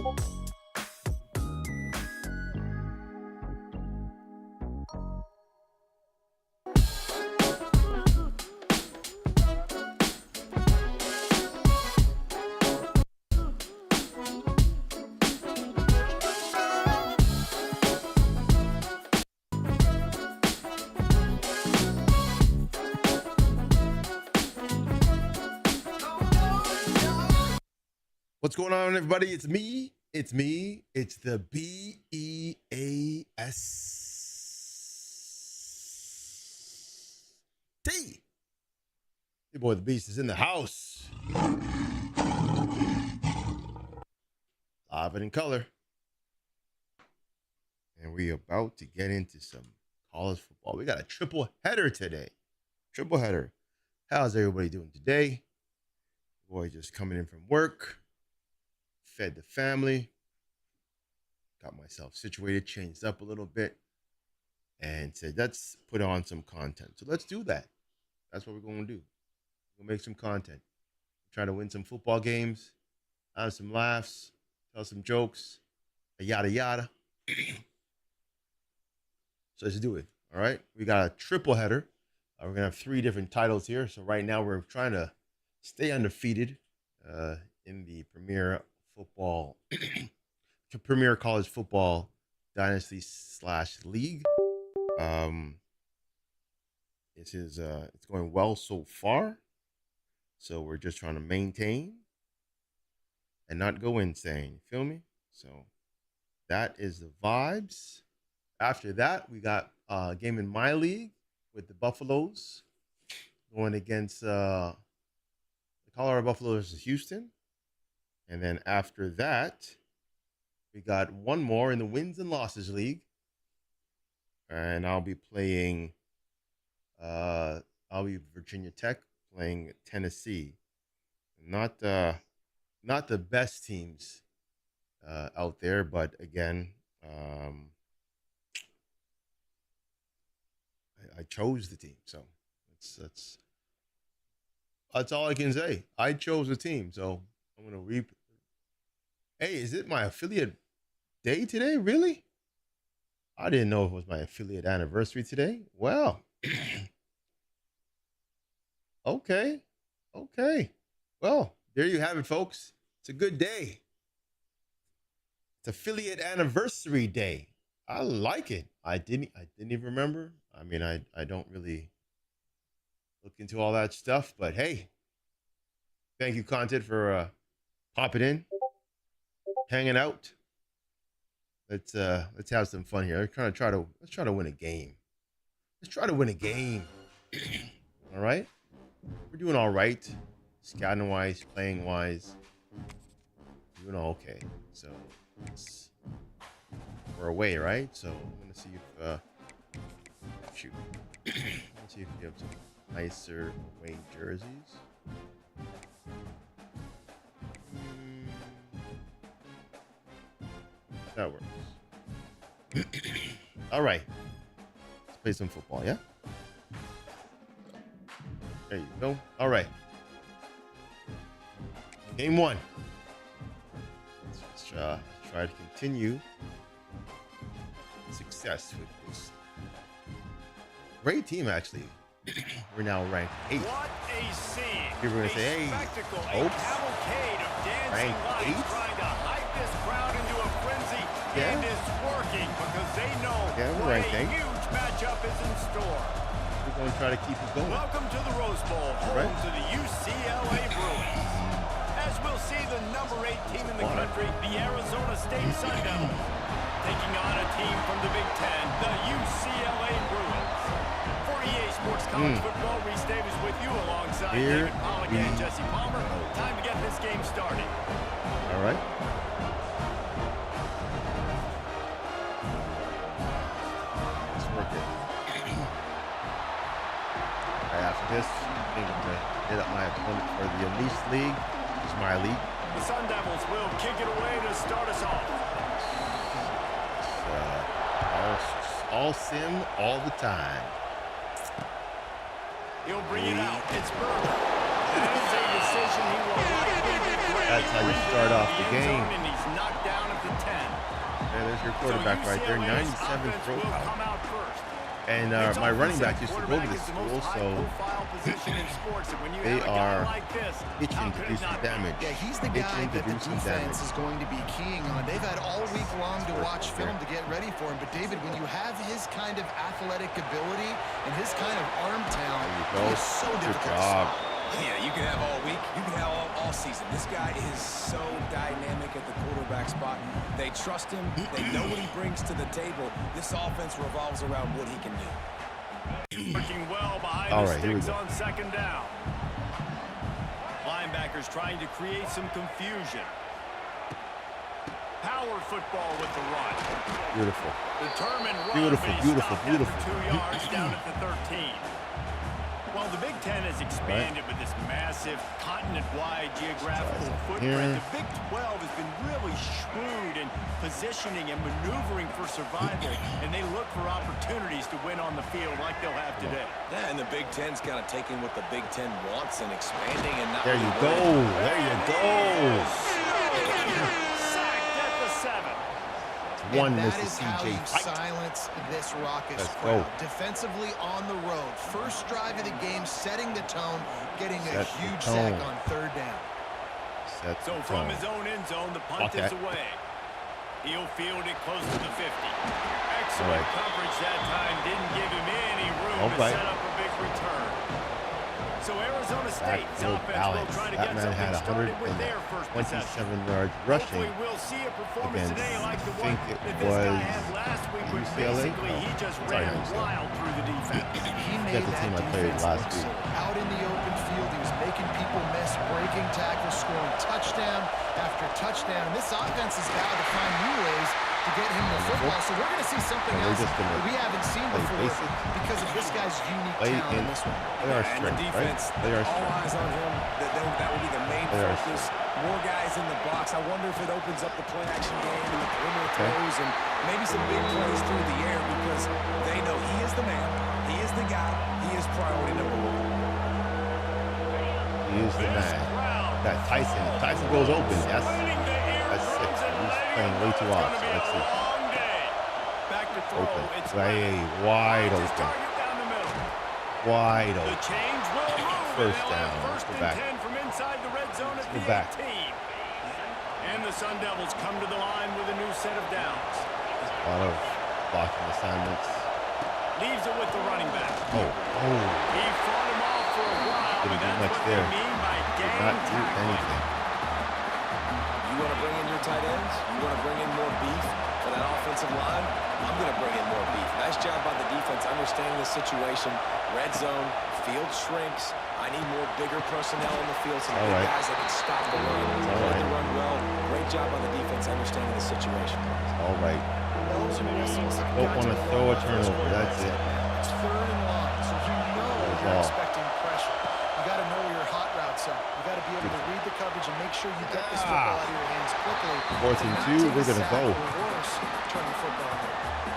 What's going on, everybody? It's me. It's the B-E-A-S-T. Your boy, the Beast, is in the house. Live and in color. And we're about to get into some college football. We got a triple header today. Triple header. How's everybody doing today? Boy, just coming in from work. Fed the family, got myself situated, changed up a little bit, and said, let's put on some content. So let's do that. That's what we're going to do. We'll make some content. Try to win some football games, have some laughs, tell some jokes, yada, yada. So let's do it. All right. We got a triple header. We're going to have 3 different titles here. So right now we're trying to stay undefeated in the Premier College Football Dynasty / League. It's going well so far. So we're just trying to maintain and not go insane. You feel me? So that is the vibes. After that, we got a game in my league with the Buffaloes going against the Colorado Buffaloes versus Houston. And then after that, we got one more in the Wins and Losses League. And I'll be playing, Virginia Tech playing Tennessee. Not the best teams out there, but again, I chose the team. So that's all I can say. I chose the team, so I'm going to reap. Hey, is it my affiliate day today? Really? I didn't know it was my affiliate anniversary today. Well, okay. Well, there you have it, folks. It's a good day. It's affiliate anniversary day. I like it. I didn't even remember. I mean, I don't really look into all that stuff, but hey, thank you, Content, for popping in. Hanging out. Let's have some fun here. Let's try to win a game. Let's try to win a game. All right? We're doing all right. Scouting wise, playing wise. Doing all okay. So we're away, right? So I'm gonna see if shoot. Let's see if we have some nicer away jerseys. That works. All right. Let's play some football, yeah? There you go. All right. Game 1. Let's try to continue success with this great team, actually. We're now ranked 8th. What a scene. People are going to say, hey, oops, ranked 8th? Trying to hype this crowd into a frenzy, yeah. And it's working because they know we're what ranked a 8th. huge matchup is in store. We're going to try to keep it going. Welcome to the Rose Bowl, home to the UCLA Bruins. As we'll see the number 8 team in the country, the Arizona State Sun Devils, taking on a team from the Big Ten, the UCLA Bruins. For EA Sports College Football, Reese Davis with you alongside David Pollack and Jesse Palmer. Time to get this game started. All right. Let's work it. Right after this, I think I'm going to hit up my opponent for the Elite League. It's my league. The Sun Devils will kick it away to start us off. All sim all the time. He'll bring it out. It's Burger. That is a decision he will likely regret. That's how you start off the game. And he's knocked down at the 10. Yeah, there's your quarterback right there. 97 throw power. Come out first. And my running back used to go to this school, so they are itching to do some damage. Yeah, he's the guy that the defense is going to be keying on. They've had all week long to watch film to get ready for him. But, David, when you have his kind of athletic ability and his kind of arm talent, it's so difficult. Good job. Yeah, you can have all week. You can have all season. This guy is so dynamic at the quarterback spot. They trust him. They know what he brings to the table. This offense revolves around what he can do. Working well behind the sticks on second down. Linebackers trying to create some confusion. Power football with the run. Beautiful. Determined run. Beautiful, beautiful, beautiful. 2 yards down at the 13. Well, the Big Ten has expanded with this massive continent-wide geographical footprint. The Big 12 has been really shrewd in positioning and maneuvering for survival, and they look for opportunities to win on the field like they'll have today. Yeah, and the Big Ten's kind of taking what the Big Ten wants and expanding and not. There you go. There you go. Sacked at the 7. One that Mr. is how CJ you fight. silence this raucous Let's crowd. go. Defensively on the road. First drive of the game, setting the tone, getting a Set the huge tone. sack on third down. Set the So from tone. his own end zone, the punt is away. He'll field it close to the 50. Excellent coverage that time. Didn't give him any room to set up a big return. So Arizona State's offense will try to get something started with their first possession. 27 yards rushing. Hopefully we'll see a performance today like the one that this was guy had last week, where UCLA? basically he just ran wild through the defense. He made That's the team I that played defense last look week. so out in the open field. He was making people miss, breaking tackles, scoring touchdown after touchdown. This offense has got to find new ways to get him the football. So we're going to see something else that we haven't seen before because of this guy's unique talent in this one. They are And the strength, defense, right? They are all strength. eyes on him. That will be the main focus. More guys in the box. I wonder if it opens up the play action game and the perimeter throws and maybe some big plays through the air because they know he is the man. He is the guy. He is priority number one. He is the man. That Tyson. If Tyson goes open, that's 6. He's playing way too off. So let's see. Open. Wide open. Wide open. First down. Let's go back. Let's go back. And the Sun Devils come to the line with a new set of downs. A lot of blocking assignments. Leaves it with the running back. Oh. He fought him off for a while, Didn't but do that's much what there. they mean by Did gang not do tackling. anything. You want to bring in your tight ends? You want to bring in more beef for that offensive line? I'm going to bring in more beef. Nice job by the defense understanding the situation. Red zone, field shrinks. I need more bigger personnel in the field. Some big guys that can stop the run, play the run well. Great job on the defense understanding the situation. All right. Don't want to throw a turnover. That's it. It's third and long, so you know you're expecting pressure. You got to know where your hot routes are. You got to be able to read the coverage and make sure you get this football out of your hands quickly. 4th and 2, we're going to go. Turn the football over.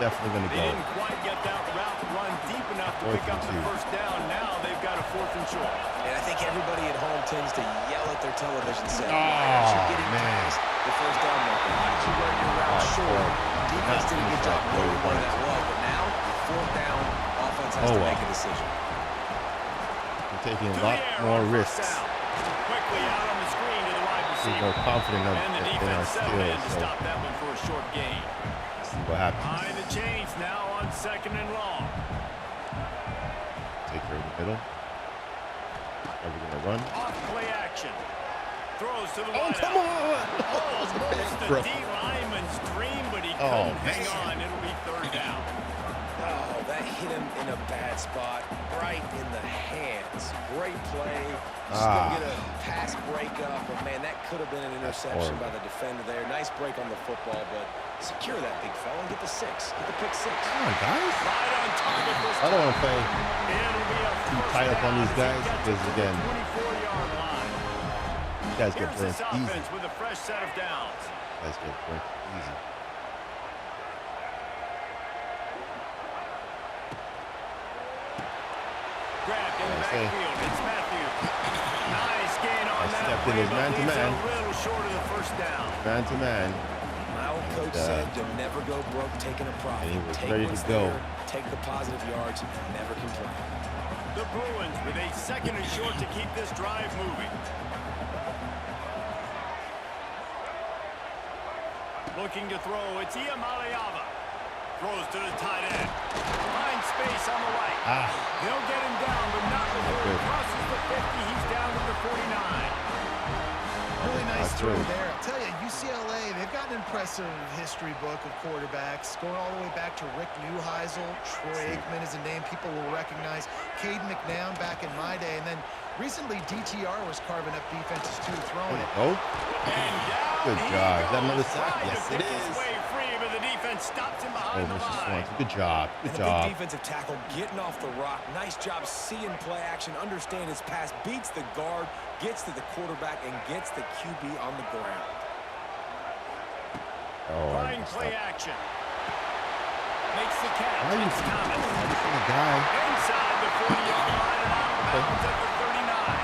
Definitely going to They go. didn't quite get that route run deep enough to pick up the first down. Now they've got a 4th and short. And I think everybody at home tends to yell at their television set. Oh, man. The first down marker. Why did you run your route short? Defense did a good job knowing where that was. But now, 4th down, offense has to make a decision. We're taking a lot more risks. Quickly out on the screen to the wide We're receiver. more confident And the in our defense settled in skills. to So stop that one for a short gain. let's see what happens. Behind the chains now on 2nd and long. Take her in the middle. Are we going to run? Off play action. Throws to the Oh, wide come on! Almost Bro. a D lineman's dream, but he Oh, couldn't hang man. on. It'll be 3rd down. Oh, that hit him in a bad spot, right in the hands. Great play. Still get a pass breakup, but man, that could have been an interception by the defender there. Nice break on the football, but secure that big fella and get the 6. Get the pick 6. Come on, guys. Right on target this I don't want to play It'll be a too first tight up on down these as he guys gets because, to the again, 24-yard line. you guys get Here's burnt this easy. offense with a fresh set of downs. You guys get burnt easy. Grabbed in the Okay. backfield. It's Matthews. 9 gain on that stepped in play, his but leaves it man-to-man. a little short of the first down. Man to man. My old coach said you'll never go broke taking a profit. And he was Take ready what's to go. there, take the positive yards, never complain. The Bruins with a 2nd and short to keep this drive moving. Looking to throw, it's Iamaleava. Throws to the tight end. Finds space on the right. They'll get him down, but not before he crosses the 50. He's down to the 49. Really nice That's throw good. there. I'll tell you, UCLA, they've got an impressive history book of quarterbacks, going all the way back to Rick Neuheisel. Troy Aikman is a name people will recognize. Caden McNown back in my day. And then recently, DTR was carving up defenses too, throwing it. Oh, And down good he job. Is that goes, another sack? trying to Yes, it pick his is. way free, but the defense stops him Oh, behind the Mr. line. Swanson. Good job. Good And a big job. defensive tackle getting off the rock. Nice job seeing play action, understand his pass, beats the guard, gets to the quarterback, and gets the QB on the ground. Oh, Trying play action. Makes the catch. Why are you It's Thomas. the guy? Inside the 40-yard line and out of bounds at the 39.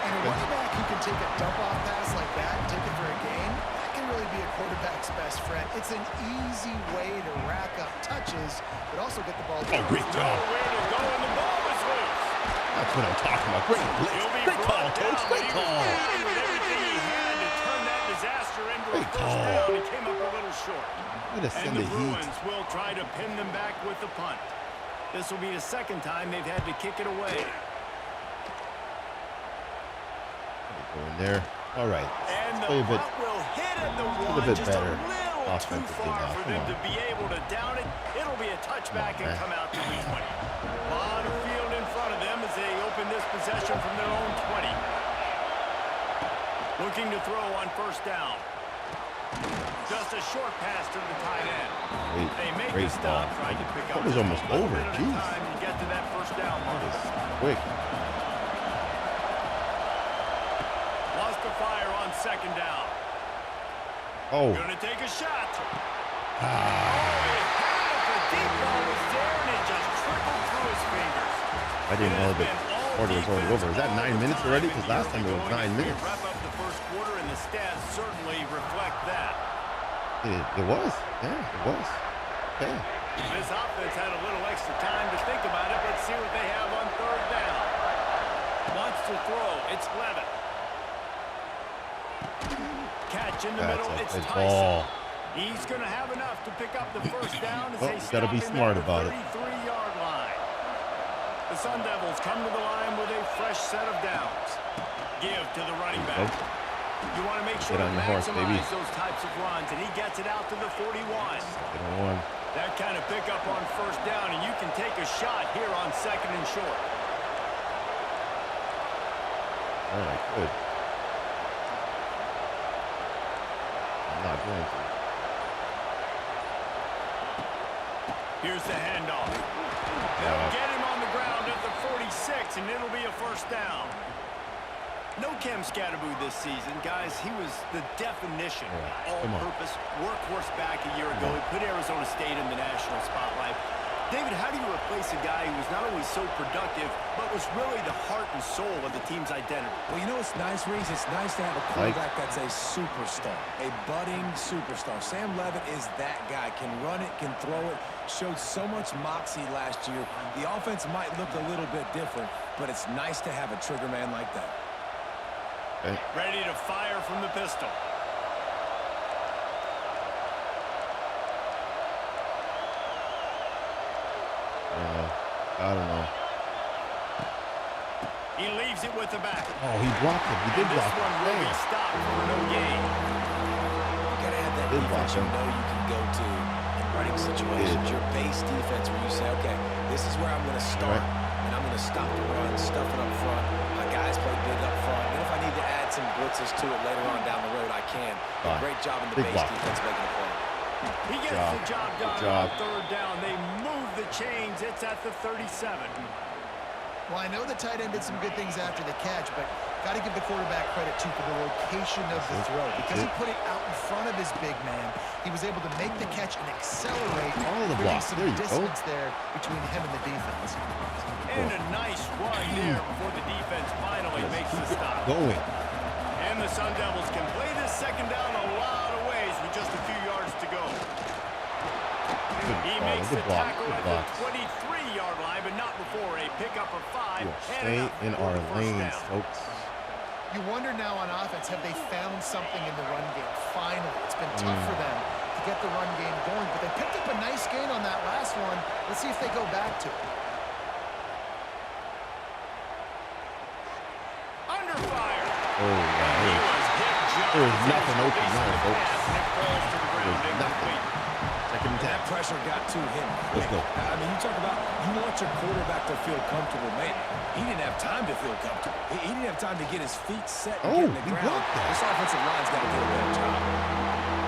And a running back who can take a dump-off pass like that and take it for a gain, that can really be a quarterback's best friend. It's an easy way to rack up touches, but also get the ball. Oh, great job. Nowhere to go, and the ball is loose. That's what I'm talking about. Great blitz. He'll be Great call, brought coach. down, Great but he was call. fighting with everything he had to turn that disaster into a Great first call. down. He came up a little short. Way to And send the the heat. Bruins will try to pin them back with the punt. This will be the 2nd time they've had to kick it away. Go in there. All right. And the Play a bit. punt will hit at the A one, bit just better a little too offensively far now. for Come them on. to be able to down it. It'll be a touchback and man. come out to the 20. A lot of field in front of them as they open this possession from their own 20. Looking to throw on 1st down. Just a short pass to the tight end. They make Great the stop, ball. trying to pick up That was almost a little over. bit of Jeez. time to get to that 1st down That mark. was quick. Lost the fire on 2nd down. Oh, Gonna take a shot. Oh, it had it. The deep ball was there, and it just trickled through his fingers. I didn't know that It quarter was already over. Is that 9 minutes already? Because last time it was 9 minutes. Wrap up the 1st quarter, and the stats certainly reflect that. It was. Yeah, it was. Okay. This offense had a little extra time to think about it. Let's see what they have on 3rd down. Wants to throw. It's Levitt. Catch in the That's middle. a It's good Tyson. ball. He's going to have enough to pick up the 1st down as Well, they you gotta stop be him smart at the about it. 33-yard line. The Sun Devils come to the line with a fresh set of downs. Give to the running back. You want to make sure Get to on your horse, maximize baby. those types of runs, and he gets it out to the 41. Get on one. That kind of pickup on 1st down, and you can take a shot here on 2nd and short. All right, good. I'm not going to. Here's the handoff. They'll get him on the ground at the 46, and it'll be a 1st down. No Cam Scatterboo this season, guys. He was the definition of all-purpose workhorse back a year ago. He put Arizona State in the national spotlight. David, how do you replace a guy who was not only so productive, but was really the heart and soul of the team's identity? Well, you know what's nice, Reese? It's nice to have a quarterback that's a superstar, a budding superstar. Sam Levitt is that guy. Can run it, can throw it, showed so much moxie last year. The offense might look a little bit different, but it's nice to have a trigger man like that. Okay. Ready to fire from the pistol. I don't know. He leaves it with the back. Oh, he blocked him. He did This block one will be him. stopped for no gain. You got to have that Good defense you block. know you can go to in running situations. Your base defense where you say, okay, this is where I'm going to start, and I'm going to stop the run, stuff it up front. My guys play big up front. And if I need to add some blitzes to it later on down the road, I can. Fine. Great job in the Big base block. defense making a play. He gets the job done Good job. on 3rd down. They move the chains. It's at the 37. Well, I know the tight end did some good things after the catch, but got to give the quarterback credit, too, for the location of the throw. Because he put it out in front of his big man, he was able to make the catch and accelerate, all the creating blocks. some distance there between him and the defense. And a nice run there before the defense finally makes the stop. Going. And the Sun Devils can play this second down a lot of ways with just a few yards to go. He makes the tackle at the 23-yard line, but not before a pickup of 5. Stay in our lanes, folks. You wonder now on offense, have they found something in the run game? Finally, it's been tough for them to get the run game going, but they picked up a nice gain on that last one. Let's see if they go back to it. Under fire. Oh, there was nothing open there, folks. There was nothing. Second That tap. pressure got to him. Let's go. I mean, you talk about you want your quarterback to feel comfortable, man. He didn't have time to feel comfortable. He didn't have time to get his feet set and get in the ground. blocked that. This offensive line's got to do a better job.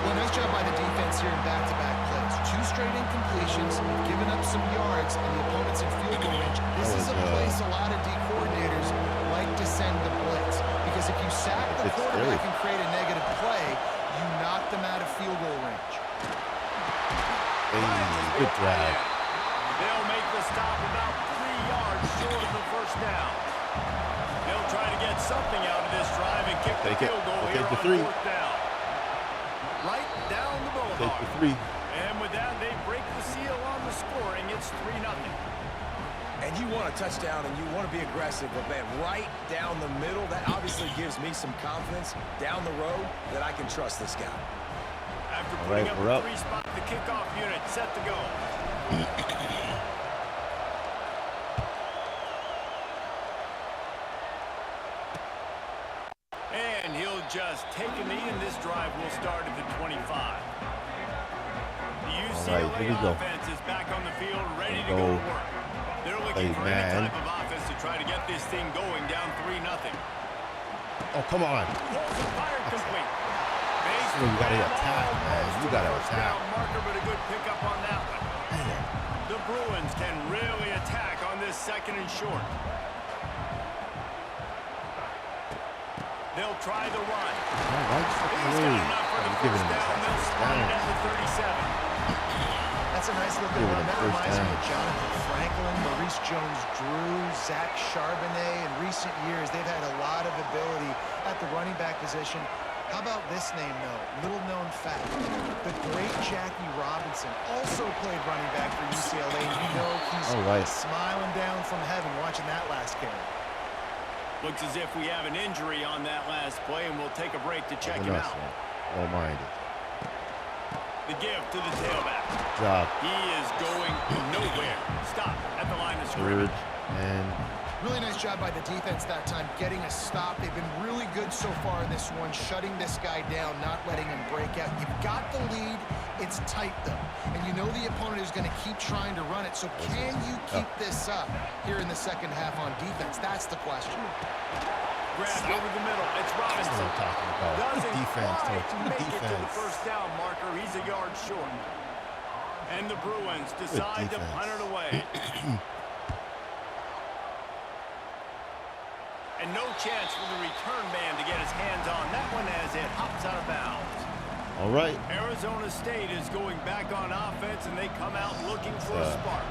Well, nice job by the defense here in back-to-back plays. 2 straight incompletions, giving up some yards, and the opponent's in field goal range. This is a place a lot of D coordinators like to send the blitz. Because if you sack the quarterback and create a negative play, you knock them out of field goal range. Hey, good drive. They'll make the stop about 3 yards short of the first down. They'll try to get something out of this drive and kick the field goal here on 4th down. Right down the boulevard. Take the 3. And with that, they break the seal on the scoring. It's 3-0. And you want a touchdown and you want to be aggressive, but man, right down the middle, that obviously gives me some confidence down the road that I can trust this guy. After putting up a 3-spot, the kickoff unit set to go. And he'll just take a knee, and this drive will start at the 25. The UCLA offense is back on the field, ready to go to work. They're looking for any type of offense to try to get this thing going, down 3-0. Oh, come on. Pulls and fired complete. You gotta attack, man. You gotta attack. Marker, but a good pickup on that one. The Bruins can really attack on this 2nd and short. They'll try the run. He's got enough for the first down. They'll spot it at the 37. That's a nice looking run. That reminds me of Jonathan Franklin, Maurice Jones-Drew, Zach Charbonnet. In recent years, they've had a lot of ability at the running back position. How about this name, though? Little-known fact. The great Jackie Robinson also played running back for UCLA. And you know he's smiling down from heaven watching that last game. Looks as if we have an injury on that last play, and we'll take a break to check him out. Don't mind it. The give to the tailback. Job. He is going nowhere. Stop at the line of scrimmage. And really nice job by the defense that time, getting a stop. They've been really good so far in this one, shutting this guy down, not letting him break out. You've got the lead. It's tight, though. And you know the opponent is going to keep trying to run it. So can you keep this up here in the second half on defense? That's the question. Grabbed over the middle. It's Robinson. That's what I'm talking about. Doesn't Defense, quite Coach. make it to the Defense. first down marker. He's a yard short. And the Bruins decide to punt it away. And no chance for the return man to get his hands on that one as it hops out of bounds. all right. Arizona State is going back on offense, and they come out looking for a spark.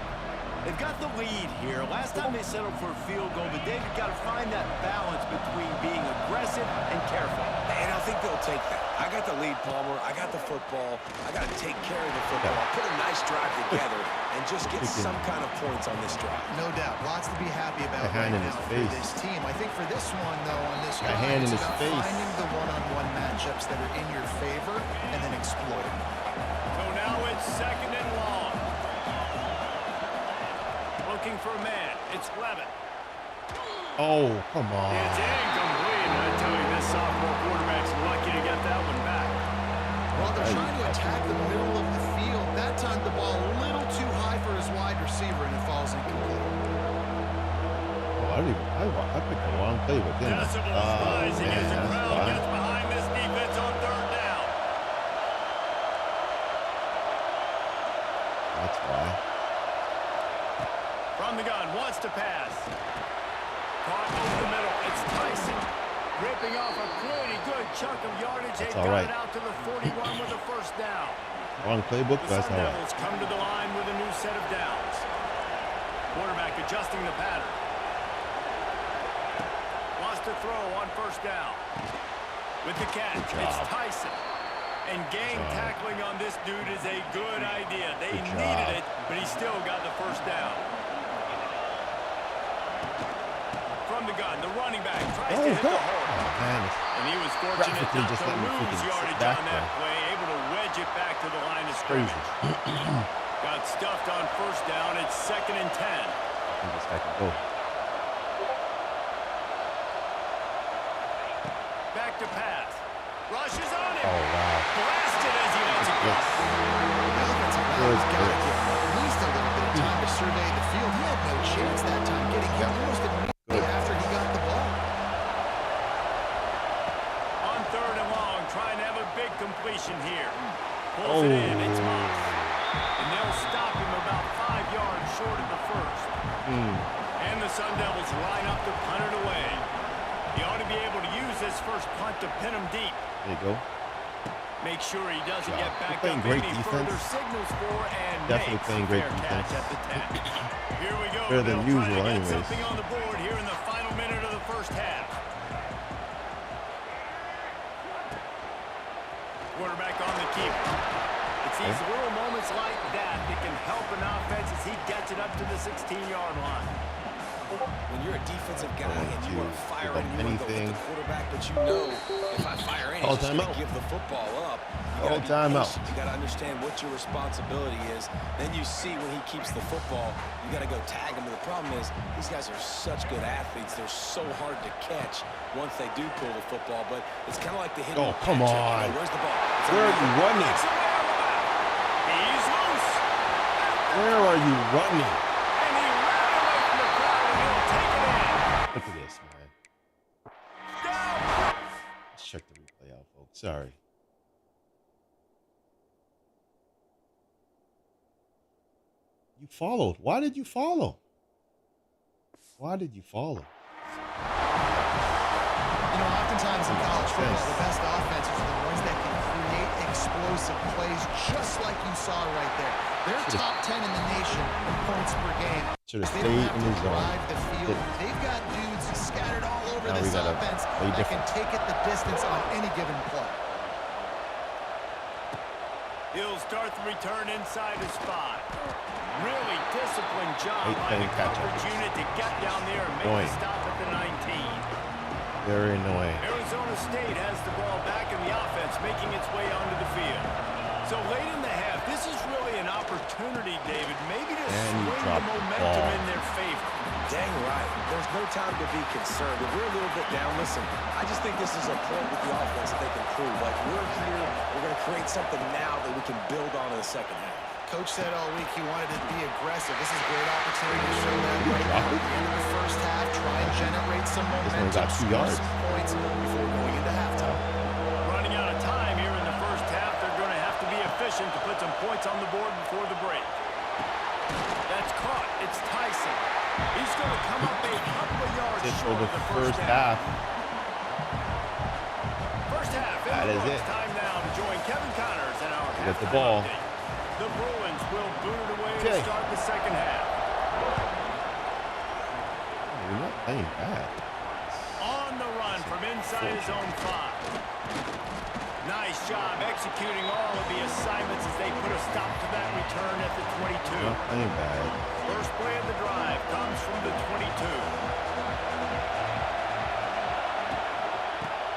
They've got the lead here. Last time they settled for a field goal, but they've got to find that balance between being aggressive and careful. And I think they'll take that. I got the lead, Palmer. I got the football. I got to take care of the football. Put a nice drive together and just get some kind of points on this drive. No doubt. Lots to be happy about right now for this team. I think for this one, though, on this drive, it's about finding the one-on-one matchups that are in your favor and then exploiting. So now it's 2nd and long. Looking for a man. It's Levin. Oh, come on. It's incomplete. I tell you, this sophomore quarterback's lucky to get that one back. Well, they're trying to attack the middle of the field. That time the ball a little too high for his wide receiver, and it falls incomplete. Oh, I picked the wrong play with him. Decibels rising as the crowd gets behind this defense on 3rd down. That's why. From the gun, wants to pass. Caught over the middle. It's Tyson. chunk of yardage. They've all got right. it out to the 41 with a first down. Wrong playbook, The but that's Sun all right. Devils come to the line with a new set of downs. Quarterback adjusting the pattern. Wants to throw on first down. With the catch, it's Tyson. And game tackling on this dude is a good idea. They needed it, but he still got the first down. From the gun, the running back tries to hit the hole. And he was fortunate not just to let me lose freaking yardage sit back on that play, able to wedge it back to the line of scrimmage. Got stuffed on first down. It's 2nd and 10. I think this guy can go. Back to pass. Rushes on him. Oh, wow. Blasted as he lets it go. Yes. The offensive line's got to get at least a little bit of time to survey the field. He had no chance that time getting hit almost immediately after he got the ball. On 3rd and long, trying to have a big completion here. Pulls it in. It's Moss. And they'll stop him about 5 yards short of the first. And the Sun Devils line up to punt it away. He ought to be able to use this first punt to pin him deep. There you go. Make sure he doesn't get back playing up great any defense. further signals for and Definitely makes playing a great fair defense. catch at the 10. Here we go. Better than They'll try usual to get anyways. something on the board here in the final minute of the first half. Quarterback on the keeper. It's these little moments like that that can help an offense as he gets it up to the 16-yard line. When you're a defensive guy and you are firing, give you up want to go with anything. the quarterback, but you know if I fire in, he's just going to give the football up. You gotta be patient. You got to understand what your responsibility is. Then you see when he keeps the football, you got to go tag him. But the problem is these guys are such good athletes. They're so hard to catch once they do pull the football. But it's kind of like the hit. Oh, come on. You know, where's the ball? Where are you running? He's loose. Where are you running? And he ran away from the crowd and he'll take it in. Look at this, man. Down. Let's check the replay out, folks. Sorry. You followed. Why did you follow? Why did you follow? You know, oftentimes in college football, the best offenses are the ones that can create explosive plays, just like you saw right there. They're top 10 in the nation in points per game. Should have They stayed don't have in to his zone. drive the field. They've got dudes scattered all over Now we this gotta offense play that can different. take it the distance on any given play. He'll start the return inside his 5. Really disciplined job by the coverage unit to get down there and make the stop at the 19. Very annoying. Arizona State has the ball back in the offense, making its way onto the field. So late in the half, this is really an opportunity, David, maybe to swing the momentum in their favor. Dang right. There's no time to be concerned. If we're a little bit down, listen, I just think this is a point with the offense that they can prove. Like, we're here, we're going to create something now that we can build on in the second half. Coach said all week he wanted to be aggressive. This is a great opportunity to show that right now. At the end of the first half, try and generate some momentum, got 2 yards. some points before going into halftime. Running out of time here in the first half, they're going to have to be efficient to put some points on the board before the break. That's caught. It's Tyson. He's going to come up a couple of yards short of the first half. First half. That is it. Time now to join Kevin Connors and our halftime Get the ball. update. The Bruins will boot it away Okay. to start the second half. We're not playing bad. On the run from inside his own 5. Nice job executing all of the assignments as they put a stop to that return at the 22. We're not playing bad. First play of the drive comes from the 22.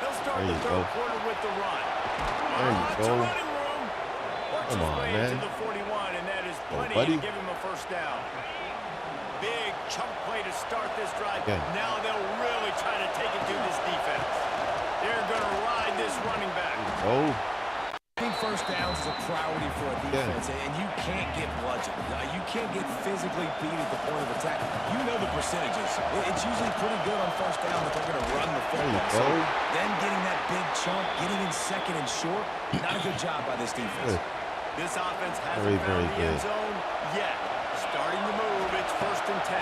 They'll start the third quarter with the run. There you go. Running room. Works Come his on, way man. into the 41, and that is plenty buddy. to give him a first down. Big chunk play to start this drive. Again. Now they'll really try to take it to this defense. They're going to ride this running back. Oh, I think first downs is a priority for a defense, and you can't get bludgeoned. You can't get physically beat at the point of attack. You know the percentages. It's usually pretty good on first down that they're going to run the football. So then getting that big chunk, getting in second and short, not a good job by this defense. good. This offense hasn't found the end zone yet. Starting to move, it's 1st and 10.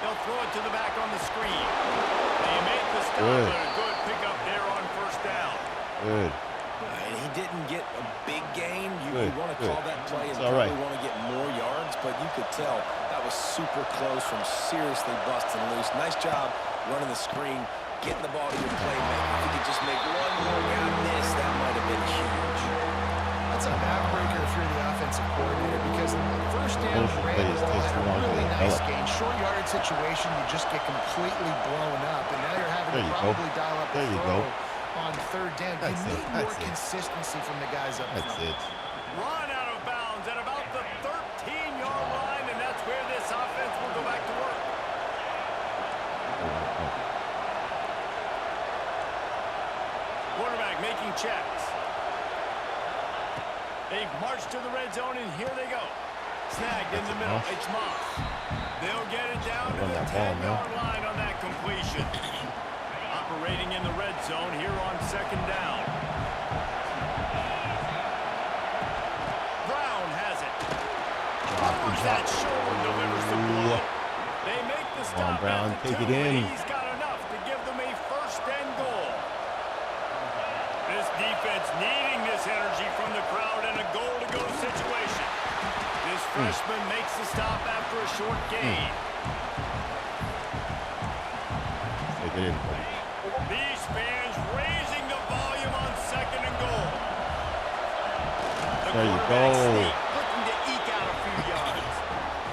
They'll throw it to the back on the screen. They make the stop, and a good pickup there on first down. Good. And he didn't get a big gain. You want to call that play and probably want to get more yards, but you could tell that was super close from seriously busting loose. Nice job running the screen, getting the ball to your playmaker. If you could just make one more guy miss, that might have been huge. That's a backbreaker if you're the offensive coordinator, because first down, ran the ball, had a really nice gain. Short yardage situation, you just get completely blown up, and now you're having to probably dial up the throw on third down. You need more consistency from the guys up front. That's it. Run out of bounds at about the 13-yard line, and that's where this offense will go back to work. Quarterback making checks. They've marched to the red zone, and here they go. Snagged in the middle. It's Moss. They'll get it down to the 10-yard line on that completion. Operating in the red zone here on second down. Brown has it. That shoulder delivers the blow. They make the stop. Brown, take it in. He's got enough to give them a first and goal. This defense needing this energy from the crowd in a goal-to-go situation. This freshman makes the stop after a short gain. Take it in. These fans raising the volume on second and goal. There you go. Looking to eke out a few yards.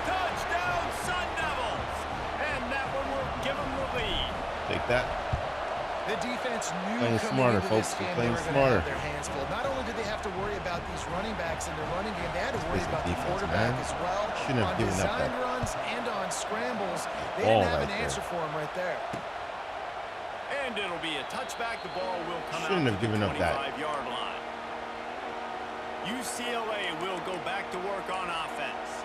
Touchdown, Sun Devils! And that one will give them the lead. Take that. The defense knew Playing coming smarter, into folks. this game Playing they were smarter. going to have their hands full. Not only did they have to worry about these running backs in the running game, they had to worry about the quarterback as well. Shouldn't have given up that. On design runs and on scrambles, they didn't have an answer for him right there. And it'll be a touchback. The ball will come out Shouldn't to have the given up that. 25-yard line. UCLA will go back to work on offense.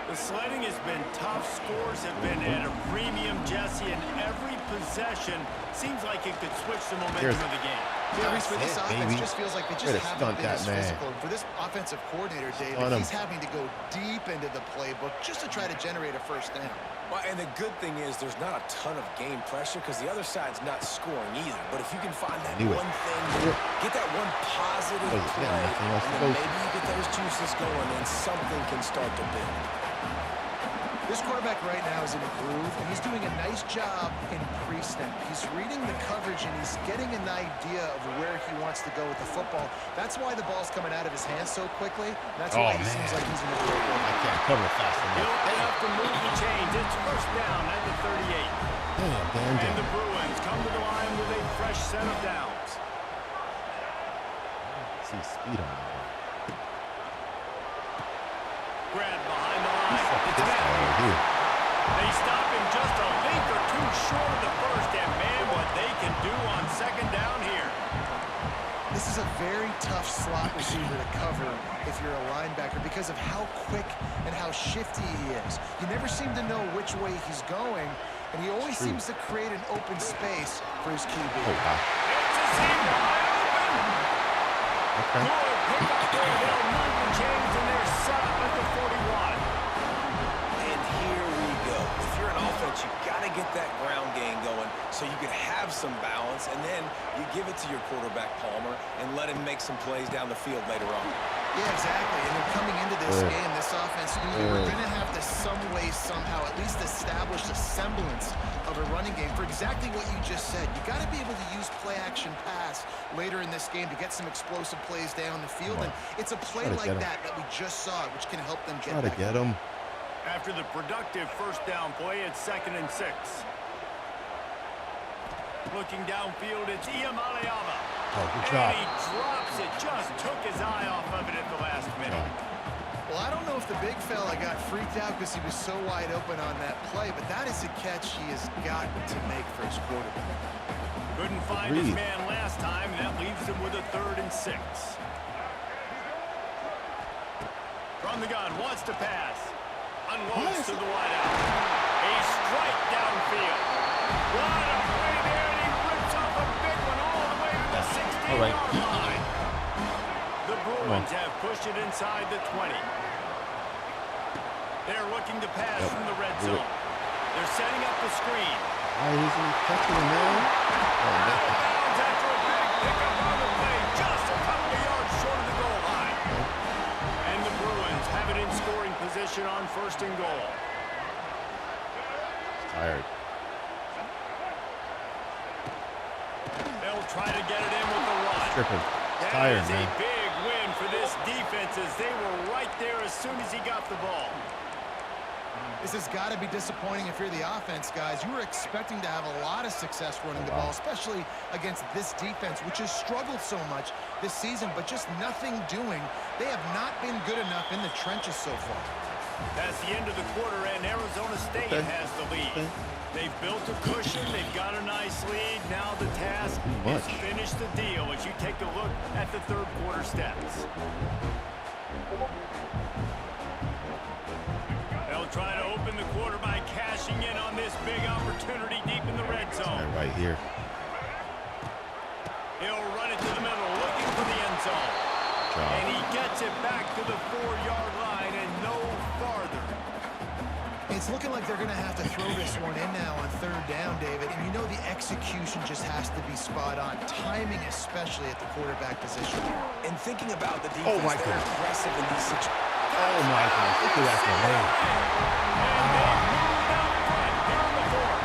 The sledding has been tough. Scores have been at a premium, Jesse, and every possession seems like it could switch the momentum of the game. Yeah, Reese, for this offense, just feels like they just haven't been as physical. For this offensive coordinator, Dave, he's having to go deep into the playbook just to try to generate a first down. Well, and the good thing is there's not a ton of game pressure because the other side's not scoring either. But if you can find that one thing, get that one positive play, and then maybe you get those juices going and something can start to build. This quarterback right now is in a groove, and he's doing a nice job in pre-snap. He's reading the coverage, and he's getting an idea of where he wants to go with the football. That's why the ball's coming out of his hands so quickly. That's why he seems like he's in a great run. I can't cover fast enough. He'll have to move the chains. It's first down at the 38. Damn. And the Bruins come to the line with a fresh set of downs. See speed on that. Grab behind the line. It's Matthew. They stop him just a link or two short of the first, and man, what they can do on second down here. This is a very tough slot receiver to cover if you're a linebacker because of how quick and how shifty he is. You never seem to know which way he's going, and he always seems to create an open space for his QB. It's a seam wide open. Okay. Good pick up there. They'll move the chains, and they're set up at the 41. And here we go. If you're an offense, you've got to get that ground game going so you can have some balance, and then you give it to your quarterback, Palmer, and let him make some plays down the field later on. Yeah, exactly. And then coming into this game, this offense knew they were going to have to some way, somehow, at least establish a semblance of a running game for exactly what you just said. You got to be able to use play-action pass later in this game to get some explosive plays down the field. And it's a play like that we just saw, which can help them get back. After the productive first down play, it's 2nd and 6. Looking downfield, it's Iamaleava. Good job. And he drops it. Just took his eye off of it at the last minute. Well, I don't know if the big fella got freaked out because he was so wide open on that play, but that is a catch he has got to make for his quarterback. Couldn't find his man last time, and that leaves him with a 3rd and 6. From the gun, wants to pass. Unloads to the wideout. A strike downfield. What a play there, and he rips off a big one all the way to the 16-yard line. The Bruins have pushed it inside the 20. They're looking to pass from the red zone. They're setting up the screen. Why isn't he catching him, man? Oh, Out that's of bounds after a big pickup on the play, just a couple of yards short of the goal line. And the Bruins have it in scoring position on 1st and goal. tired. They'll try to get it in with the run. Stripping. That Tired, is man. a big win for this defense as they were right there as soon as he got the ball. This has got to be disappointing if you're the offense, guys. You were expecting to have a lot of success running the ball, especially against this defense, which has struggled so much this season, but just nothing doing. They have not been good enough in the trenches so far. That's the end of the quarter, and Arizona State has the lead. They've built a cushion. They've got a nice lead. Now the task is to finish the deal as you take a look at the third quarter stats. They'll try to open the quarter by cashing in on this big opportunity deep in the red zone. Right here. He'll run it to the middle, looking for the end zone. And he gets it back to the 4-yard line and no farther. It's looking like they're going to have to throw this one in now on 3rd down, David. And you know the execution just has to be spot on. Timing, especially at the quarterback position. And thinking about the defense, they're aggressive in these situations. Oh, my God. Look at that delay. And they moved out front here in the 4th.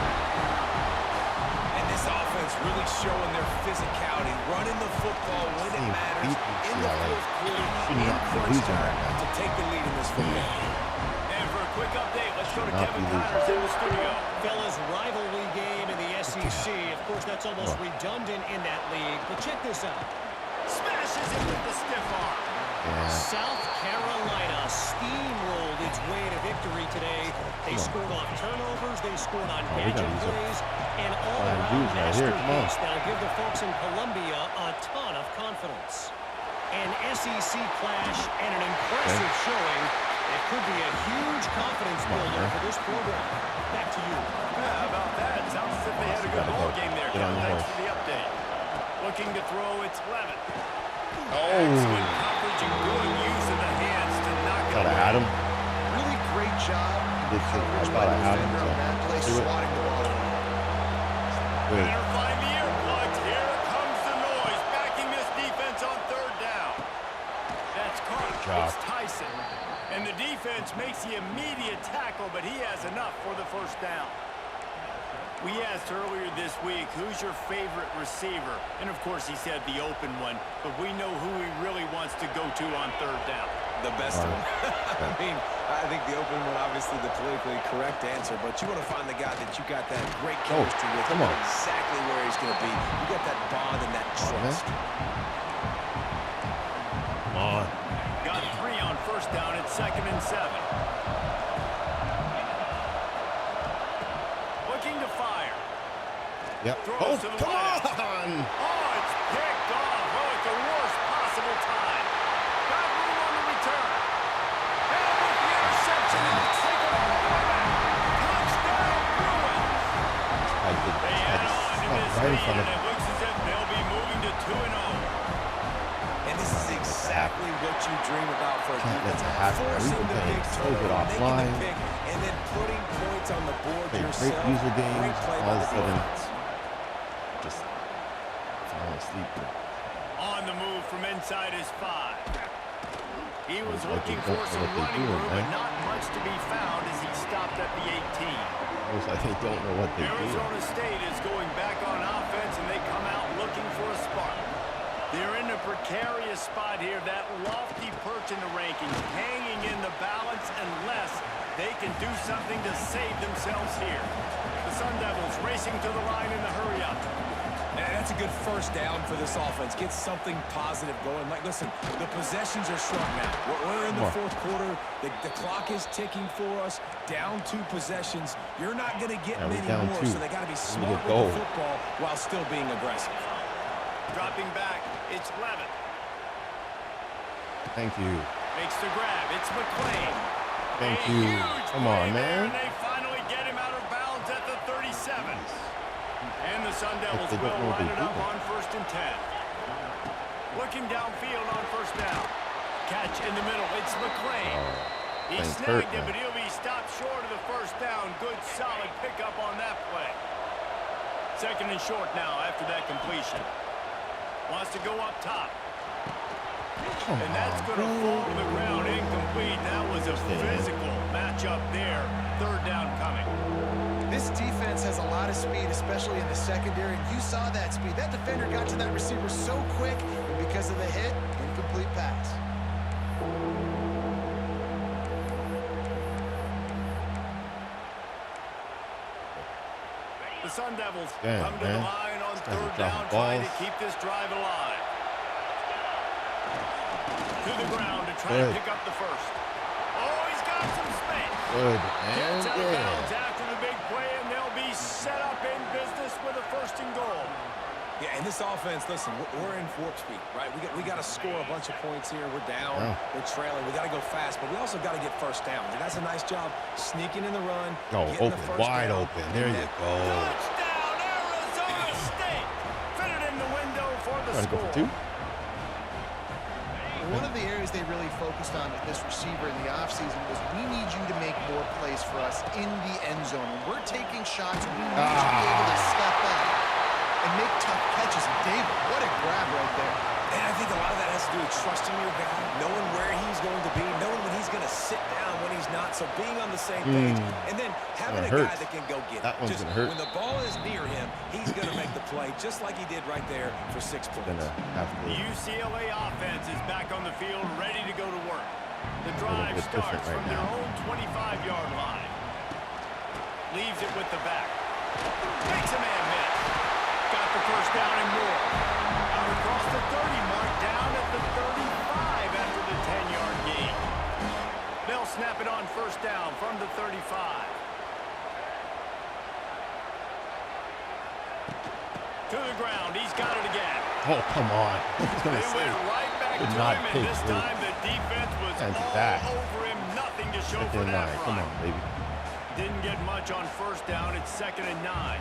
And this offense really showing their physicality, running the football when it matters in the 4th quarter, in crunch time to take the lead in this football. And for a quick update, let's go to Kevin Connors in the studio. Fellas, rivalry game in the SEC. Of course, that's almost redundant in that league. But check this out. Smashes it with the stiff arm. South Carolina steamrolled its way to victory today. They scored off turnovers, they scored on gadget plays, and all-around masterpiece that'll give the folks in Columbia a ton of confidence. An SEC clash and an impressive showing. It could be a huge confidence builder for this program. Back to you. How about that? Sounds as if they had a good ball game there. Thanks for the update. Looking to throw, it's Levin. Excellent coverage and good use of the hands to knock it Thought I away. had him. Really great job. I thought I had him. On that play, swatting the ball. Good. Better find the earplugs. Here comes the noise, backing this defense on 3rd down. That's caught. It's Tyson. And the defense makes the immediate tackle, but he has enough for the 1st down. We asked earlier this week, who's your favorite receiver? And, of course, he said the open one, but we know who he really wants to go to on 3rd down. The best one. I mean, I think the open one, obviously the politically correct answer, but you want to find the guy that you got that great chemistry with. Come on. Exactly where he's going to be. You got that bond and that trust. Come on. Got 3 on 1st down. It's 2nd and 7. Looking to fire. Yep. Throws Oh, to the come left. on. Oh, it's picked off. Oh, at the worst possible time. Got room on the return. And with the interception, he'll take it all the way back. Touchdown, Bruins. I did. They add on to this Right in lead, front and of it looks as if they'll be moving to 2-0. And this is exactly what you dream about for a Can't let defense. that happen. Forcing We've the been big playing so turnover, good making offline. the pick, and then putting points on the board Played yourself. great user games. Great play All by of a the sudden, defense. just falling asleep. On the move from inside his 5. He was Looks like looking they for don't know some what they're running doing, room, but man. not much to be found as he stopped at the 18. Looks like they don't know what they do. Arizona State is going back on offense, and they come out looking for a spark. They're in a precarious spot here, that lofty perch in the rankings, hanging in the balance unless they can do something to save themselves here. The Sun Devils racing to the line in the hurry-up. And that's a good 1st down for this offense. Get something positive going. Like, listen, the possessions are shrunk now. We're in the 4th quarter. The clock is ticking for us. Down 2 possessions. You're not going to get many down more, 2. so they got to be smart with goal. the football while still being aggressive. Dropping back, it's Levin. Thank you. Makes the grab, it's McClain. Thank A you. huge Come play on, there, man. and they finally get him out of bounds at the 37. And the Sun Devils They don't will know line they it do up that. on 1st and 10. Looking downfield on 1st down. Catch in the middle, it's McClain. He Thanks, snagged Kurt, it, man. but he'll be stopped short of the first down. Good, solid pickup on that play. Second and short now after that completion. Wants to go up top. And that's going to fall to the ground. Incomplete. That was a physical matchup there. Third down coming. This defense has a lot of speed, especially in the secondary, and you saw that speed. That defender got to that receiver so quick, and because of the hit, incomplete pass. The Sun Devils come to the line on third down, trying to keep this drive alive. To the ground to try to pick up the first. Oh, he's got some space. Good. Gets out of And bounds after the big play, and they'll be set up in business with a first and goal. Yeah, and this offense, listen, we're in warp speed, right? We got to score a bunch of points here. We're down. We're trailing. We got to go fast, but we also got to get first down. And that's a nice job sneaking in the run. Oh, open, wide down. open. There you go. Touchdown, Arizona State. Fit it in the window for the Trying to go score. for 2. One of the areas they really focused on with this receiver in the offseason was we need you to make more plays for us in the end zone. When we're taking shots, we need you to be able to step up and make tough catches. And David, what a grab right there. And I think a lot of that has to do with trusting your guy, knowing where he's going to be, knowing when he's going to sit down, when he's not. So being on the same page, and then having a guy that can go get that it. one's gonna hurt. When the ball is near him, he's going to make the play, just like he did right there for 6 points. The UCLA offense is back on the field, ready to go to work. The drive starts from their own 25-yard line. Leaves it with the back. Makes a man miss. Got the first down and more. Out across the 30 mark, down at the 35 after the 10-yard gain. They'll snap it on first down from the 35. To the ground, he's got it again. Oh, come on. They went right back to him, and this time the defense was all over him. Nothing to show for that run. Come on, baby. Didn't get much on first down. It's 2nd and 9.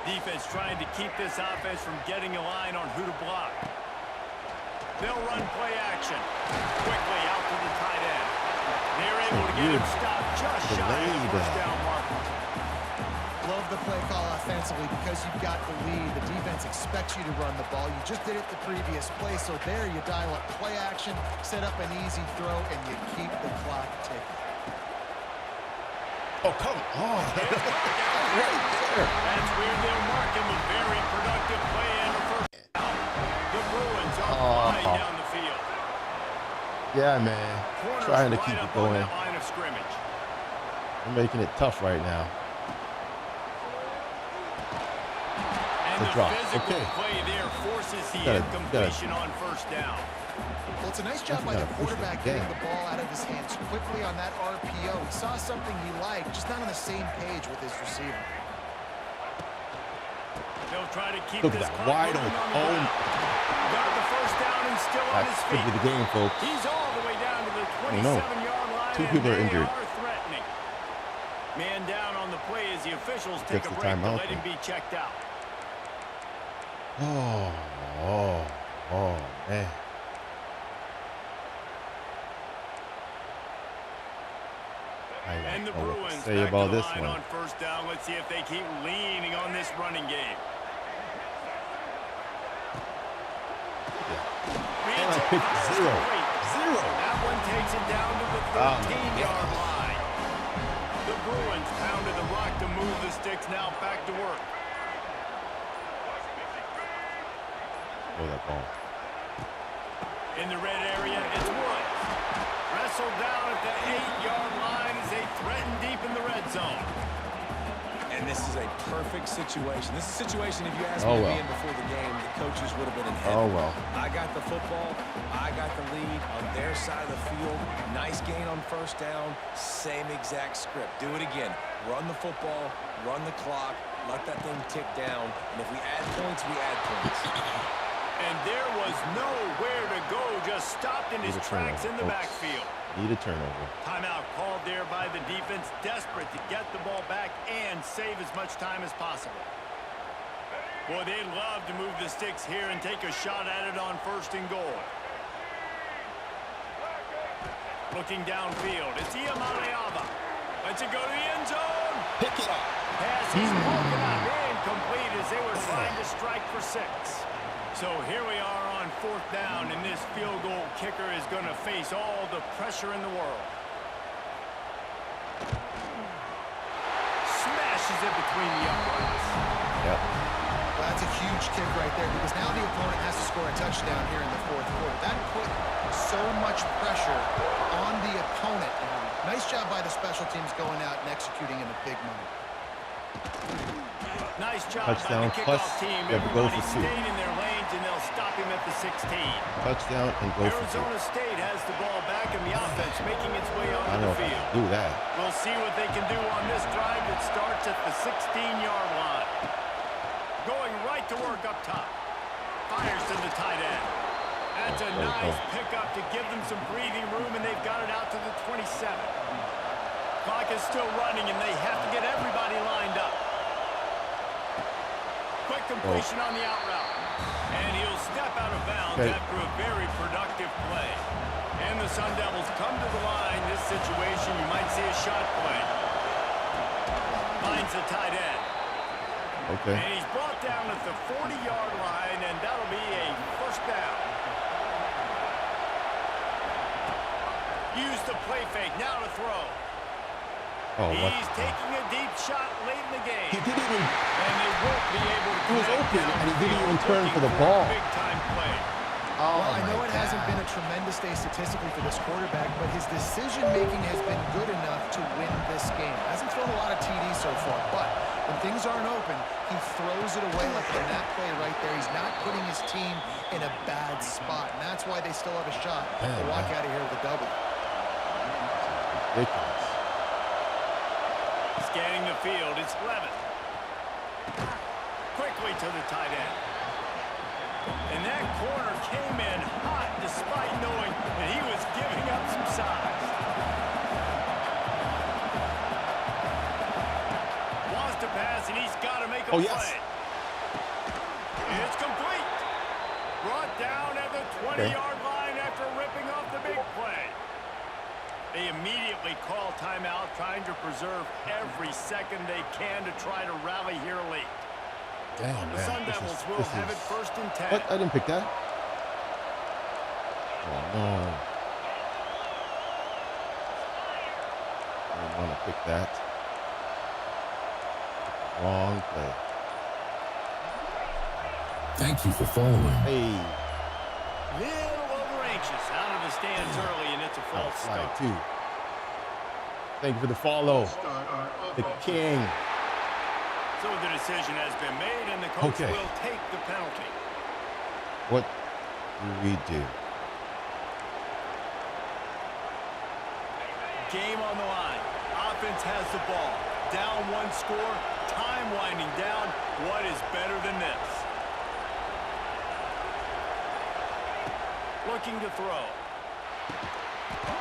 Defense trying to keep this offense from getting a line on who to block. They'll run play action. Quickly out to the tight end. They're able to get him stopped just shy of the first down marker. Love the play call offensively because you've got the lead. The defense expects you to run the ball. You just did it the previous play, so there you dial up play action, set up an easy throw, and you keep the clock ticking. Oh, come on. Right there. That's where they'll mark him a very productive play in the first down. The Bruins are flying down the field. Yeah, man. Corners Trying to right keep up it going. on that line of scrimmage. We're making it tough right now. And the drop. physical Okay. play there forces the incompletion on first down. Well, it's a nice job by the quarterback getting the ball out of his hands quickly on that RPO. He saw something he liked, just not on the same page with his receiver. They'll try to keep Look at this that clock wide moving open. on the ground. Got the first down and still on his That could feet. be the game, folks. He's all the way down to the no. 27-yard line. 2 people are injured. Are threatening. Man down on the play as the officials take Gets a the break to timeout. let him be checked out. Oh, man. And the Bruins say back about to the this line one. on first down. Let's see if they keep leaning on this running game. And I picked 0. That one takes it down to the 13-yard line. The Bruins pounded the rock to move the sticks. Now back to work. Oh, that ball. In the red area, it's Woods. Wrestled down at the 8-yard line as they threaten deep in the red zone. And this is a perfect situation. This is a situation, if you asked me to be in before the game, the coaches would have been in heaven. Oh, well. I got the football. I got the lead on their side of the field. Nice gain on first down. Same exact script. Do it again. Run the football. Run the clock. Let that thing tick down. And if we add points, we add points. And there was nowhere to go. Just stopped in his tracks in the backfield. Need a turnover. Timeout called there by the defense, desperate to get the ball back and save as much time as possible. Boy, they'd love to move the sticks here and take a shot at it on first and goal. Looking downfield, it's Iamaleava. Let's it go to the end zone. Pick it up. Pass is broken up. Incomplete as they were trying to strike for 6. So here we are on 4th down, and this field goal kicker is going to face all the pressure in the world. Smashes it between the uprights. Yep. Well, that's a huge kick right there because now the opponent has to score a touchdown here in the 4th quarter. That put so much pressure on the opponent. Nice job by the special teams going out and executing in a big moment. Nice job Touchdown by the plus kickoff team. you have to go Everybody for 2. stayed in their lanes, and they'll stop him at the 16. Touchdown and go for 2. Arizona State has the ball back in the offense, making its way I onto don't know the if I field. can do that. We'll see what they can do on this drive that starts at the 16-yard line. Going right to work up top. Fires to the tight end. That's a nice pickup to give them some breathing room, and they've got it out to the 27. Clock is still running, and they have to get everybody lined up. Quick completion on the out route. And he'll step out of bounds after a very productive play. And the Sun Devils come to the line. This situation, you might see a shot play. Finds the tight end. Okay. And he's brought down at the 40-yard line, and that'll be a 1st down. Use the play fake. Now to throw. Oh, what? He's taking a deep shot late in the game. He didn't even. And they won't be able to. He was open, and he didn't even turn for the ball. Big-time play. Oh, Well, I know it hasn't been a tremendous day statistically for this quarterback, but his decision-making has been good enough to win this game. Hasn't thrown a lot of TDs so far, but when things aren't open, he throws it away like in that play right there. He's not putting his team in a bad spot, and that's why they still have a shot to walk out of here with a double. Ridiculous. Scanning the field, it's Levin. Quickly to the tight end. And that corner came in hot despite knowing that he was giving up some size. Wants to pass, and he's got to make a play. It's complete. Brought down at the 20-yard line after ripping off the big play. They immediately call timeout, trying to preserve every second they can to try to rally here late. Damn, The man. Sun Devils will have it 1st and 10. What? I didn't pick that. Oh, no. I didn't want to pick that. Wrong play. Thank you for following. Hey. Little over anxious out of the stands early, and it's a false start. Too. Thank you for the follow. The king. So the decision has been made, and the coach will take the penalty. What do we do? Game on the line. Offense has the ball. Down 1 score. Time winding down. What is better than this? Looking to throw.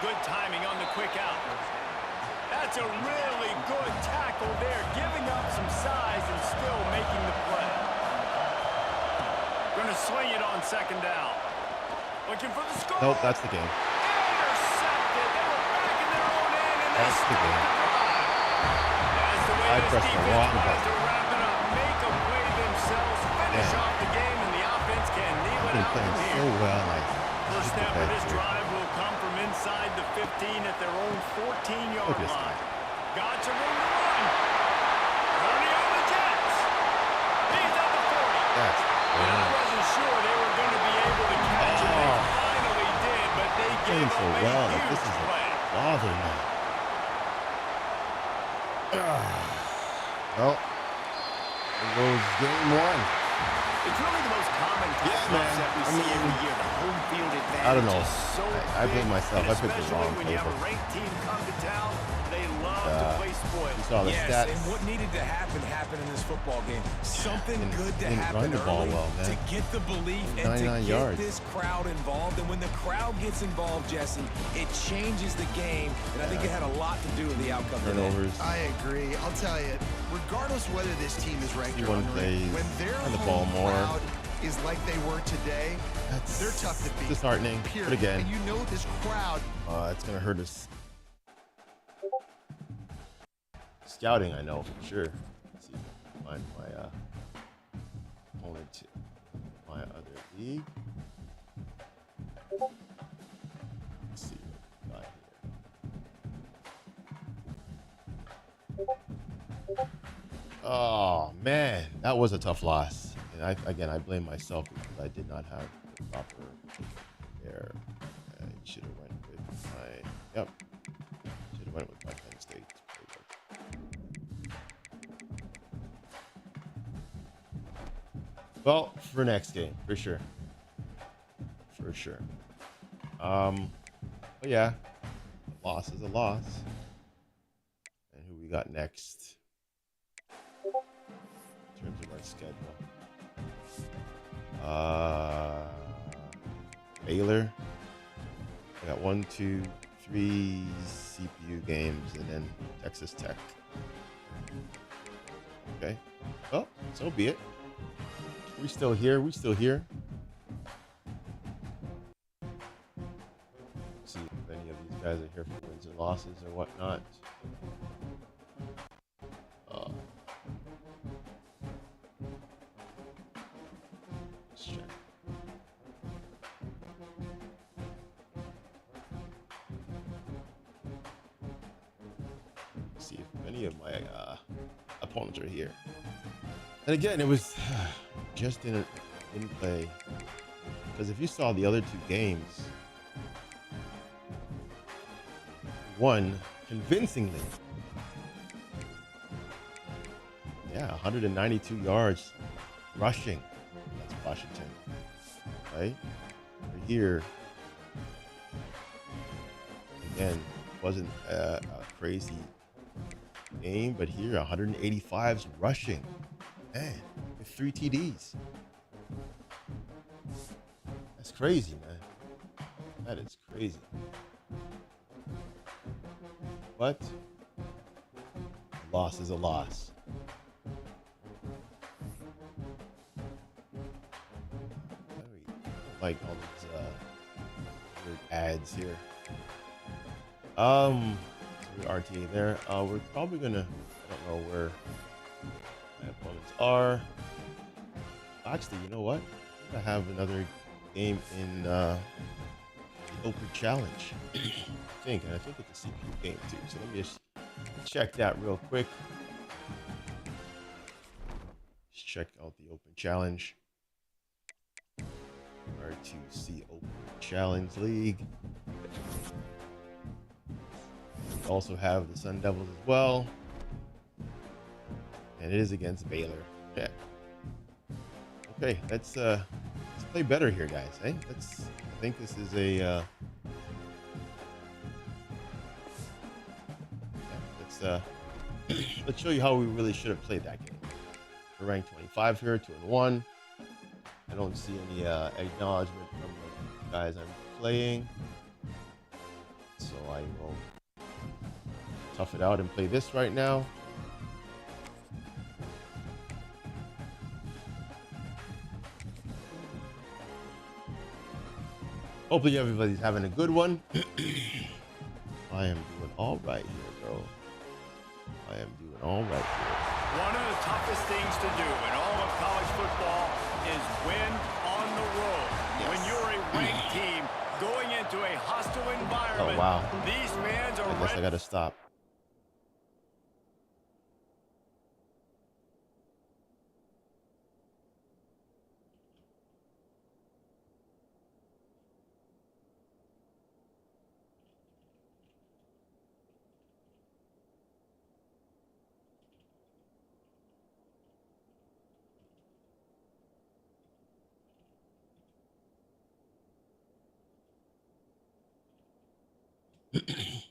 Good timing on the quick out. That's a really good tackle there, giving up some size and still making the play. Going to swing it on 2nd down. Looking for the score. Nope, that's the game. Intercepted. They were back in their own end, and That's the game. That's the way I this pressed the defense wrong tries button. to wrap it up, make a play themselves, finish off the game, and the offense can kneel it Been out playing from so here. well. First step of this drive will come from inside the 15 at their own 14-yard line. Got some room to run. Running on the Jets. He's at the 40. And I wasn't sure they were going to be able to catch him. They finally did, but they gave Playing so up a well. huge This is play. bothering me. Well, it goes game 1. It's really the most common type of upset we see every year. The home field advantage I don't know. is so I blame big, myself. and I picked the especially wrong when you have a paper. ranked team come to town, they love to play spoiled. You saw the Yes, stats. and what needed to happen happened in this football game. Something good to didn't happen run the ball early well, man. to get the belief and to 99 get yards. this crowd involved. And when the crowd gets involved, Jesse, it changes the game. And I think it had a lot to do with the outcome today. Turnovers. I agree. I'll tell you, regardless whether this team is ranked or One unranked, plays when their on the ball home more. crowd is like they were today, they're tough to beat. Disheartening. Period. But again, And you know this crowd. it's gonna hurt us. scouting, I know for sure. Let's see if I can find my opponent in my other league. Let's see what we got here. Oh man, that was a tough loss. And I blame myself because I did not have the proper there. I should have went with my should have went with my Penn State playbook. Well, for next game, for sure. For sure. But yeah, a loss is a loss. And who we got next? In terms of our schedule. Baylor. I got 1, 2, 3 CPU games and then Texas Tech. Okay. Well, so be it. We still here. We still here. See if any of these guys are here for wins and losses or whatnot. Let's check. See if any of my opponents are here. And again, it was just didn't play, because if you saw the other two games, won convincingly. Yeah, 192 yards rushing. That's Washington, right? Over here, again, wasn't a crazy game, but here 185s rushing. Man, with 3 TDs. That's crazy, man. That is crazy. But a loss is a loss. I don't like all these weird ads here. RTA there. We're probably gonna, I don't know where my opponents are. Actually, you know what? I have another game in the Open Challenge. I think it's a CPU game too. So let me just check that real quick. Just check out the Open Challenge. R2C Open Challenge League. We also have the Sun Devils as well. And it is against Baylor. Yeah. Okay, let's play better here, guys. Hey, I think this is a let's show you how we really should have played that game. We're ranked 25 here, 2-1. I don't see any acknowledgement from the guys I'm playing, so I will tough it out and play this right now. Hopefully everybody's having a good one. I am doing all right here, bro. I am doing all right here. One of the toughest things to do in all of college football is win on the road. Yes. When you're a ranked team going into a hostile environment, oh, wow. These fans are I guess I gotta stop. Let me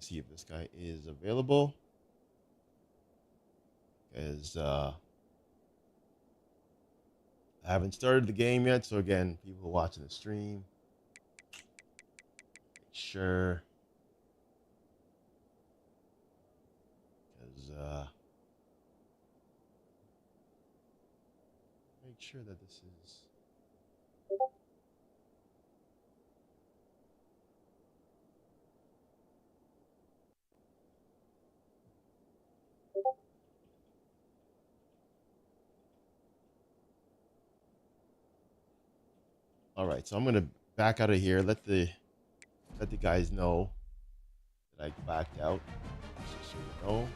see if this guy is available. Because I haven't started the game yet. So again, people watching the stream, make sure. Because make sure that this is. All right, so I'm gonna back out of here. Let the guys know that I backed out. Just so you know.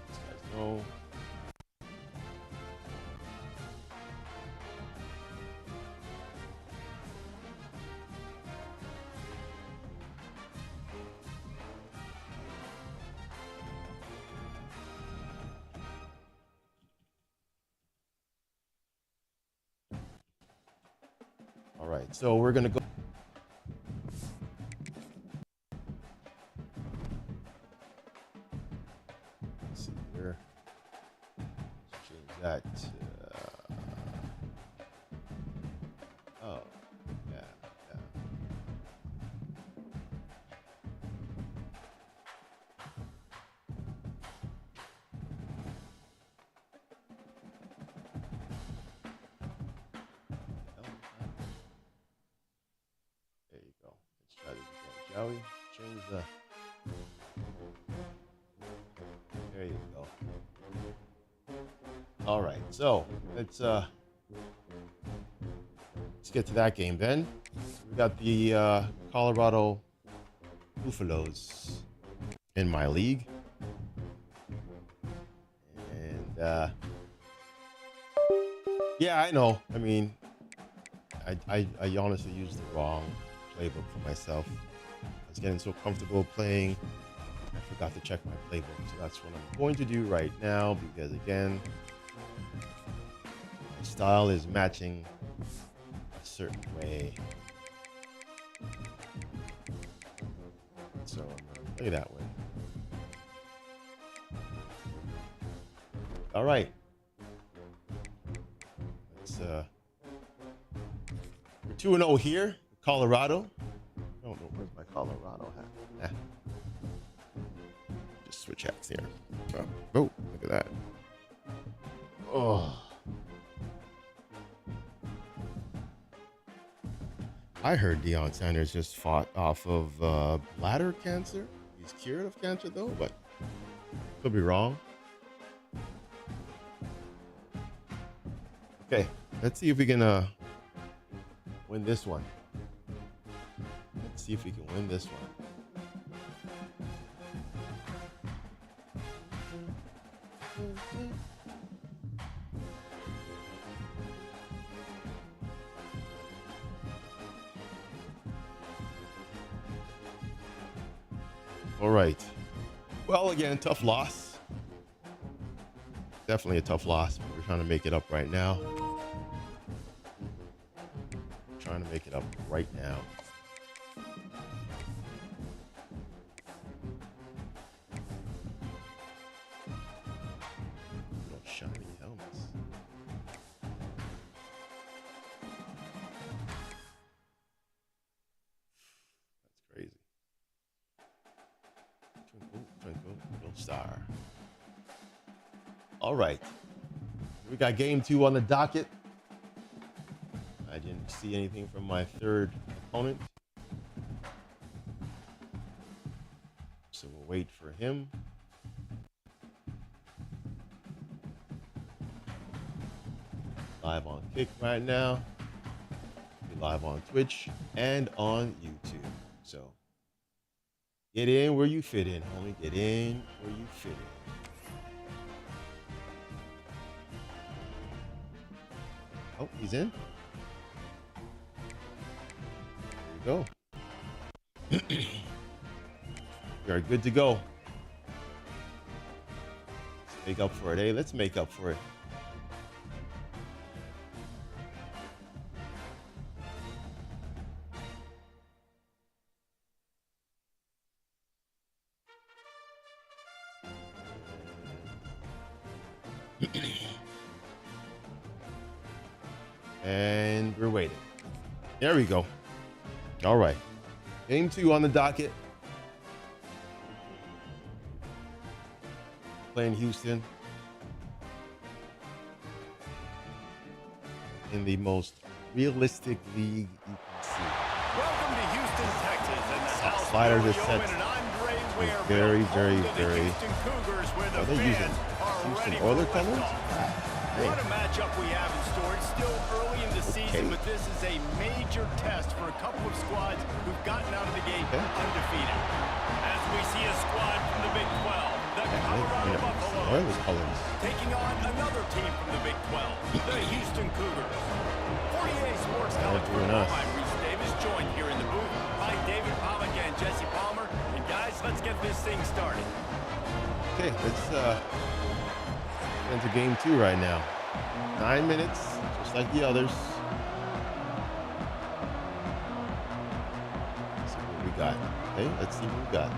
These guys know. All right, so we're gonna go. Let's see here. Let's change that to. Oh, yeah. There you go. Let's try this again, shall we? Change the. There you go. All right, so let's get to that game then. We got the Colorado Buffaloes in my league, and yeah, I know. I mean, I honestly used the wrong playbook for myself. I was getting so comfortable playing, I forgot to check my playbook. So that's what I'm going to do right now, because again, my style is matching a certain way. So I'm gonna play that way. All right. Let's we're 2-0 here, Colorado. I don't know, where's my Colorado hat? Nah. Just switch hats here. Oh, look at that. Oh. I heard Deion Sanders just fought off of bladder cancer. He's cured of cancer though, but could be wrong. Okay, let's see if we can win this one. Let's see if we can win this one. All right. Well, again, tough loss. Definitely a tough loss, but we're trying to make it up right now. Trying to make it up right now. Little shiny helmets. That's crazy. Twinkle, twinkle, little star. All right. We got game 2 on the docket. I didn't see anything from my third opponent, so we'll wait for him. Live on Kick right now. We're live on Twitch and on YouTube. So get in where you fit in, homie. Get in where you fit in. Oh, he's in. Go. We are good to go. Let's make up for it, eh? Let's make up for it. And we're waiting. There we go. All right. Game 2 on the docket. Playing Houston in the most realistic league you can see. Welcome to Houston, Texas, and the house Sliders are will set. open an Andre Ware Very, built very, home to the very. Houston Cougars, where the Are they using fans are Houston ready Oilers for colors? liftoff. What a matchup we have in store. It's still early in the season, but this is a major test for a couple of squads who've gotten out of the gate undefeated. As we see a squad from the Big 12, the Colorado Buffaloes, taking on another team from the Big 12, the Houston Cougars. 48 Sports College Football, I'm Reese Davis, joined here in the booth by David Pollack and Jesse Palmer. And guys, let's get this thing started. Okay, let's into game 2 right now. 9 minutes, just like the others. Let's see what we got. Okay, let's see what we got.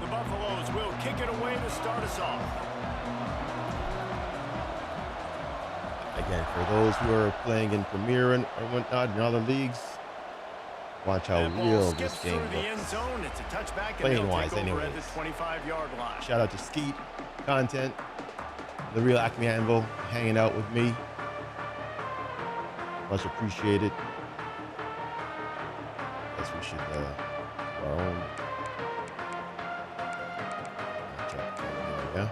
The Buffaloes will kick it away to start us off. Again, for those who are playing in Premier and or whatnot in other leagues, watch how real this game looks. Playing-wise, anyways. At the 25-yard line. Shout out to Skeet Content, the real Acme Anvil, hanging out with me. Much appreciated. Guess we should do our own. Yeah.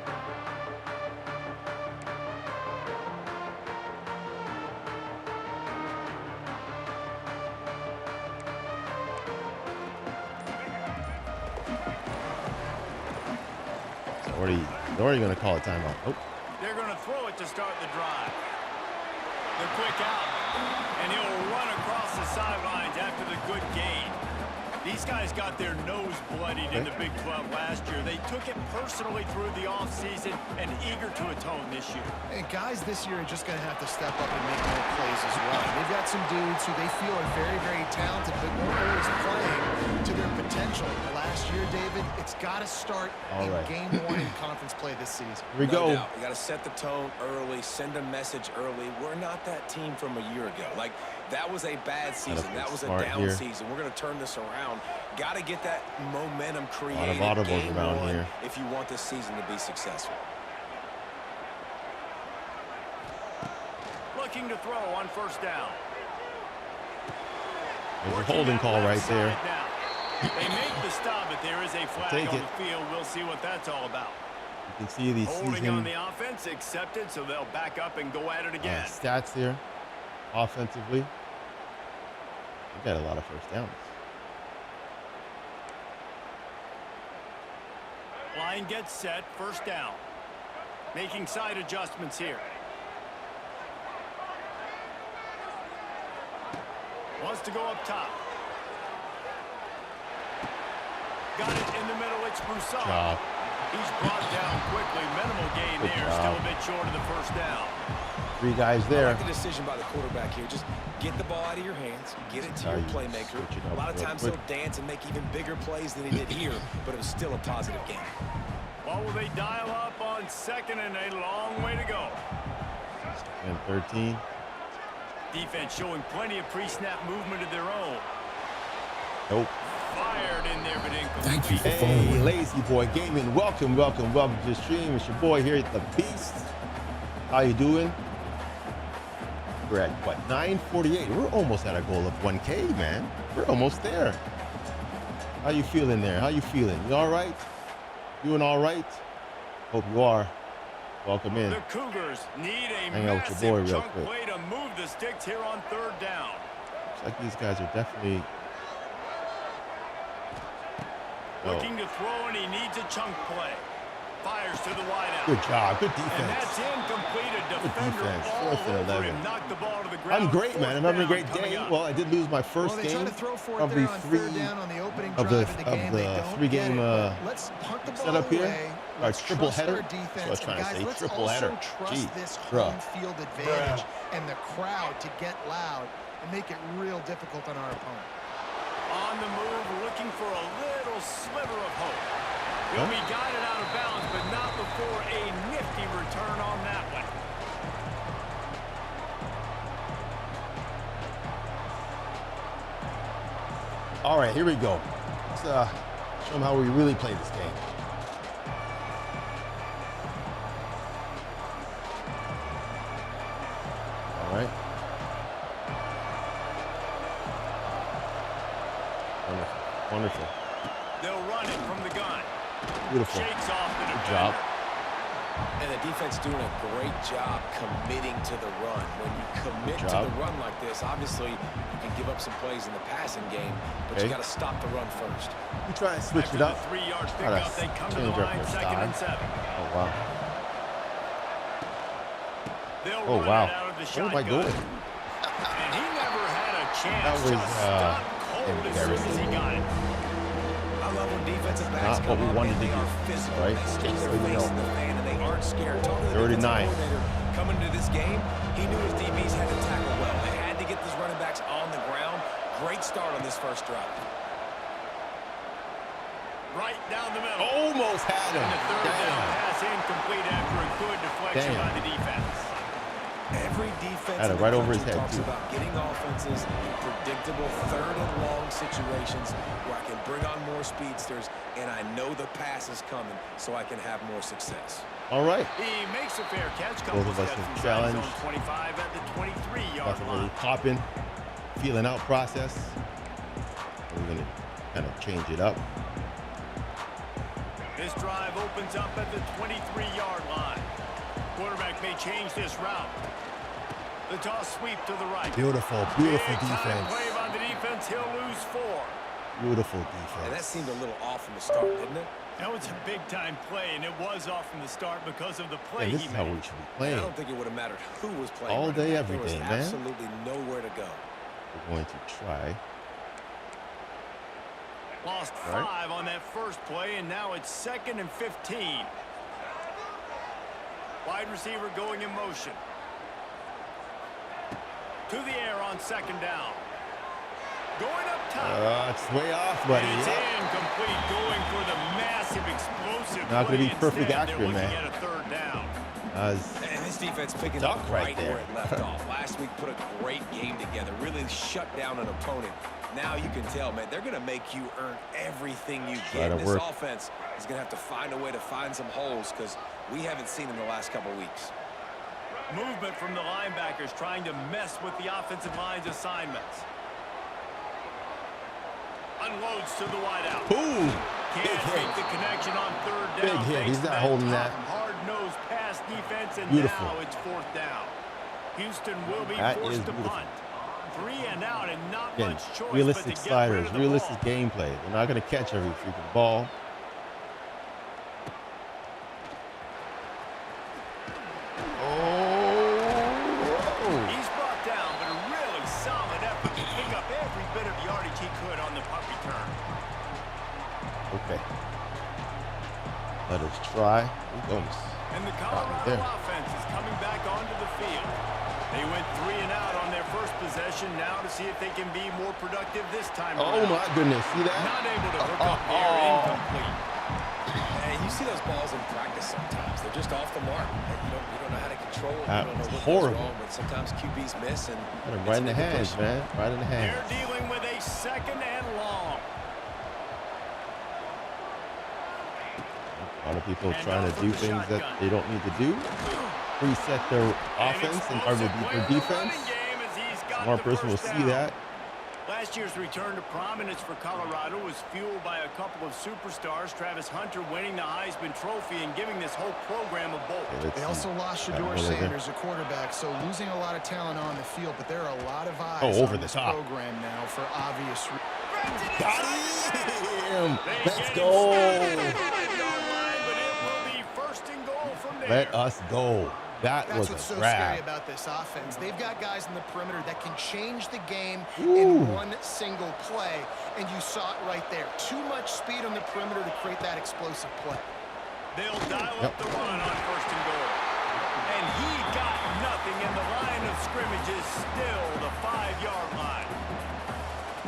They're already going to call a timeout. Oh. They're going to throw it to start the drive. The quick out, and he'll run across the sidelines after the good gain. These guys got their nose bloodied in the Big 12 last year. They took it personally through the offseason and eager to atone this year. And guys this year are just going to have to step up and make more plays as well. They've got some dudes who they feel are very, very talented, but weren't always playing to their potential. Last year, David, it's got to start in game 1 in conference play this season. Here we go. You got to set the tone early, send a message early. We're not that team from a year ago. Like, that was a bad season. That was a down season. We're going to turn this around. Got to get that momentum created. A lot of audibles around here. If you want this season to be successful. Looking to throw on first down. There's a holding call right there. Now. They make the stop, but there is a flag on the field. We'll see what that's all about. You can see these holding on the offense accepted, so they'll back up and go at it again. Stats here, offensively. They got a lot of first downs. Line gets set, first down. Making side adjustments here. Wants to go up top. Got it in the middle, it's Broussard. He's brought down quickly. Minimal gain there, still a bit short of the first down. 3 guys there. I like the decision by the quarterback here. Just get the ball out of your hands, get it to your playmaker. A lot of times he'll dance and make even bigger plays than he did here, but it was still a positive game. Well, will they dial up on second and a long way to go? And 13. Defense showing plenty of pre-snap movement of their own. Nope. Fired in there, but incomplete. Thank you for Hey, following. Lazy Boy Gaming. Welcome to the stream. It's your boy here at the Beast. How you doing? We're at, what, 9:48. We're almost at our goal of 1K, man. We're almost there. How you feeling there? How you feeling? You all right? Doing all right? Hope you are. Welcome in. The Cougars need a Hang out with your boy real quick. play to move the sticks here on third down. Looks like these guys are definitely... Looking to throw, and he needs a chunk play. Fires to the wideout. Good job. Good defense. And that's incomplete. A defender all over him. Knocked the ball to the ground. I'm great, man. I'm having a great day. Well, I did lose my first game of the 3-game setup here. Our triple header. So I was trying to say triple header. Gee, this home field advantage and the crowd to get loud and make it real difficult on our opponent. On the move, looking for a little sliver of hope. He'll be guided out of bounds, but not before a nifty return on that one. All right, here we go. Let's show them how we really play this game. All right. Wonderful. Wonderful. They'll run it from the gun. Beautiful. Shakes off the Good job. And the defense doing a great job committing to the run. When you commit to the run like this, obviously you can give up some plays in the passing game, but you got to stop the run first. You try and switch it up. 3-yard pickup, they come to the line, 2nd and 7. Oh, wow. They'll Oh, run wow. it out of the Where am I shotgun. going? And he never had a chance. That was, Just stopped cold as soon as he got it. I love when defensive backs Not what we wanted to they do, are physical. right? They stick Just their so you face know. in the fan and they aren't scared. Talking to the 39. defensive coordinator coming to this game, he knew his DBs had to tackle well. They had to get these running backs on the ground. Great start on this first drive. Right down the middle. Almost had him. And the third down pass incomplete after a good deflection by the defense. Every defense Had it in the right over his country head, talks too. about getting offenses in predictable 3rd and long situations where I can bring on more speedsters and I know the pass is coming so I can have more success. All right. He makes a fair catch. Both Couple of us steps in inside challenge. zone 25 at the 23-yard That's a line. little popping, feeling out process. We're going to kind of change it up. This drive opens up at the 23-yard line. Quarterback may change this route. The toss sweep to the right. Beautiful Big time defense. play by the defense. He'll lose 4. Beautiful And that defense. seemed a little off from the start, didn't it? That was a big-time play, and it was off from the start because of the play And this he is how made. we should be I playing. don't think it would have mattered who was playing. All right day, now. every There was day, man. absolutely nowhere to go. We're going to try. Lost 5 on that first play, and now it's 2nd and 15. Wide receiver going in motion. To the air on 2nd down. Going up top. It's way off, buddy. And it's incomplete, going for the massive explosive Not gonna play. be perfect Instead, accurate, they're looking man. at a 3rd down. And this defense picking Duck up right right there. where it left off. Last week put a great game together. Really shut down an opponent. Now you can tell, man, they're going to make you earn everything you get. This offense is going to have to find a way to find some holes because we haven't seen in the last couple weeks. Movement from the linebackers trying to mess with the offensive line's assignments. Unloads to the wideout. Boom. Can't make the connection on 3rd down. Big hit. He's not holding that. Hard-nosed pass defense, and Beautiful. now it's 4th down. Houston will be That forced is to beautiful. punt. 3 and out, and not Again, much choice realistic but to get sliders, rid of the realistic ball. gameplay. They're not going to catch every freaking ball. He's brought down, but a really solid effort to pick up every bit of yardage he could on the punt return. Okay. Let us try. He goes. And the Got me Colorado there. offense is coming back onto the field. They went 3 and out on their first possession, now to see if they can be more productive this time Oh around. my goodness. See that? Not able to hook up there, incomplete. And you see those balls in practice sometimes. They're just off the mark. You don't know how to control it. That You don't was know what horrible. goes wrong, but sometimes QBs miss. And Got him it's right in a the big hands, push. man. Right in the hands. They're dealing with a 2nd and long. A lot of people And trying now to from do the things that shotgun. they don't need to do. Reset their offense and or their defense. Smart person will see that. Last year's return to prominence for Colorado was fueled by a couple of superstars, Travis Hunter winning the Heisman Trophy and giving this whole program a bolt. Okay, let's They see. also lost Got Shador Miller there. Sanders, a quarterback, so losing a lot of talent on the field, but there are a lot of eyes over on the this top. program now for obvious reasons. Got him! They Let's get him go! stopped at the 5-yard line, but it will be 1st and goal from there. Let us go. That That's was what's a so scary grab. about this offense. They've got guys in the perimeter that can change the game Ooh. in one single play, and you saw it right there. Too much speed on the perimeter to create that explosive play. They'll dial up the run on 1st and goal. And he got nothing, and the line of scrimmage is still the 5-yard line.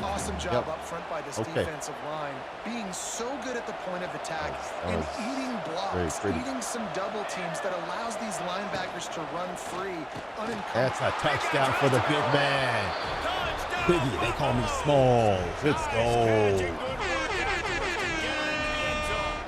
Awesome job Yep. up front by this Okay. defensive line, being so good at the point of attack That and was eating blocks, pretty. eating some double teams that allows these linebackers to run free unencumbered. That's a touchdown for the big man. Touchdown! Biggie, they call me Smalls. Let's Nice catch go. and good work afterwards to get it in the end zone.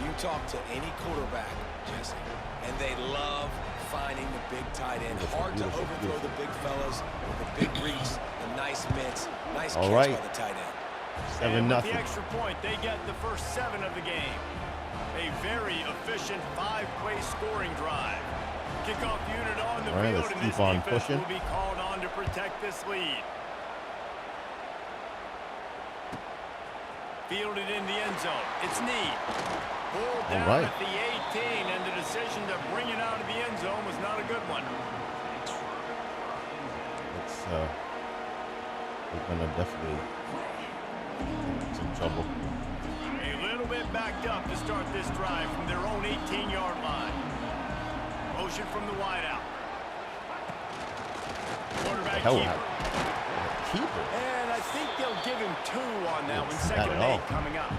You talk to any quarterback, Jesse, and they love finding the big tight end. Hard to overthrow the big fellas with the big reach, the nice mitts, nice All catch right. by the tight end. 7-0. And with the extra point, they get the first 7 of the game. A very efficient 5-play scoring drive. Kickoff unit on the All right, field, let's and keep this on defense pushing. will be called on to protect this lead. Fielded in the end zone. It's Need. Pulled down at the 18, and the decision to bring it out of the end zone was not a good one. It's we're gonna definitely get some trouble. A little bit backed up to start this drive from their own 18-yard line. Motion from the wideout. Quarterback Keeper. And I think they'll give him 2 on that one. Not Second at and all. 8 coming up.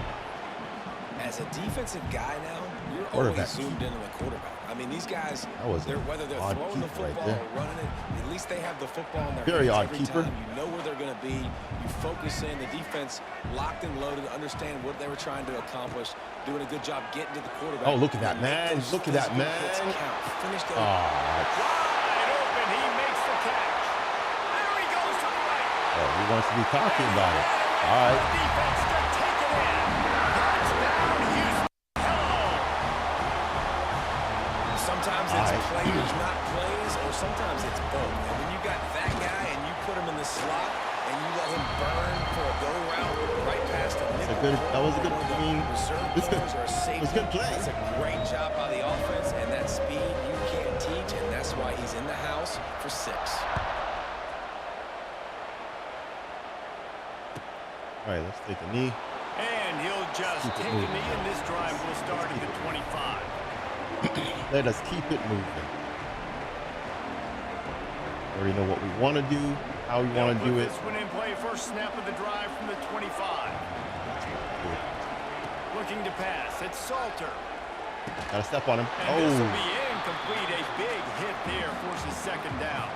As a defensive guy now, you're Quarterback. always zoomed in on the quarterback. I mean, these guys, whether they're odd throwing the keeper right football there. or running it, at least they have the football in their Very hands odd every keeper. time. You know where they're going to be. You focus in. The defense locked and loaded, understand what they were trying to accomplish, doing a good job getting to the quarterback. Oh, look at that, man. Look at that, man. Finish the Wide open. He makes the catch. There he goes to the right. Oh, he wants to be talking about it. All right. Defense to take it in. Touchdown, Houston. Sometimes it's players, not plays, or sometimes it's both. And when you got that guy and you put him in the slot and you let him burn for a go route right past the nickel, that was a good. I mean, reserve corners or a safety. It was a good play. That's a great job by the offense, and that speed you can't teach, and that's why he's in the house for 6. All right, let's take a knee. And he'll just take a knee, and this drive will start at the 25. Let us keep it moving. Already know what we want to do, how we want to do it. This one in play, first snap of the drive from the 25. Looking to pass. It's Salter. Gotta step on him. And this will be incomplete. A big hit there forces second down.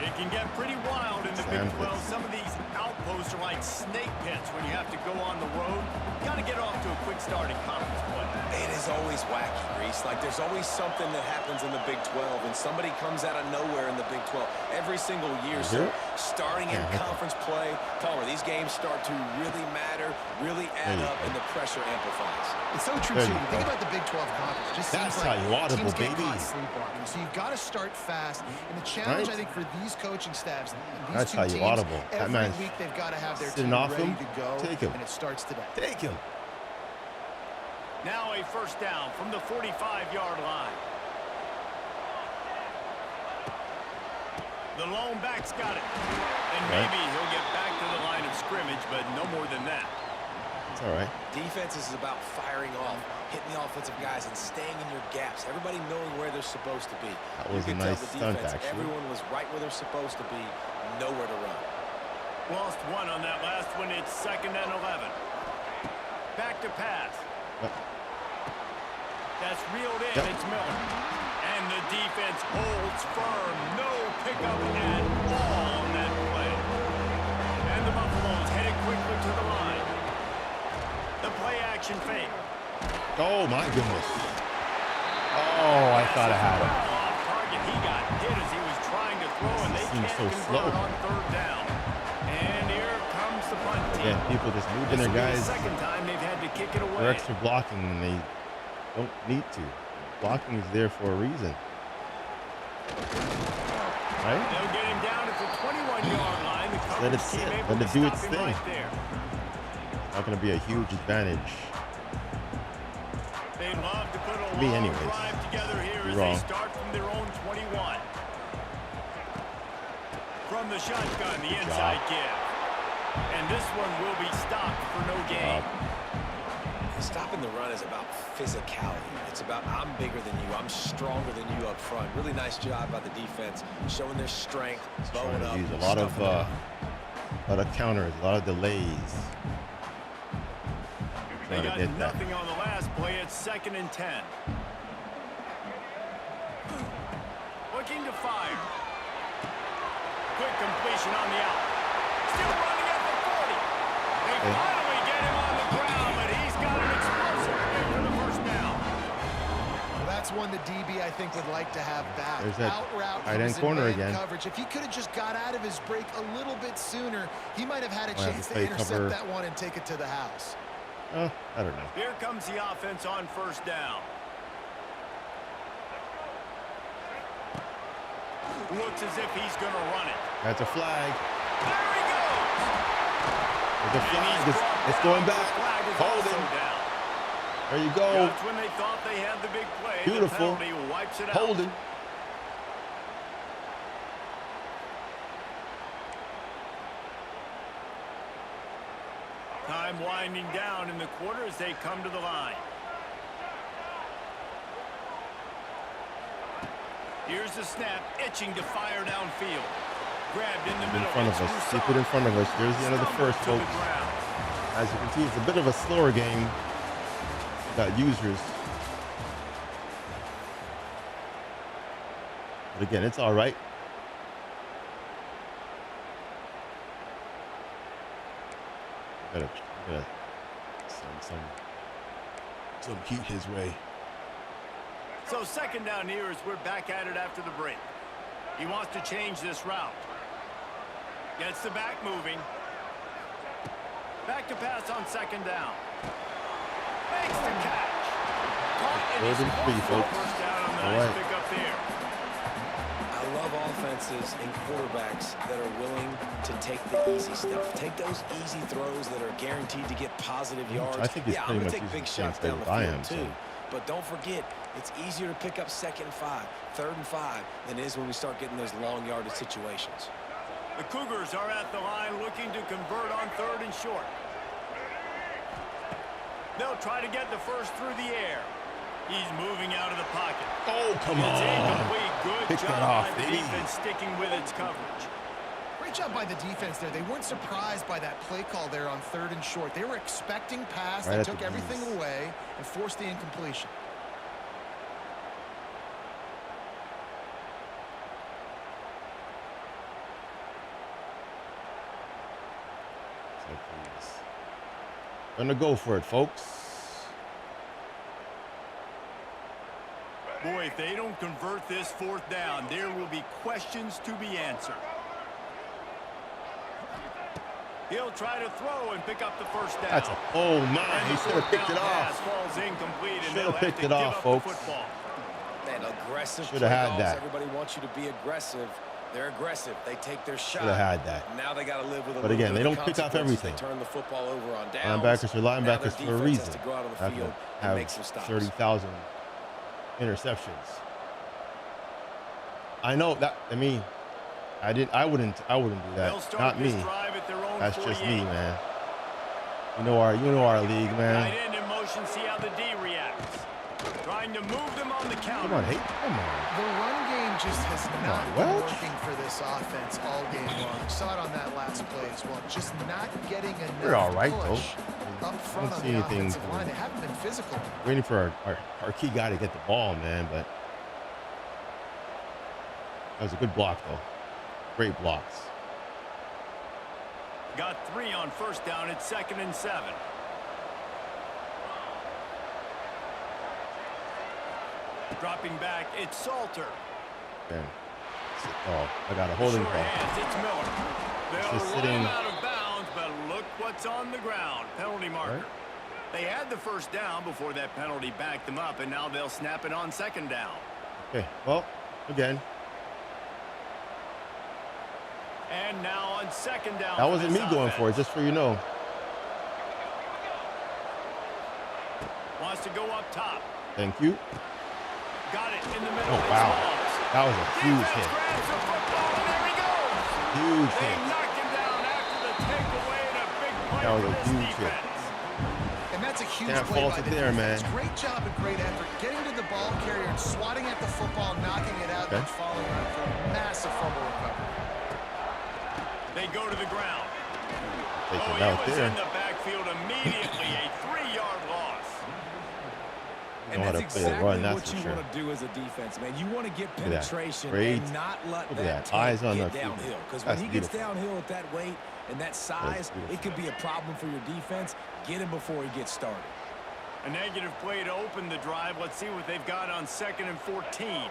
It can get pretty wild in the Big 12. Some of these outposts are like snake pits when you have to go on the road. Got to get off to a quick start in conference play. It is always wacky, Reese. Like, there's always something that happens in the Big 12, and somebody comes out of nowhere in the Big 12 every single year. So, starting in conference play, Palmer, these games start to really matter, really add up, and the pressure amplifies. It's so true, too. You think about the Big 12 conference. Just That's seems like how you audible, teams get baby. caught sleepwalking. So you've got to start fast. And the challenge, I think, for these coaching staffs, these That's two how you teams, audible. That every man's week they've got to have their sitting team off ready him. to go. Take him. And it starts today. Take him. Now a first down from the 45-yard line. The lone back's got it. And maybe he'll get back to the line of scrimmage, but no more than that. It's all right. Defense is about firing off, hitting the offensive guys, and staying in your gaps. Everybody knowing where they're supposed to be. That was a nice stunt, actually. Everyone was right where they're supposed to be, nowhere to run. Lost one on that last one. It's 2nd and 11. Back to pass. That's reeled in. It's Miller. And the defense holds firm. No pickup at all on that play. And the Buffaloes headed quickly to the line. The play action fake. Oh, my goodness. Oh, I thought I had him. Off target. He got hit as he was trying to throw, and they Seems can't so convert slow. on 3rd down. And here comes the punt team. Again, people just moving This their will be guys the second time they've had to kick it away. for extra blocking, and they don't need to. Blocking is there for a reason. Right? They'll get him down at the 21-yard line. The Let it coverage sit. team able Let to it do stop its him thing. right there. Not going to be a huge advantage. They love to put a Me long anyways. drive together here You're as wrong. they start from their own 21. From the shotgun, the inside give. And this one will be stopped for no gain. Stopping the run is about physicality. It's about I'm bigger than you. I'm stronger than you up front. Really nice job by the defense, showing their strength, Trying bowing to up, use a lot stuffing it up. of counters, a lot of delays. They Trying got to get that. nothing on the last play. It's 2nd and 10. Looking to fire. Quick completion on the out. Still running at the 40. They finally get him on the ground, but he's got an explosive hit for the first down. Well, that's one the DB, I think, would like to have back. There's that Out route, tight he end was in corner man again. coverage. If he could have just got out of his break a little bit sooner, he might have had a Might have chance to to play intercept cover. that one and take it to the house. I don't know. Here comes the offense on first down. Looks as if he's going to run it. That's a flag. There he goes. There's a flag. It's going back. Holding. There you go. That's when they thought they had the big play. Beautiful. The penalty wipes it out. Holding. Time winding down in the quarter as they come to the line. Here's the snap, itching to fire downfield. Grabbed in the middle. In front of us. Keep it in front of us. There's the end of the first, folks. As you can see, it's a bit of a slower game. Got users. But again, it's all right. Gotta send some heat his way. So second down here as we're back at it after the break. He wants to change this route. Gets the back moving. Back to pass on second down. Makes the catch. Caught in his first down on the nice pickup there. I love offenses and quarterbacks that are willing to take the easy stuff. Take those easy throws that are guaranteed to get positive yards. I think he's I'm pretty going much to take big using the shots same down the thing field as I too. am, But don't forget, it's easier to pick up 2nd and 5, 3rd and 5 than it is when we start getting those long yardage situations. The Cougars are at the line looking to convert on 3rd and short. They'll try to get the first through the air. He's moving out of the pocket. Oh, come It's on. incomplete. Good Pick job that off, by the baby. defense sticking with its coverage. Great job by the defense there. They weren't surprised by that play call there on 3rd and short. They were expecting pass. Right They at took the everything knees. away and forced the incompletion. So please. Gonna go for it, folks. Boy, if they don't convert this 4th down, there will be questions to be answered. He'll try to throw and pick up the first down. That's a, oh my, he should have picked it Pass off. falls incomplete, and Should they'll have have picked to it give off, up folks. the football. Man, aggressive Should play have had calls. that. Everybody wants you to be aggressive. They're aggressive. They take their shot. Should have had that. Now they got to live with a But little again, bit they of don't pick off consequences. everything. They turn the football over on downs. Linebackers are Now their linebackers for a defense reason. has to go out on the Have field to and make some have stops. 30,000 interceptions. I know that. I mean, I wouldn't do They'll that. start Not me. this drive at their own That's 48. just me, man. You know our league, man. Tight end in motion, see how the D reacts. Trying to move them on the counter. Come on, hey, come on. The run game just has not on, been Welch. working for this offense all game long. You saw it on that last play as well. Just not getting enough We're all right, push though. up front Don't on see the anything offensive line. They haven't been physical. Waiting for our key guy to get the ball, man. But that was a good block, though. Great blocks. Got 3 on first down. It's 2nd and 7. Dropping back, it's Salter. Okay. Oh, I got a holding Sure call. hands, it's Miller. They'll Just run sitting. him out of bounds, but look what's on the ground. Penalty marker. Right. They had the first down before that penalty backed them up, and now they'll snap it on 2nd down. Okay, well, again, And now on 2nd down. that for wasn't me this going for it, offense. just for you know. Wants to go up top. Thank you. Got it in the middle. Oh, It's wow. Moss. That was a huge Defense hit. grabs the football, and there he goes. Huge They hit. knock him down after the takeaway, and a big play That was for a this huge hit. defense. And that's a huge Can't play fault by it the there, defense. man. Great job and great effort getting to the ball carrier and swatting at the football, knocking it out, Okay. and following up for a massive fumble recovery. They go to the ground. Take Oh, it he out was there. in the backfield immediately. A 3-yard loss. You know how to play a run, that's what for you sure. want to do as a defense, man. You want to get at that. penetration Great. and not let Look at that that. Eyes tank on get the field. downhill. Because when That's he gets beautiful. downhill at that weight and that size, beautiful. it could be a problem for your defense. Get him before he gets started. A negative play to open the drive. Let's see what they've got on 2nd and 14.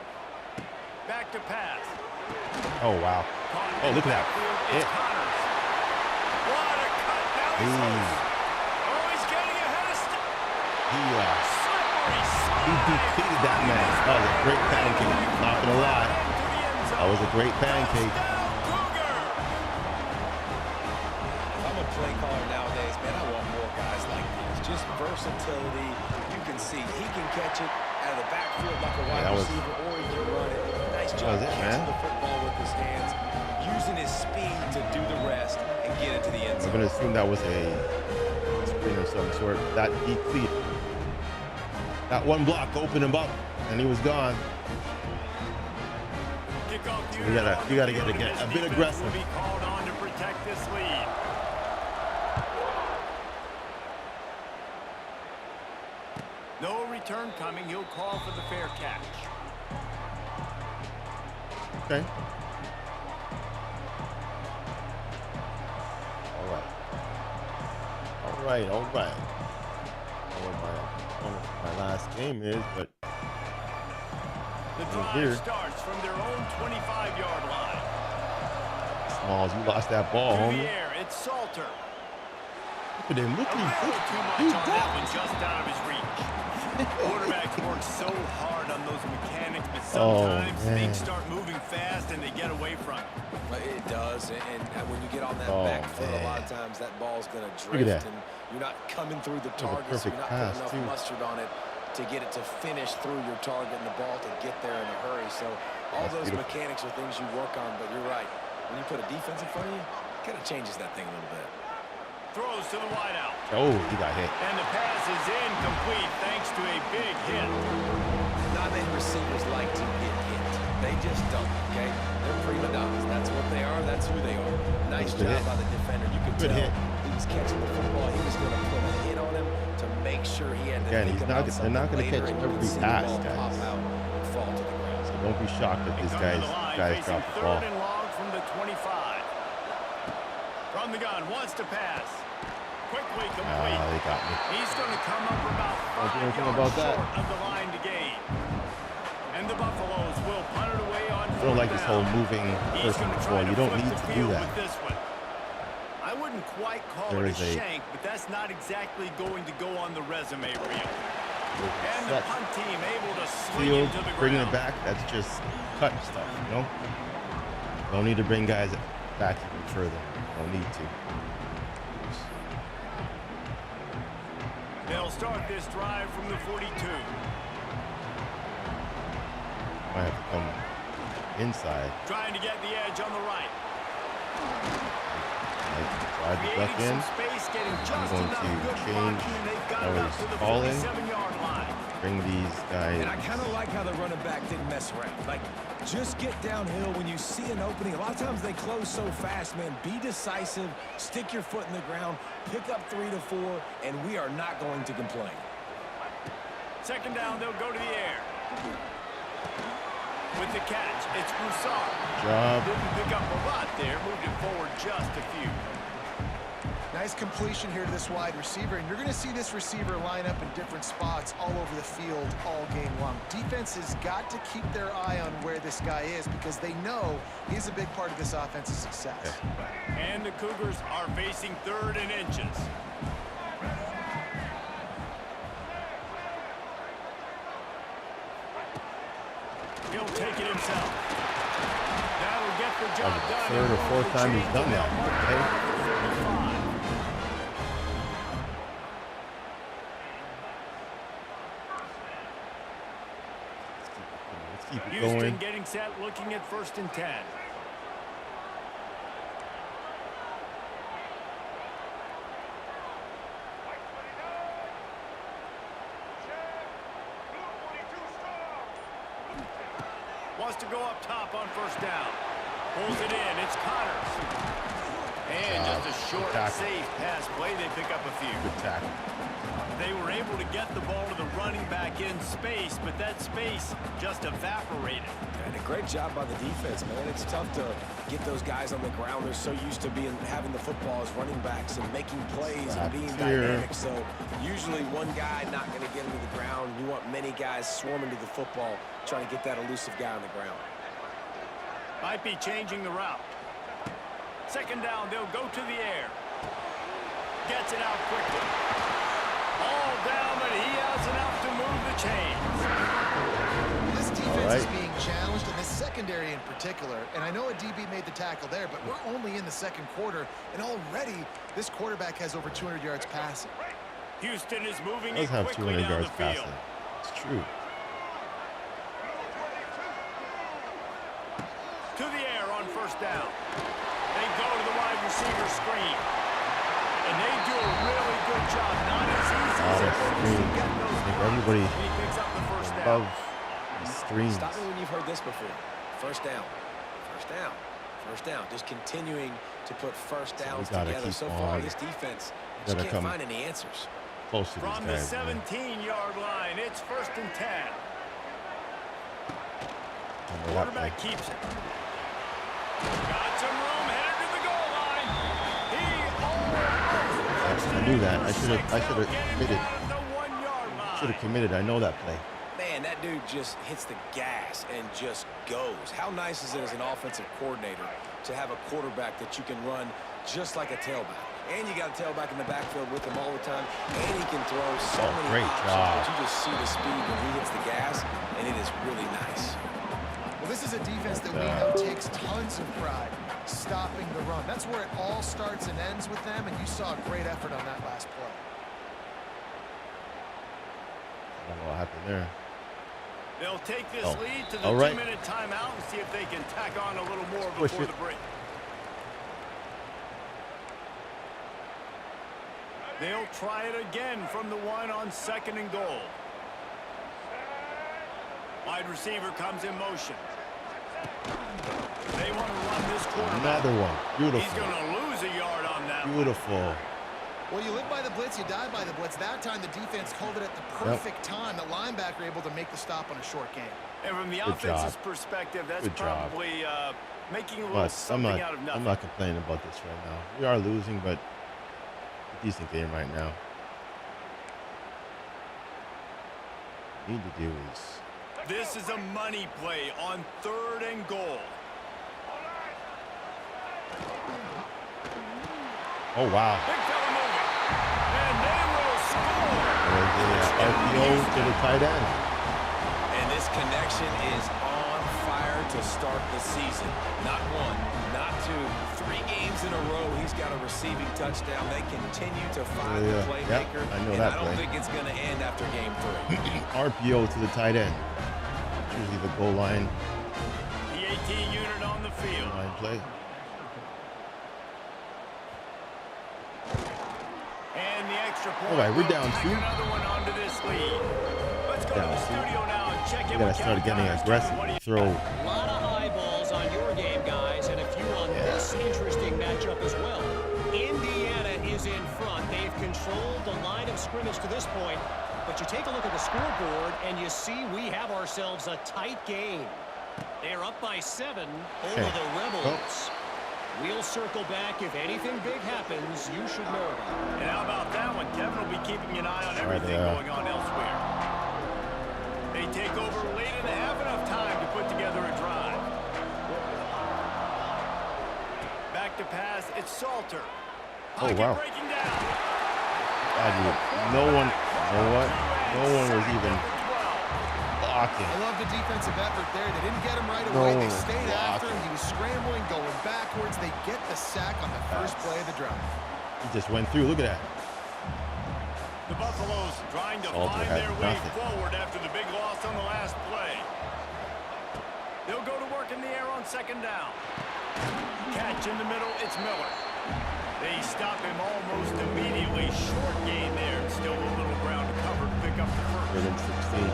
Back to pass. Oh, wow. Caught Oh, in look the at that. backfield. It's Yeah. Connors. What a cut. Now he's Ooh. loose. Oh, he's getting ahead of he defeated that man. That was a great pancake. Not gonna lie. That was a great pancake. If I'm a play caller nowadays, man, I want more guys like this. Just versatility. You can see he can catch it out of the backfield like a wide receiver, or he can run it. Nice job catching the football with his hands, using his speed to do the rest and get it to the end zone. I'm gonna assume that was a screen of some sort. That defeat. That one block opened him up, and he was gone. So we gotta get a bit aggressive. Will be called on to protect this lead. No return coming. He'll call for the fair catch. Okay. All right. I don't know what my last game is, but the drive starts from their own 25-yard line. Smalls, you lost that ball, Through homie. the air, it's Salter. Look at him. Look A at him. little too much on that one, just out of his reach. Quarterbacks work so hard on those mechanics, but sometimes things start moving fast and they get away from it. It does, and when you get on that back foot, a lot of times that ball's going to drift, and you're not coming through the target, so you're not putting enough mustard on it to get it to finish through your target and the ball to get there in a hurry. So all those mechanics are things you work on, but you're right. When you put a defense in front of you, it kind of changes that thing a little bit. Throws to the wideout. Oh, he got hit. And the pass is incomplete thanks to a big hit. Not many receivers like to get hit. They just don't, okay? They're prima donnas. That's what they are. That's who they are. Nice job by the defender. You could tell he was catching the football. He was going to put a hit on him to make sure he had to think about something. They're not going to catch every pass, guys. Pop out and fall to the ground. So don't be shocked if these guys drop the ball. Third and long from the 25. From the gun, wants to pass. Quickly complete. They got me. He's going to come up about 5 yards short of the line to gain. And the Buffaloes will punt it away on fourth down. I don't like this whole moving person before. You don't need to do that. This one. I wouldn't quite call it a shank, but that's not exactly going to go on the resume reel. And the punt team able to swing into the ground. Bringing it back, that's just cut stuff, you know? Don't need to bring guys back even further. Don't need to. They'll start this drive from the 42. Might have to come inside. Trying to get the edge on the right. Try to duck in. I'm going to change how he's calling. Bring these guys. And I kind of like how the running back didn't mess around. Like, just get downhill when you see an opening. A lot of times they close so fast, man. Be decisive. Stick your foot in the ground. Pick up 3 to 4, and we are not going to complain. Second down, they'll go to the air. With the catch, it's Broussard. Job. Didn't pick up a lot there. Moved it forward just a few. Nice completion here to this wide receiver, and you're going to see this receiver line up in different spots all over the field all game long. Defense has got to keep their eye on where this guy is because they know he's a big part of this offense's success. And the Cougars are facing 3rd and inches. He'll take it himself. That'll get the job done. Third or fourth time he's done that. Okay. Keep it Houston going. getting set, looking at 1st and 10. Wants to go up top on 1st down. Pulls it in. It's Connors. And just a short, safe pass play. They pick up a few. Good tackle. They were able to get the ball to the running back in space, but that space just evaporated. And a great job by the defense, man. It's tough to get those guys on the ground. They're so used to having the football as running backs and making plays and being dynamic. So usually one guy not going to get him to the ground. You want many guys swarming to the football, trying to get that elusive guy on the ground. Might be changing the route. Second down, they'll go to the air. Gets it out quickly. All down, but he has enough to move the chains. This defense is being challenged, in this secondary in particular. And I know a DB made the tackle there, but we're only in the second quarter, and already this quarterback has over 200 yards passing. Houston is moving Does it have quickly 200 down yards the field. passing. It's true. To the air on first down. They go to the wide receiver screen. And they do a really good job. Not as easy as it was to get those blocks. Everybody He picks up the first down. love the screens. Stop me when you've heard this before. First down. First down. First down. Just continuing to put first downs together. So far, this defense just can't find any answers. Close to From the 17-yard line, it's 1st and 10. Quarterback keeps it. Got some room, headed to the goal line. I knew that. I should have committed. Should have committed. I know that play. Man, that dude just hits the gas and just goes. How nice is it as an offensive coordinator to have a quarterback that you can run just like a tailback? And you got a tailback in the backfield with him all the time, and he can throw so many options. But you just see the speed when he hits the gas, and it is really nice. Well, this is a defense that we know takes tons of pride stopping the run. That's where it all starts and ends with them, and you saw a great effort on that last play. I don't know what happened there. They'll take this lead to the 2-minute timeout and see if they can tack on a little more before the break. They'll try it again from the one on 2nd and goal. Wide receiver comes in motion. They want to run this quarterback. Another one. Beautiful. He's going to lose a yard on that. Beautiful. Well, you live by the blitz, you die by the blitz. That time, the defense called it at the perfect time. The linebacker able to make the stop on a short game. And from the offense's perspective, that's probably making a little something out of nothing. I'm not complaining about this right now. We are losing, but a decent game right now. What we need to do is... This is a money play on 3rd and goal. Oh, wow. Big fella moving. And they will score. RPO to the tight end. And this connection is on fire to start the season. Not one, not two, 3 games in a row. He's got a receiving touchdown. They continue to find the playmaker. I know that I don't think it's going to end after game 3. RPO to the tight end. Usually the goal line. The 18 unit on the field. Line play. And the extra point. All right, we're down 2. Another one onto this lead. Let's go to the studio now and check in. We gotta start getting aggressive. Throw. A lot of eyeballs on your game, guys, and a few on this interesting matchup as well. Indiana is in front. They've controlled the line of scrimmage to this point. But you take a look at the scoreboard, and you see we have ourselves a tight game. They're up by 7 over the Rebels. We'll circle back. If anything big happens, you should know about it. And how about that one? Kevin will be keeping an eye on everything going on elsewhere. They take over late and they have enough time to put together a drive. Back to pass. It's Salter. Oh, wow. Breaking down. No one was even blocking. I love the defensive effort there. They didn't get him right away. They stayed after him. He was scrambling, going backwards. They get the sack on the first play of the drive. He just went through. Look at that. The Buffaloes trying to find their way forward after the big loss on the last play. They'll go to work in the air on 2nd down. Catch in the middle. It's Miller. They stop him almost immediately. Short gain there. Still a little ground to cover to pick up the first. 16.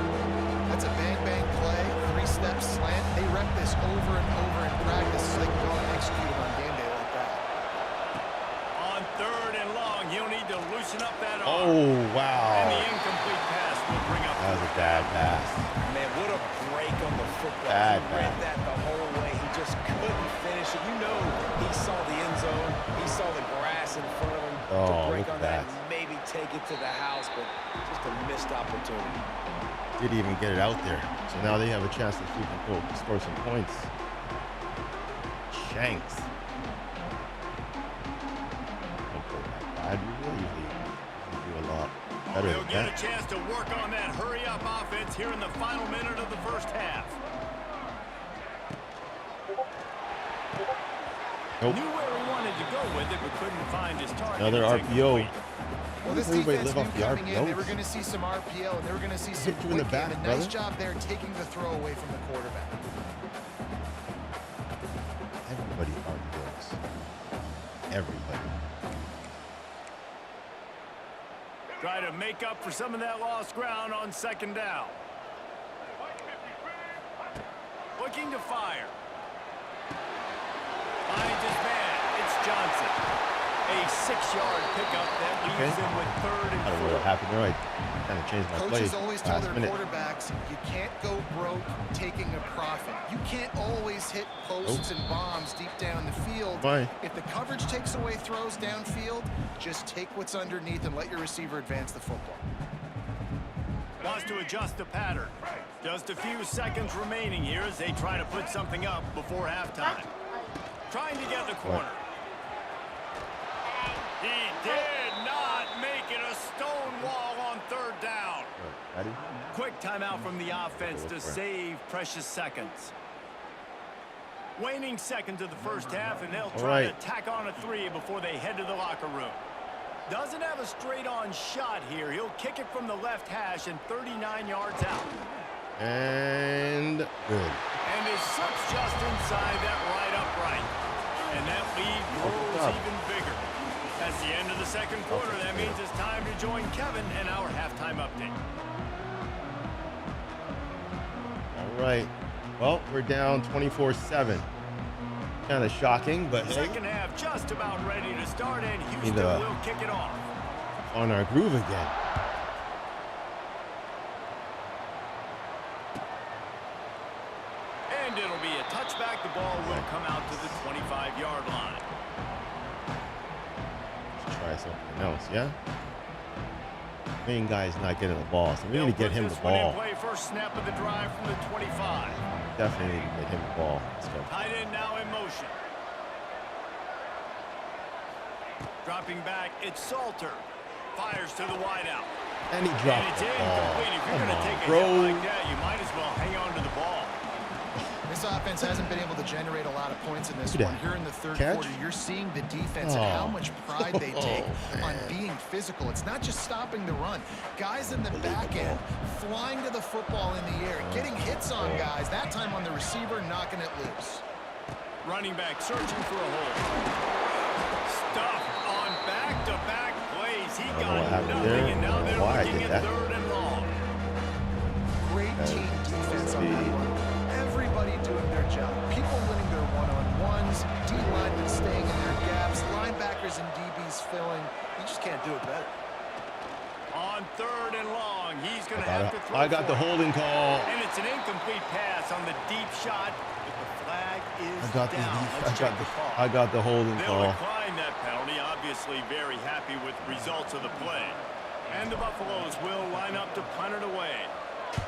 That's a bang-bang play, 3-step slant. They rep this over and over in practice so they can go and execute it on game day like that. On 3rd and long, he'll need to loosen up that arm. Oh, wow. And the incomplete pass will bring up. That was a bad pass. Man, what a break on the football. Bad he read that the whole way. He just couldn't finish it. You know he saw the end zone. He saw the grass in front of him. To break on that and maybe take it to the house, but just a missed opportunity. Didn't even get it out there. So now they have a chance to see if they can score some points. Shanks. Don't go that bad. We really usually do a lot better They'll than get that. a chance to work on that hurry-up offense here in the final minute of the first half. Nope. Knew where he wanted to go with it, but couldn't find his target. Another It's RPO. incomplete. Well, this Everybody defense live off knew the coming in, they were RPOs. going to see some RPO, and they were going to see some Hit you in the quick back, game. A nice brother. job there taking the throw away from the quarterback. Everybody RPOs. Everybody. Try to make up for some of that lost ground on second down. Looking to fire. Finds his man. It's Johnson. A 6-yard pickup that leaves him with 3rd and I don't know 4. what happened there. I kind of changed my play Coaches always tell last their minute. quarterbacks, you can't go broke taking a profit. You can't always hit posts and bombs deep down the field. Fine. If the coverage takes away throws downfield, just take what's underneath and let your receiver advance the football. Wants to adjust the pattern. Just a few seconds remaining here as they try to put something up before halftime. Trying to get the corner. He did not make it a stone wall on 3rd down. Ready? Quick timeout from the offense to save precious seconds. Waning seconds of the first half, and they'll try to tack on a 3 before they head to the locker room. Doesn't have a straight-on shot here. He'll kick it from the left hash and 39 yards out. And good. And it slips just inside that right upright. And that lead grows even bigger. That's the end of the second quarter. That means it's time to join Kevin and our halftime update. All right. Well, we're down 24-7. Kind of shocking, but hey, Second half just about ready to start, and Houston will kick it off. on our groove again. And it'll be a touchback. The ball will come out to the 25-yard line. Let's try something else, yeah? Main guy's not getting the ball, so we need to get him the ball. Play first snap of the drive from the 25. Definitely need to get him the ball. Let's go. Tight end now in motion. Dropping back, it's Salter. Fires to the wideout. And he And dropped it's the ball. incomplete. If you're Come going to on, take a bro. hit like that, you might as well hang on to the ball. This offense hasn't been able to generate a lot of points in this Look at one. that. Here in the third Catch. quarter, you're seeing the defense and how much pride they take on man. being physical. It's not just stopping the run. Guys in the back end flying to the football in the air, getting hits on guys, that time on the receiver, knocking it loose. Running back searching for a hole. Stuffed on back-to-back plays. He know what got happened nothing, there. and now they're Why I looking did at that. 3rd and long. Great team defense on that one. Everybody doing their job. People winning their one-on-ones, D-linemen staying in their gaps, linebackers and DBs filling. You just can't do it better. On 3rd and long, he's going to have to throw I got the for it. holding call. And it's an incomplete pass on the deep shot. But the flag is I got down. the Let's check the call. I got the holding They'll call. decline that penalty. Obviously very happy with the results of the play. And the Buffaloes will line up to punt it away.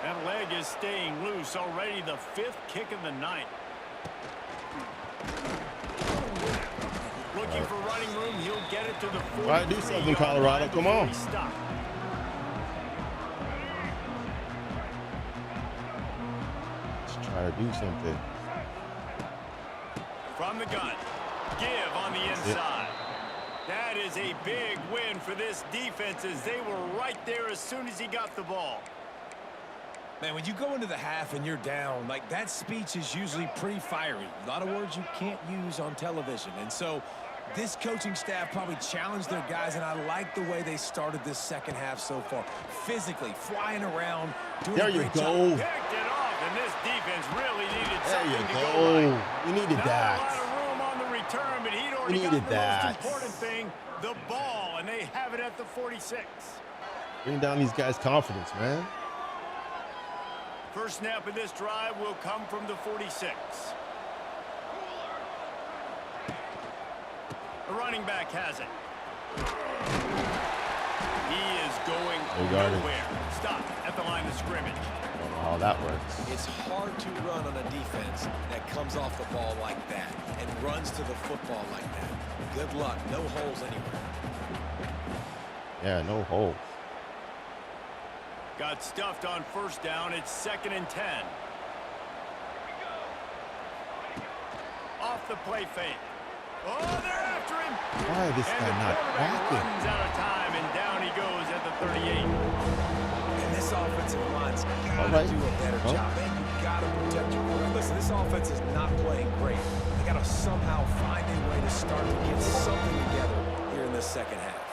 That leg is staying loose. Already the 5th kick of the night. Looking for running room. He'll get it to the 43. All right, do something, Colorado. Come on. Stop. Let's try to do something. From the gun. Give on the inside. That is a big win for this defense as they were right there as soon as he got the ball. Man, when you go into the half and you're down, like that speech is usually pretty fiery. A lot of words you can't use on television. And so this coaching staff probably challenged their guys, and I like the way they started this second half so far. Physically, flying around, doing There a you great go. job. Picked it off, and this defense really needed There something you to go. go right. We needed Not a lot that. of room on the return, but he'd already needed gotten the that. most important thing, the ball, and they have it at the 46. Bring down these guys' confidence, man. First snap of this drive will come from the 46. The running back has it. He is going nowhere. Stop at the line of scrimmage. I don't know how that works. It's hard to run on a defense that comes off the ball like that and runs to the football like that. Good luck. No holes anywhere. Yeah, no hole. Got stuffed on first down. It's 2nd and 10. Off the play fake. Oh, they're after him. Why is this guy not blocking? Runs out of time, and down he goes at the 38. And this offensive line's got to do a better job. Man, you got to protect your quarterback. Listen, this offense is not playing great. They got to somehow find a way to start to get something together here in the second half.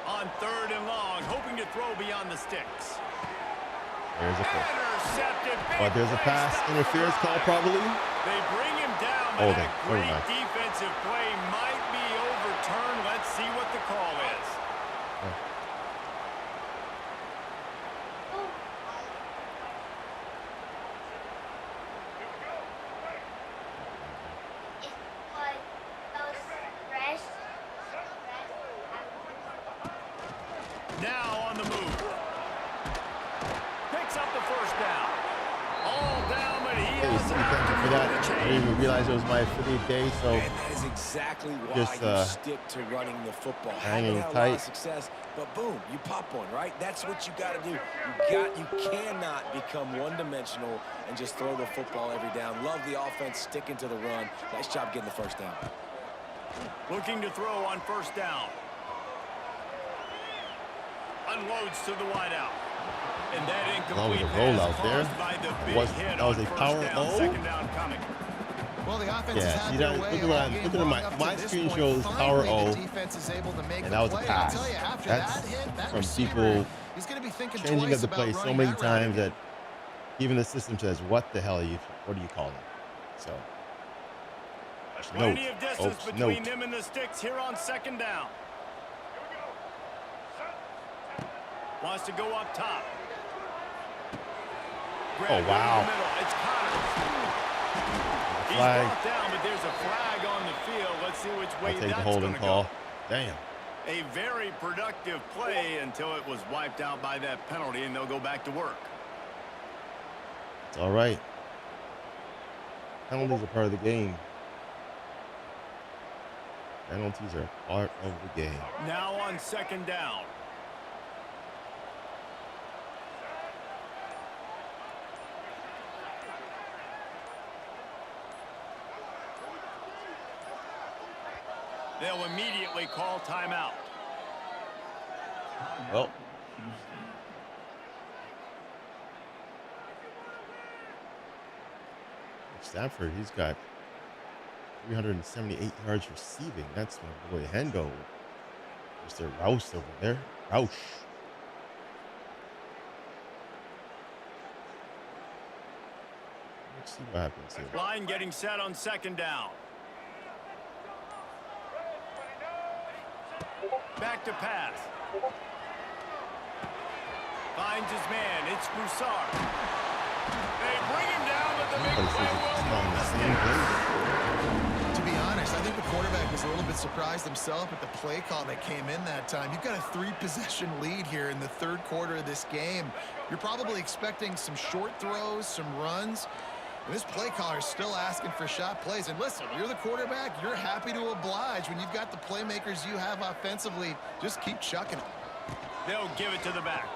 On 3rd and long, hoping to throw beyond the sticks. There's a pass. Intercepted. But there's a pass interference call probably. They bring him down, but that great defensive play might be overturned. Let's see what the call is. Now on the move. Picks up the first down. All down, but he has for that. I didn't even realize it was my affiliate day, so And that is exactly why just, you stick to running the football. hanging Haven't had a lot tight. of success, but boom, you pop one, right? That's what you got to do. You cannot become one-dimensional and just throw the football every down. Love the offense sticking to the run. Nice job getting the first down. looking to throw on first down. Unloads to the wideout. And that incomplete rollout there. That was a power O. Second down coming. Well, the offense Yeah, has had see their that? way Look all at game my long up to my this screen point. shows power Finally, O, the defense is able to make and the that was a play. pass. I'll tell you, after That's that hit, that from receiver, people he's going to be thinking changing twice of the about play so running many that route times again. that even the system says, "What the hell are you? What do you call it?" So, note, Plenty of distance folks, between note. them and the sticks here on second down. Wants to go up top. Oh wow! It's Connors. He's Flag. brought down, but there's a flag on the field. Let's see which way I'll take the that's holding going to call. go. Damn. A very productive play until it was wiped out by that penalty, and they'll go back to work. It's all right. Penalties are part of the game. Penalties are part of the game. Now on second down. They'll immediately call timeout. Well, Stafford, he's got 378 yards receiving. That's my boy Hendo. Mr. Rouse over there. Roush. Let's see what happens here. Line getting set on second down. Back to pass. Finds his man. It's Broussard. They bring him down, but the big play will To be honest, I think the quarterback was a little bit surprised himself at the play call that came in that time. You've got a 3-possession lead here in the third quarter of this game. You're probably expecting some short throws, some runs. And this play caller is still asking for shot plays. And listen, you're the quarterback. You're happy to oblige when you've got the playmakers you have offensively. Just keep chucking them. They'll give it to the back.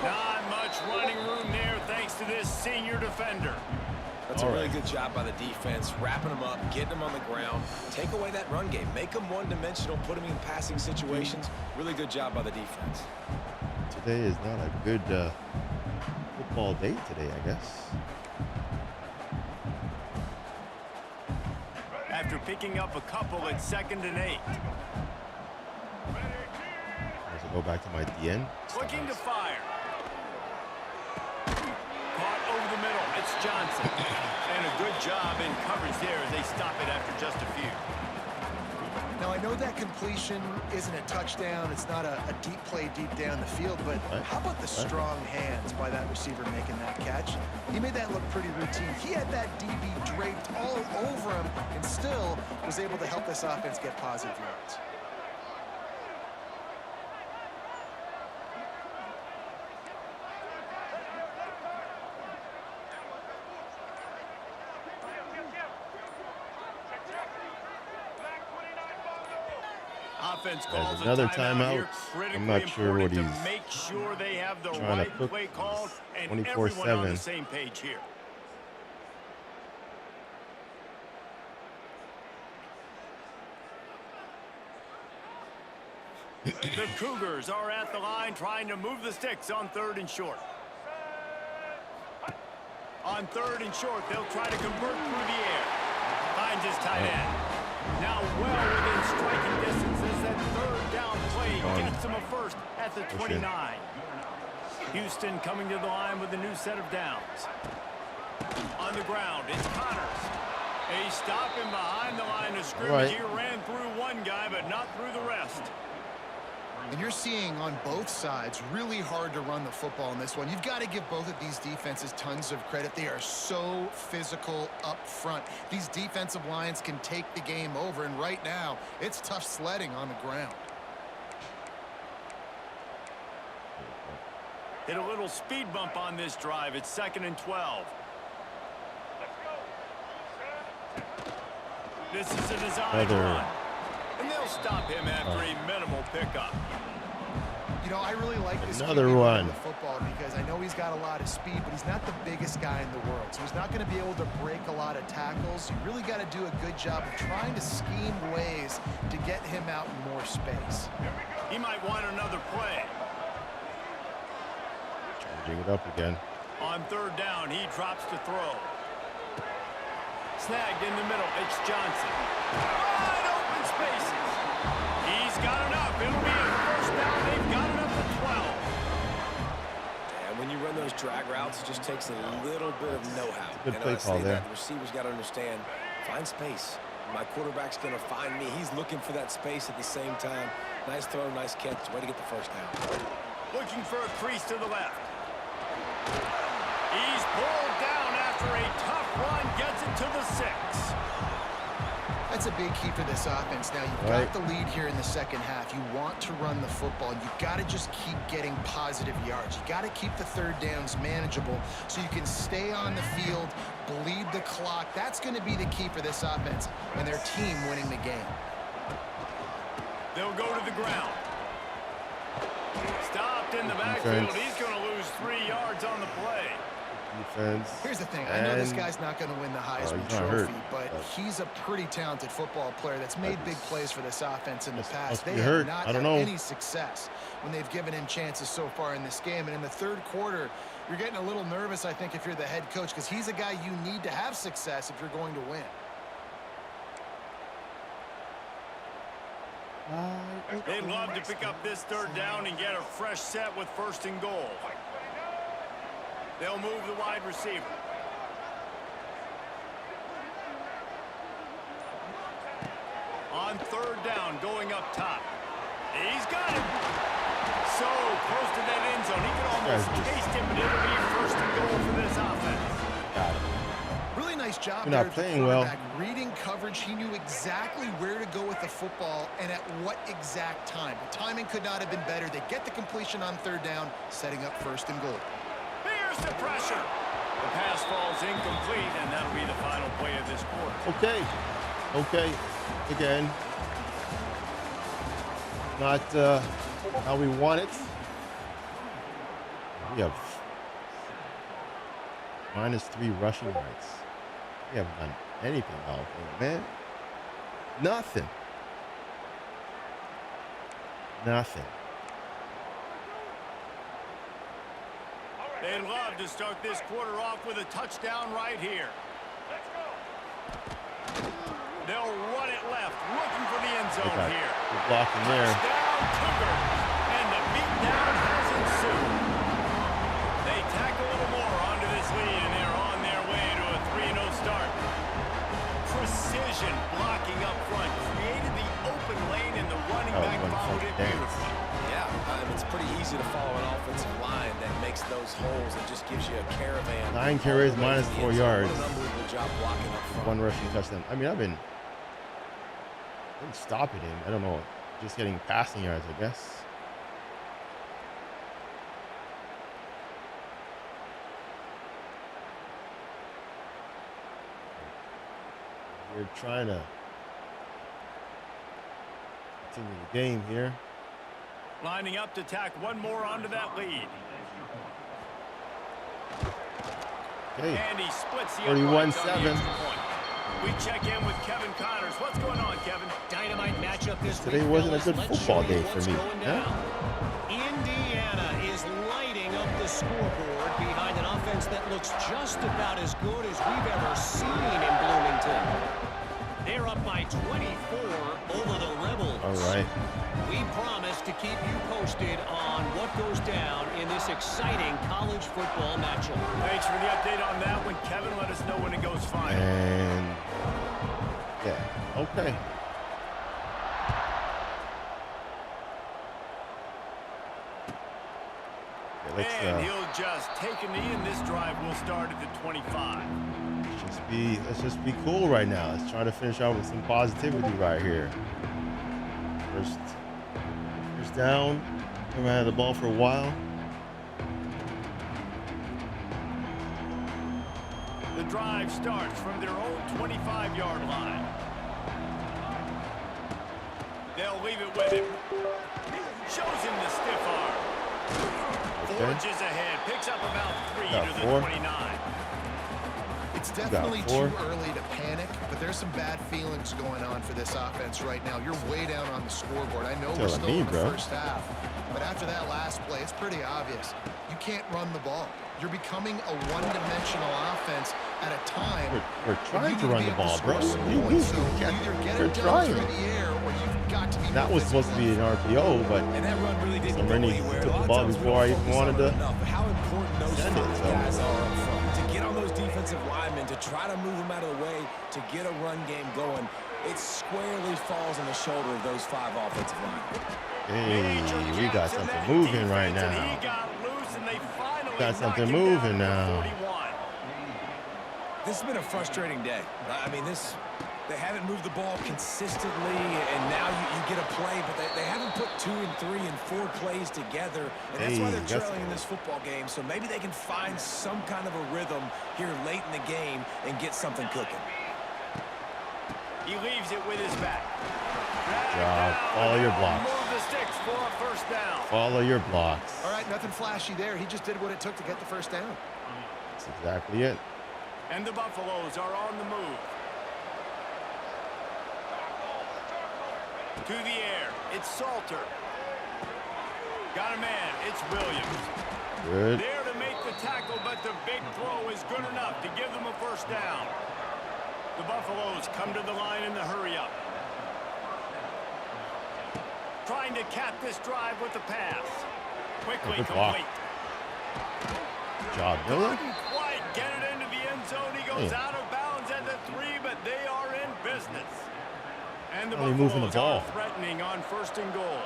Not much running room there thanks to this senior defender. That's a really good job by the defense, wrapping them up, getting them on the ground. Take away that run game. Make them one-dimensional, put them in passing situations. Really good job by the defense. Today is not a good football day today, I guess. After picking up a couple at 2nd and 8. Let's go back to my DN. Looking to fire. Caught over the middle. It's Johnson. And a good job in coverage there as they stop it after just a few. Now, I know that completion isn't a touchdown. It's not a deep play deep down the field, but how about the strong hands by that receiver making that catch? He made that look pretty routine. He had that DB draped all over him and still was able to help this offense get positive yards. offense calls another a timeout here. timeout. I'm not sure what he's to make sure they have the trying right to cook. play called and 24/7. everyone on the same page here. The Cougars are at the line trying to move the sticks on 3rd and short. On 3rd and short, they'll try to convert through the air. Finds his tight end. Now well within striking distance as that 3rd down play gets him a first at the 29. Houston coming to the line with a new set of downs. On the ground, it's Connors. He's stopping behind the line of scrimmage. He ran through one guy, but not through the rest. And you're seeing on both sides really hard to run the football in this one. You've got to give both of these defenses tons of credit. They are so physical up front. These defensive lines can take the game over, and right now it's tough sledding on the ground. Hit a little speed bump on this drive. It's 2nd and 12. This is a design run. And they'll stop him after a minimal pickup. You know, I really like this another one. The football because I know he's got a lot of speed, but he's not the biggest guy in the world. So he's not going to be able to break a lot of tackles. You really got to do a good job of trying to scheme ways to get him out in more space. He might want another play. Changing it up again. On 3rd down, he drops to throw. Snagged in the middle, it's Johnson. Wide open spaces. He's got enough. It'll be a first down. They've got enough for 12. And when you run those drag routes, it just takes a little bit of know-how. Good play call there. The receiver's got to understand, find space. My quarterback's going to find me. He's looking for that space at the same time. Nice throw, nice catch. Way to get the first down. Looking for a crease to the left. He's pulled down after a tough run. Gets it to the 6. That's a big key for this offense. Now, you've got the lead here in the second half. You want to run the football. You've got to just keep getting positive yards. You got to keep the 3rd downs manageable so you can stay on the field, bleed the clock. That's going to be the key for this offense and their team winning the game. They'll go to the ground. Stopped in the backfield. He's going to lose 3 yards on the play. Defense. Here's the thing. I know this guy's not going to win the Heisman Trophy, but he's a pretty talented football player that's made big plays for this offense in the past. They have not had any success when they've given him chances so far in this game. And in the 3rd quarter, you're getting a little nervous, I think, if you're the head coach, because he's a guy you need to have success if you're going to win. They'd love to pick up this 3rd down and get a fresh set with 1st and goal. They'll move the wide receiver. On 3rd down, going up top. He's got it. So close to that end zone. He could almost taste it, but it'll be 1st and goal for this offense. Got it. Really nice job You're there. not playing well. Reading coverage, he knew exactly where to go with the football and at what exact time. The timing could not have been better. They get the completion on 3rd down, setting up 1st and goal. Here's the pressure. The pass falls incomplete, and that'll be the final play of this quarter. Okay. Again. Not how we want it. We have -3 rushing yards. We haven't done anything all game, man. Nothing. They'd love to start this quarter off with a touchdown right here. They'll run it left, looking for the end zone here. Good blocking there. Touchdown, Cougars. And the beatdown has ensued. They tack a little more onto this lead, and they're on their way to a 3-0 start. Precision blocking up front created the open lane, and the running back followed it beautifully. Yeah, it's pretty easy to follow an offensive line that makes those holes and just gives you a caravan. 9 carries, -4 yards. An unbelievable job blocking up front. 1 rushing touchdown. I mean, I've been stopping him. I don't know. Just getting passing yards, I guess. We're trying to into the game here. Lining up to tack one more onto that lead. Okay. And he splits the 31-7. We check in with Kevin Connors. What's going on, Kevin? Dynamite matchup this Today week, wasn't a fellas. good Let's football show you day for what's me. going Huh? down. Indiana is lighting up the scoreboard behind an offense that looks just about as good as we've ever seen in Bloomington. They're up by 24 over the Rebels. All right. We promise to keep you posted on what goes down in this exciting college football matchup. Thanks for the update on that one, Kevin. Let us know when it goes final. And yeah, okay. And he'll just take a knee, and this drive will start at the 25. Let's just be cool right now. Let's try to finish out with some positivity right here. First down. We haven't had the ball for a while. The drive starts from their own 25-yard line. They'll leave it with him. Shows him the stiff arm. Forges ahead. Picks up about 3 to the 29. It's definitely too early to panic, but there's some bad feelings going on for this offense right now. You're way down on the scoreboard. I know we're still in the first half, but after that last play, it's pretty obvious. You can't run the ball. You're becoming a one-dimensional offense at a time. We're trying to run the ball, bro. We're trying. That was supposed to be an RPO, but somebody took the ball before I even wanted to send it. To get on those defensive linemen, to try to move them out of the way, to get a run game going, it squarely falls on the shoulder of those 5 offensive linemen. Hey, we got something moving right now. Got something moving now. This has been a frustrating day. I mean, they haven't moved the ball consistently, and now you get a play, but they haven't put 2 and 3 and 4 plays together, and that's why they're trailing in this football game. So maybe they can find some kind of a rhythm here late in the game and get something cooking. He leaves it with his back. Good job. Follow your blocks. Move the sticks for a first down. Follow your blocks. All right, nothing flashy there. He just did what it took to get the first down. That's exactly it. And the Buffaloes are on the move. To the air, it's Salter. Got a man, it's Williams. Good. There to make the tackle, but the big throw is good enough to give them a first down. The Buffaloes come to the line in the hurry-up. Trying to cap this drive with the pass. Quickly complete. Good job, Miller. Couldn't quite get it into the end zone. He goes out of bounds at the 3, but they are in business. And the Buffaloes are threatening on first and goal.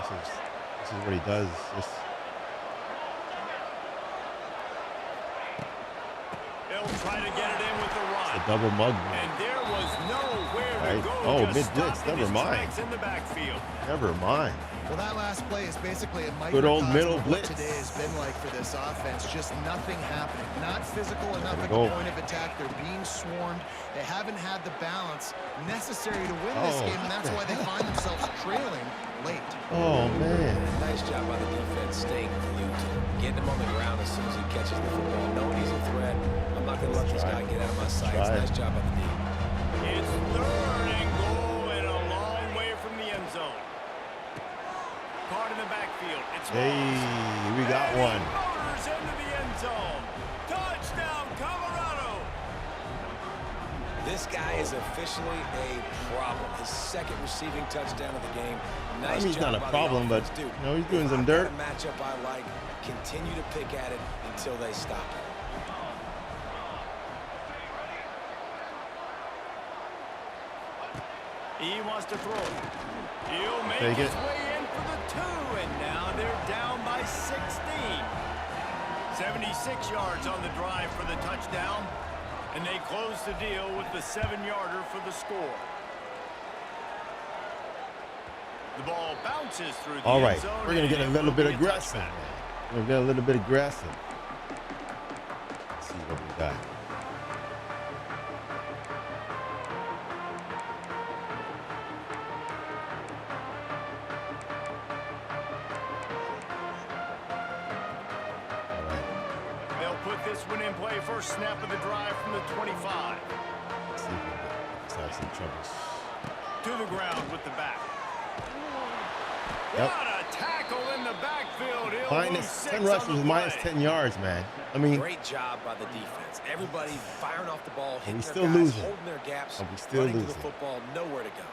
This is what he does. They'll try to get it in with the run. It's a double mug. And there was nowhere to go. Oh, mid-blitz. Never mind. In the backfield. Never mind. Well, that last play is basically a good old middle what blitz. Today has been like for this offense. Just nothing happening. Not physical enough at the point of attack. They're being swarmed. They haven't had the balance necessary to win this game, and that's why they find themselves trailing late. Oh, man. Nice job by the defense staying glued to him, getting him on the ground as soon as he catches the football, knowing he's a threat. I'm not going to let this guy get out of my sights. Nice job by the D. It's 3rd and goal and a long way from the end zone. Caught in the backfield. It's we got one. Motors into the end zone. Touchdown, Colorado. This guy is officially a problem. His 2nd receiving touchdown of the game. Nice he's job not a by the problem, but offense, dude. he's doing some dirt. A matchup I like. Continue to pick at it until they stop it. He wants to throw. He'll make Take his it. way in for the 2, and now they're down by 16. 76 yards on the drive for the touchdown, and they close the deal with the 7-yarder for the score. The ball bounces through the end zone. We're going to get a little bit aggressive. We're going to get a little bit aggressive. Let's see what we got. this one in play. First snap of the drive from the 25. Let's see if we have some troubles. To the ground with the back. Yep. What a tackle in the backfield. Minus 10 rushes, minus 10 yards, man. I mean, great job by the defense. Everybody firing off the ball, hitting their still guys, losing. holding their gaps, And we still running losing. to the football, nowhere to go.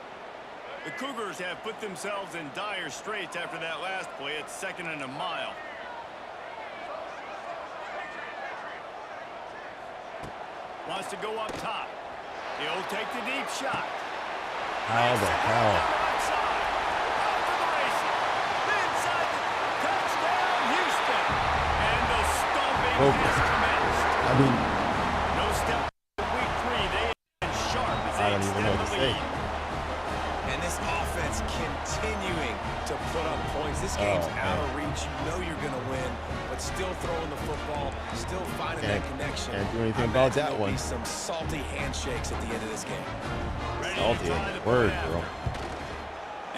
The Cougars have put themselves in dire straits after that last play. It's 2nd and a mile. Wants to go up top. He'll take the deep shot. how the hell? Outside. Out for the races. Inside the touchdown, Houston. And the stomping has commenced. I mean, No step week 3. They are sharp as I they don't even extend know the what to say. lead. And this offense continuing to put up points. This game's out of reach. You know you're going to win, but still throwing the football, still finding that connection. Can't do anything about that There'll one. be some salty handshakes at the end of this game. Ready Salty to try ain't to the word, put bro.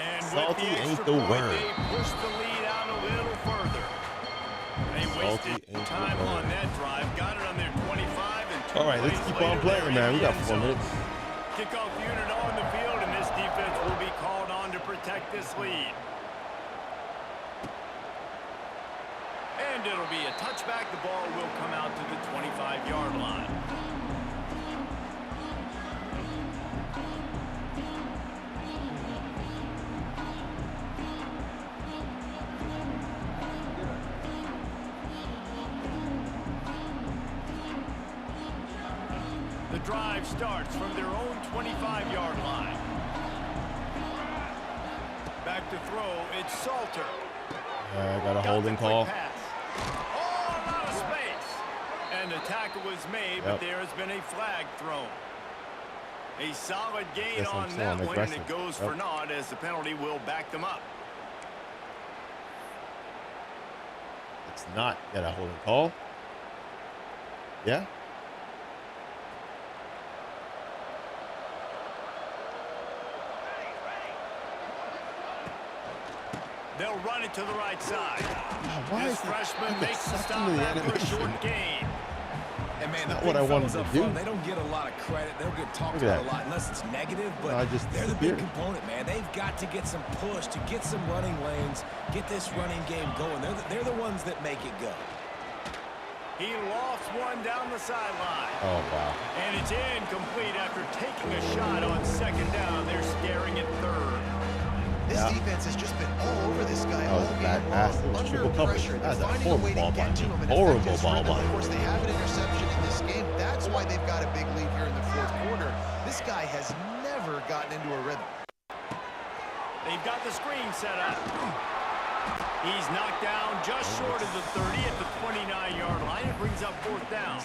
And with Salty the ain't extra the point, word. They push the lead out a little further. They Salty wasted ain't the time on word. that drive. Got it on their 25 and 2 All right, let's plays keep on later, playing, they're man. in We the got end 4 zone. minutes. Kickoff unit on the field, and this defense will be called on to protect this lead. And it'll be a touchback. The ball will come out to the 25-yard line. The drive starts from their own 25-yard line. Back to throw, it's Salter. I got a Got holding the quick call. pass. Oh, a lot of space. And the tackle was made, but there has been a flag thrown. A solid gain Guess I'm on still that one, and aggressive. it goes for naught as the penalty will back them up. It's not. Got a holding call. Yeah. They'll run it to the right side. Why This is it- freshman I get makes the sucked stop into the after a animation. short gain. And man, not the what big I wanted fellas to up do. front, they don't get a lot of credit. They'll get talked Look at about a that. lot unless it's negative, but No, I just they're the big disappeared. component, man. They've got to get some push, to get some running lanes, get this running game going. They're the ones that make it go. He lofts one down the sideline. Oh, wow. And it's incomplete after taking a shot on 2nd down. They're staring at 3rd. This Yeah. defense has just been all over this guy That all was a game bad pass. It long. was Under triple coverage. pressure, That was they're a finding a way to horrible ball get by to me. him and Horrible affect his ball rhythm. by Of me. course, they have an interception in this game. That's why they've got a big lead here in the 4th quarter. This guy has never gotten into a rhythm. They've got the screen set up. He's knocked down just short of the 30 at the 29-yard line. It brings up 4th down.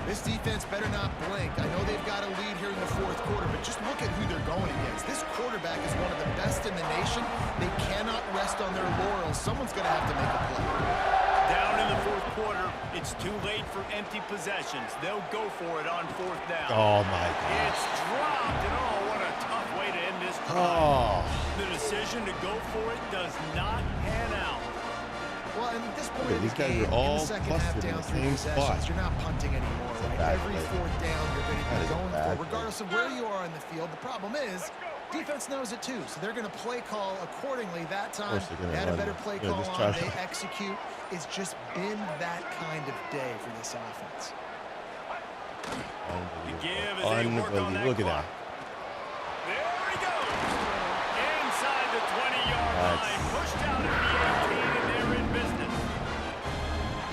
This defense better not blink. I know they've got a lead here in the 4th quarter, but just look at who they're going against. This quarterback is one of the best in the nation. They cannot rest on their laurels. Someone's going to have to make a play. Down in the 4th quarter, it's too late for empty possessions. They'll go for it on 4th down. Oh, my God. It's dropped, and oh, what a tough way to end this drive. Oh. The decision to go for it does not pan out. Well, and at this point Okay, in these the guys game, are all in the second half, clustered in down the 3 same possessions, spot. you're not punting anymore, That's a right? bad Every play. 4th down, you're going to That be is a going bad for, play. regardless of where you are on the field. The problem is, defense knows it too, so they're going to play call accordingly. That time, they're gonna they had a run better it. play Yeah, call just on. try They to- execute. It's just been that kind of day for this offense. The give as they work on Unbelievable. that Look at clock. that. There he goes. Inside the 20-yard line. Pushed out at the 18, and they're in business.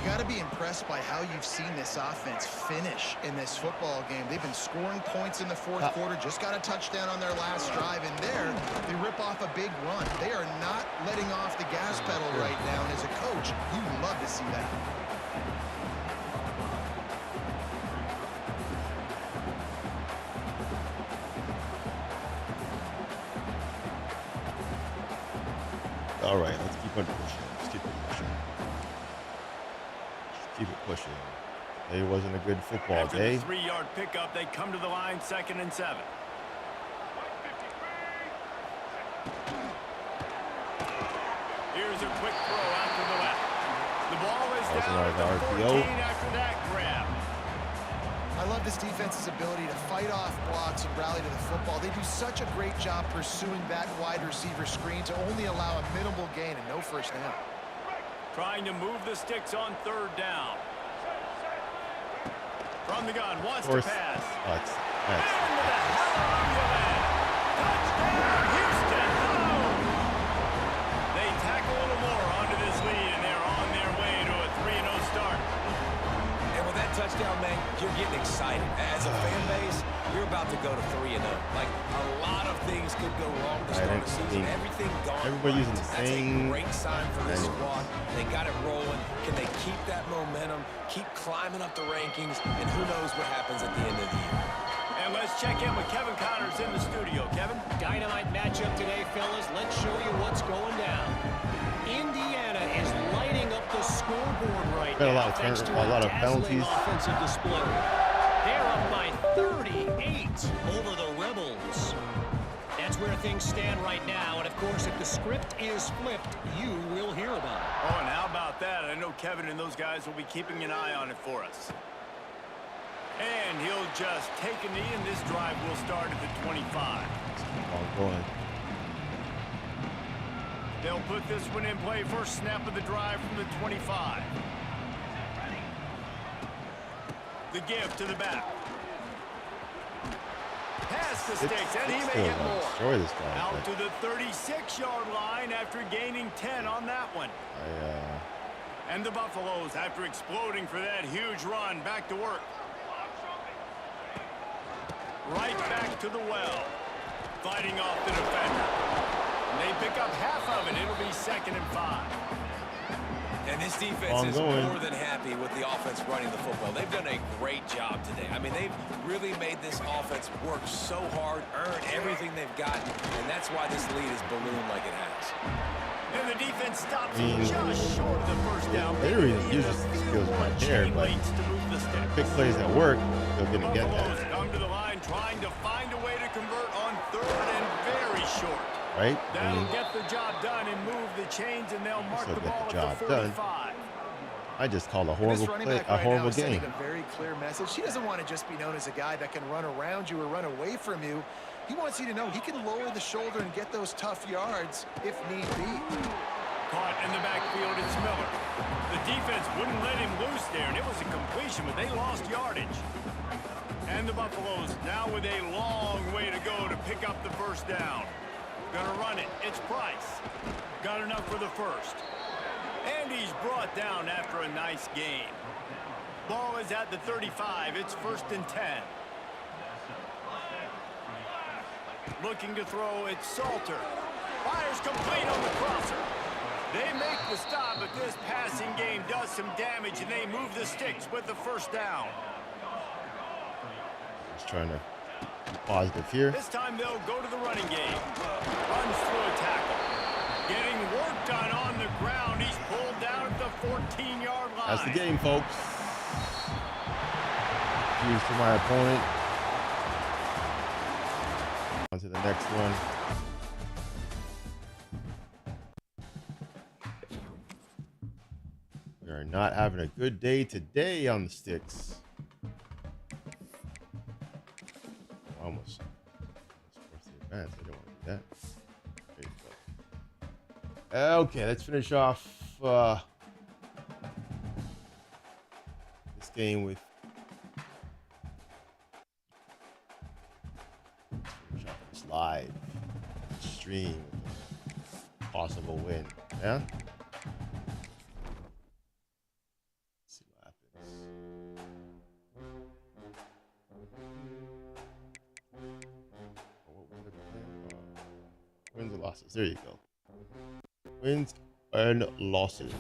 You got to be impressed by how you've seen this offense finish in this football game. They've been scoring points in the 4th quarter, just got a touchdown on their last drive, and there they rip off a big run. They are not letting off the gas pedal right now, and as a coach, you love to see that. All right, let's keep on pushing. Let's keep it pushing. Just keep it pushing. It wasn't a good football After day. the 3-yard pickup, they come to the line 2nd and 7. Here's a quick throw out to the left. The ball is first down at the 14 after that grab. I love this defense's ability to fight off blocks and rally to the football. They do such a great job pursuing that wide receiver screen to only allow a minimal gain and no first down. Trying to move the sticks on third down. From the gun, wants to pass. Touchdown, Houston! They tack a little more onto this lead, and they're on their way to a 3-0 start. And with that touchdown, man, you're getting excited. As a fan base, you're about to go to 3-0. Like, a lot of things could go wrong to start the season. Everything gone. Everybody using the same. That's a great sign for this squad. They got it rolling. Can they keep that momentum, keep climbing up the rankings, and who knows what happens at the end of the year. And let's check in with Kevin Connors in the studio. Kevin? Dynamite matchup today, fellas. Let's show you what's going down. Indiana is lighting up the scoreboard right now. Thanks to a lot of penalties. Offensive display. They're up by 38 over the Rebels. That's where things stand right now. And, of course, if the script is flipped, you will hear about it. Oh, and how about that? I know Kevin and those guys will be keeping an eye on it for us. And he'll just take a knee, and this drive will start at the 25. They'll put this one in play. First snap of the drive from the 25. The give to the back. Pass the sticks, and he may get more. Destroy this guy. Out to the 36-yard line after gaining 10 on that one. And the Buffaloes, after exploding for that huge run, back to work. Right back to the well. Fighting off the defender. They pick up half of it. It'll be 2nd and 5. And this defense is more than happy with the offense running the football. They've done a great job today. I mean, they've really made this offense work so hard, earn everything they've gotten, and that's why this lead is ballooned like it has. And the defense stops just short of the first down. They really uses the skills right there, but big plays at work, they're going to get that. Come to the line trying to find a way to convert on 3rd and very short. Right? That'll get the job done and move the chains, and they'll mark the ball at the 45. I just called a horrible play, a horrible game. A very clear message. He doesn't want to just be known as a guy that can run around you or run away from you. He wants you to know he can lower the shoulder and get those tough yards if need be. Caught in the backfield, it's Miller. The defense wouldn't let him loose there, and it was a completion, but they lost yardage. And the Buffaloes now with a long way to go to pick up the first down. Gonna run it. It's Price. Got enough for the first. And he's brought down after a nice gain. Ball is at the 35. It's 1st and 10. Looking to throw, it's Salter. Fires complete on the crosser. They make the stop, but this passing game does some damage, and they move the sticks with the first down. Just trying to be positive here. This time they'll go to the running game. Runs through a tackle. Getting work done on the ground. He's pulled down at the 14-yard line. That's the game, folks. Cheers to my opponent. On to the next one. We are not having a good day today on the sticks. Almost forced the advance. I don't want to do that. Okay, let's finish off this game with this live stream with a possible win. Yeah. Let's see what happens. Wins and losses. There you go. Wins and losses.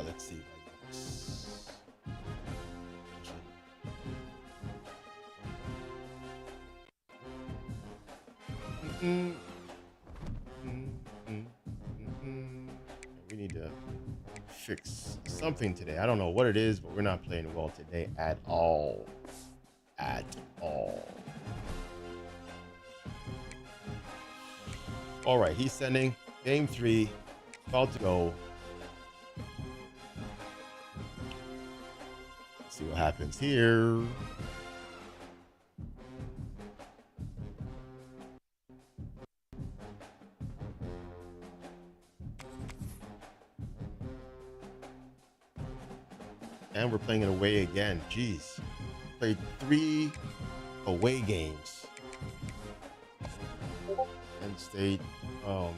Let's see. We need to fix something today. I don't know what it is, but we're not playing well today at all. At all. All right, he's sending game 3, about to go. Let's see what happens here. And we're playing it away again. Jeez. Played 3 away games. Penn State. Oh, man.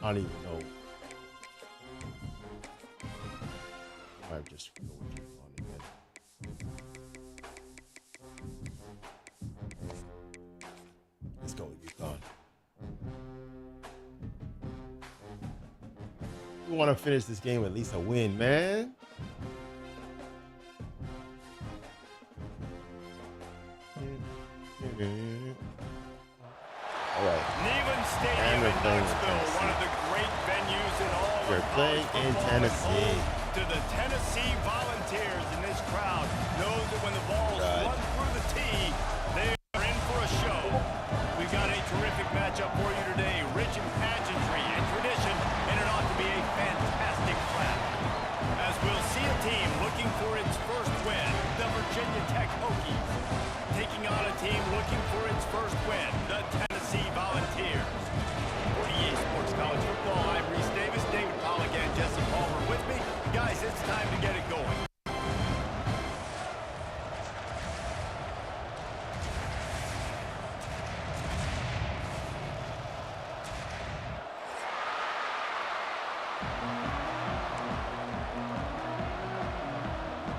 I don't even know. I might just go with UConn again. Let's go with UConn. We want to finish this game with at least a win, man. All right. Neyland Stadium in Knoxville, one of the great venues in all We're playing in Tennessee. To the Tennessee Volunteers, and this crowd knows that when the balls run through the tee, they are in for a show. We've got a terrific matchup for you today, rich in pageantry and tradition, and it ought to be a fantastic crowd. As we'll see a team looking for its first win, the Virginia Tech Hokies, taking on a team looking for its first win, the Tennessee Volunteers. For EA Sports College Football, I'm Reese Davis, David Pollack, and Jesse Palmer with me. Guys, it's time to get it going.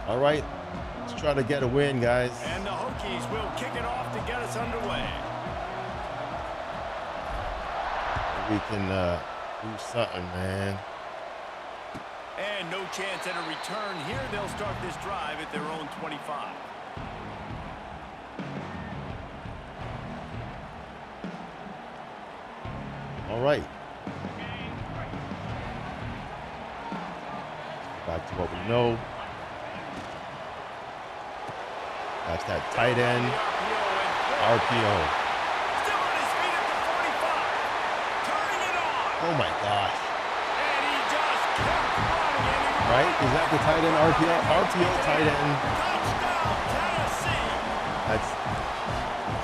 All right, let's try to get a win, guys. And the Hokies will kick it off to get us underway. We can do something, man. And no chance at a return here. They'll start this drive at their own 25. All right. Back to what we know. That's that tight end. RPO. Still on his feet at the 45. Turning it on. Oh my gosh. And he just kept running. Right? Is that the tight end RPO? RPO tight end. Touchdown, Tennessee. That's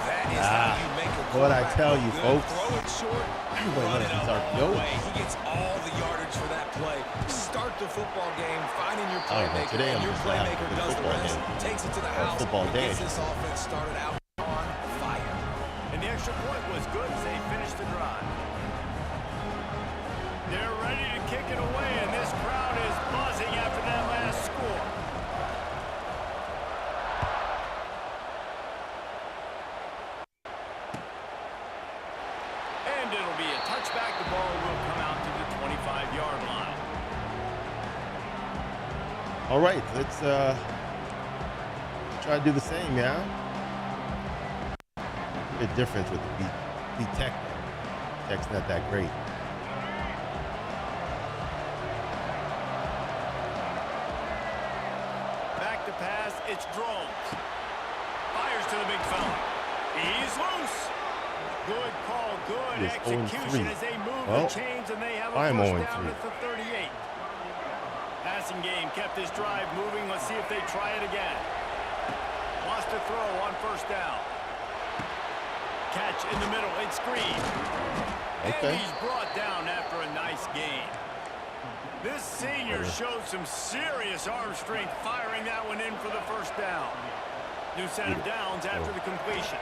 That is how you make a what I quarterback tell you, look good. folks. Throw it short, Everybody run knows it it's a long RPO. way. He gets all the yardage for that play. Start the football game, finding your I don't know, playmaker, today and I'm your just not having playmaker a good does the football rest, game. takes it to the Or house, football and day. gets this offense started out on fire. And the extra point was good as they finished the drive. They're ready to kick it away, and this crowd is buzzing after that last score. And it'll be a touchback. The ball will come out to the 25-yard line. All right, let's try to do the same, yeah? A bit difference with the beat Tech. Tech's not that great. Back to pass, it's Drones. Fires to the big fella. He's loose. Good call, good He is execution 0-3. as they move Well, the chains and they have a I am first down 0-3. at the 38. Passing game kept this drive moving. Let's see if they try it again. Wants to throw on first down. Catch in the middle, it's Green. Okay. And he's brought down after a nice gain. This senior showed some serious arm strength firing that one in for the first down. New set of downs after the completion.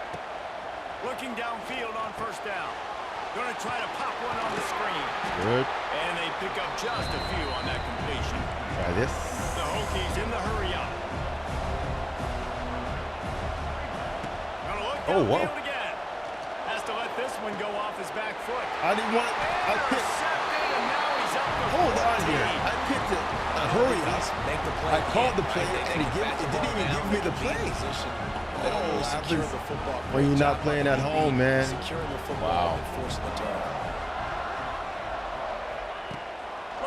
Looking downfield on first down. Going to try to pop one on the screen. Good. And they pick up just a few on that completion. Try this. The Hokies in the hurry up. Gonna look Oh, wow. downfield again. Has to let this one go off his back foot. I didn't want. I picked. Intercepted, and now he's up to Hold on 14. here. I picked it. A hurry up. Make the play I called the again, play, right? They and it get the didn't even ball give me down, the they play. position. They don't really secure the football. When you're Great not job playing by at the home, DB, man. Securing the Wow. football and forcing the turnover.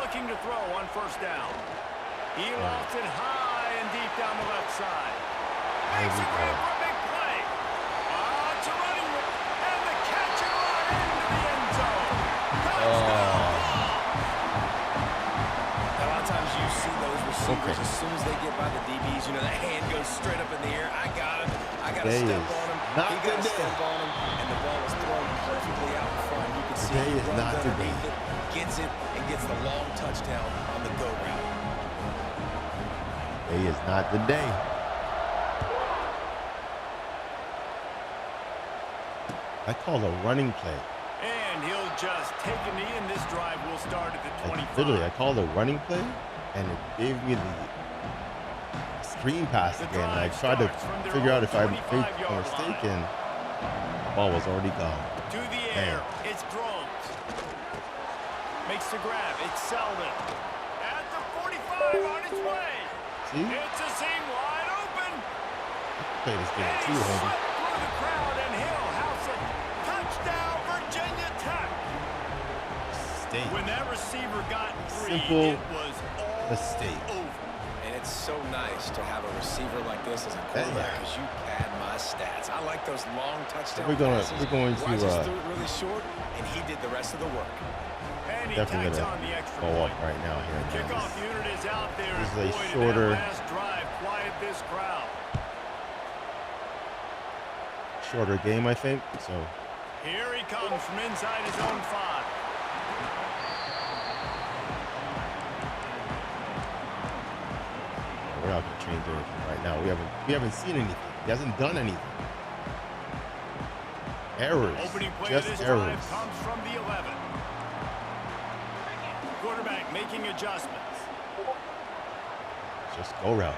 Looking to throw on first down. He lost it high and deep down the left side. Makes a grab for a big play. It's a running one. And the catch and run into the end zone. Touchdown. A lot of times you see those receivers as soon as they get by the DBs, you know, the hand goes straight up in the air. I got him. I got to step on him. He got to step on him. And the ball was thrown perfectly out in front. You can see he runs underneath it, gets it, and gets the long touchdown on the go route. Today is not the day. I call a running play. And he'll just take a knee, and this drive will start at the 25. Literally, I called a running play, and it gave me the screen pass again. And I tried to figure out if I made a mistake, and the ball was already gone. To the air, it's Drones. Makes the grab, it's Selden. At the 45 on its way. See? It's a seam wide open. Play this game And too, he homie. swept through the crowd, and he'll house it. Touchdown, Virginia Tech. Mistake. When that receiver got free, Simple it was all mistake. over. And it's so nice to have a receiver like this as a quarterback because you pad my stats. I like those long touchdown passes. We're going to Threw it really short, and he did the rest of the work. And he definitely tacks gonna on the extra go point. up right now here. Kickoff unit is out there. This is and a boy, did shorter- that last drive quiet this crowd. Shorter game, I think. So Here he comes from inside his own 5. we're not going to change anything right now. We haven't seen anything. He hasn't done anything. Errors. Opening play Just of this errors. drive comes from the 11. Quarterback making adjustments. Just go routes.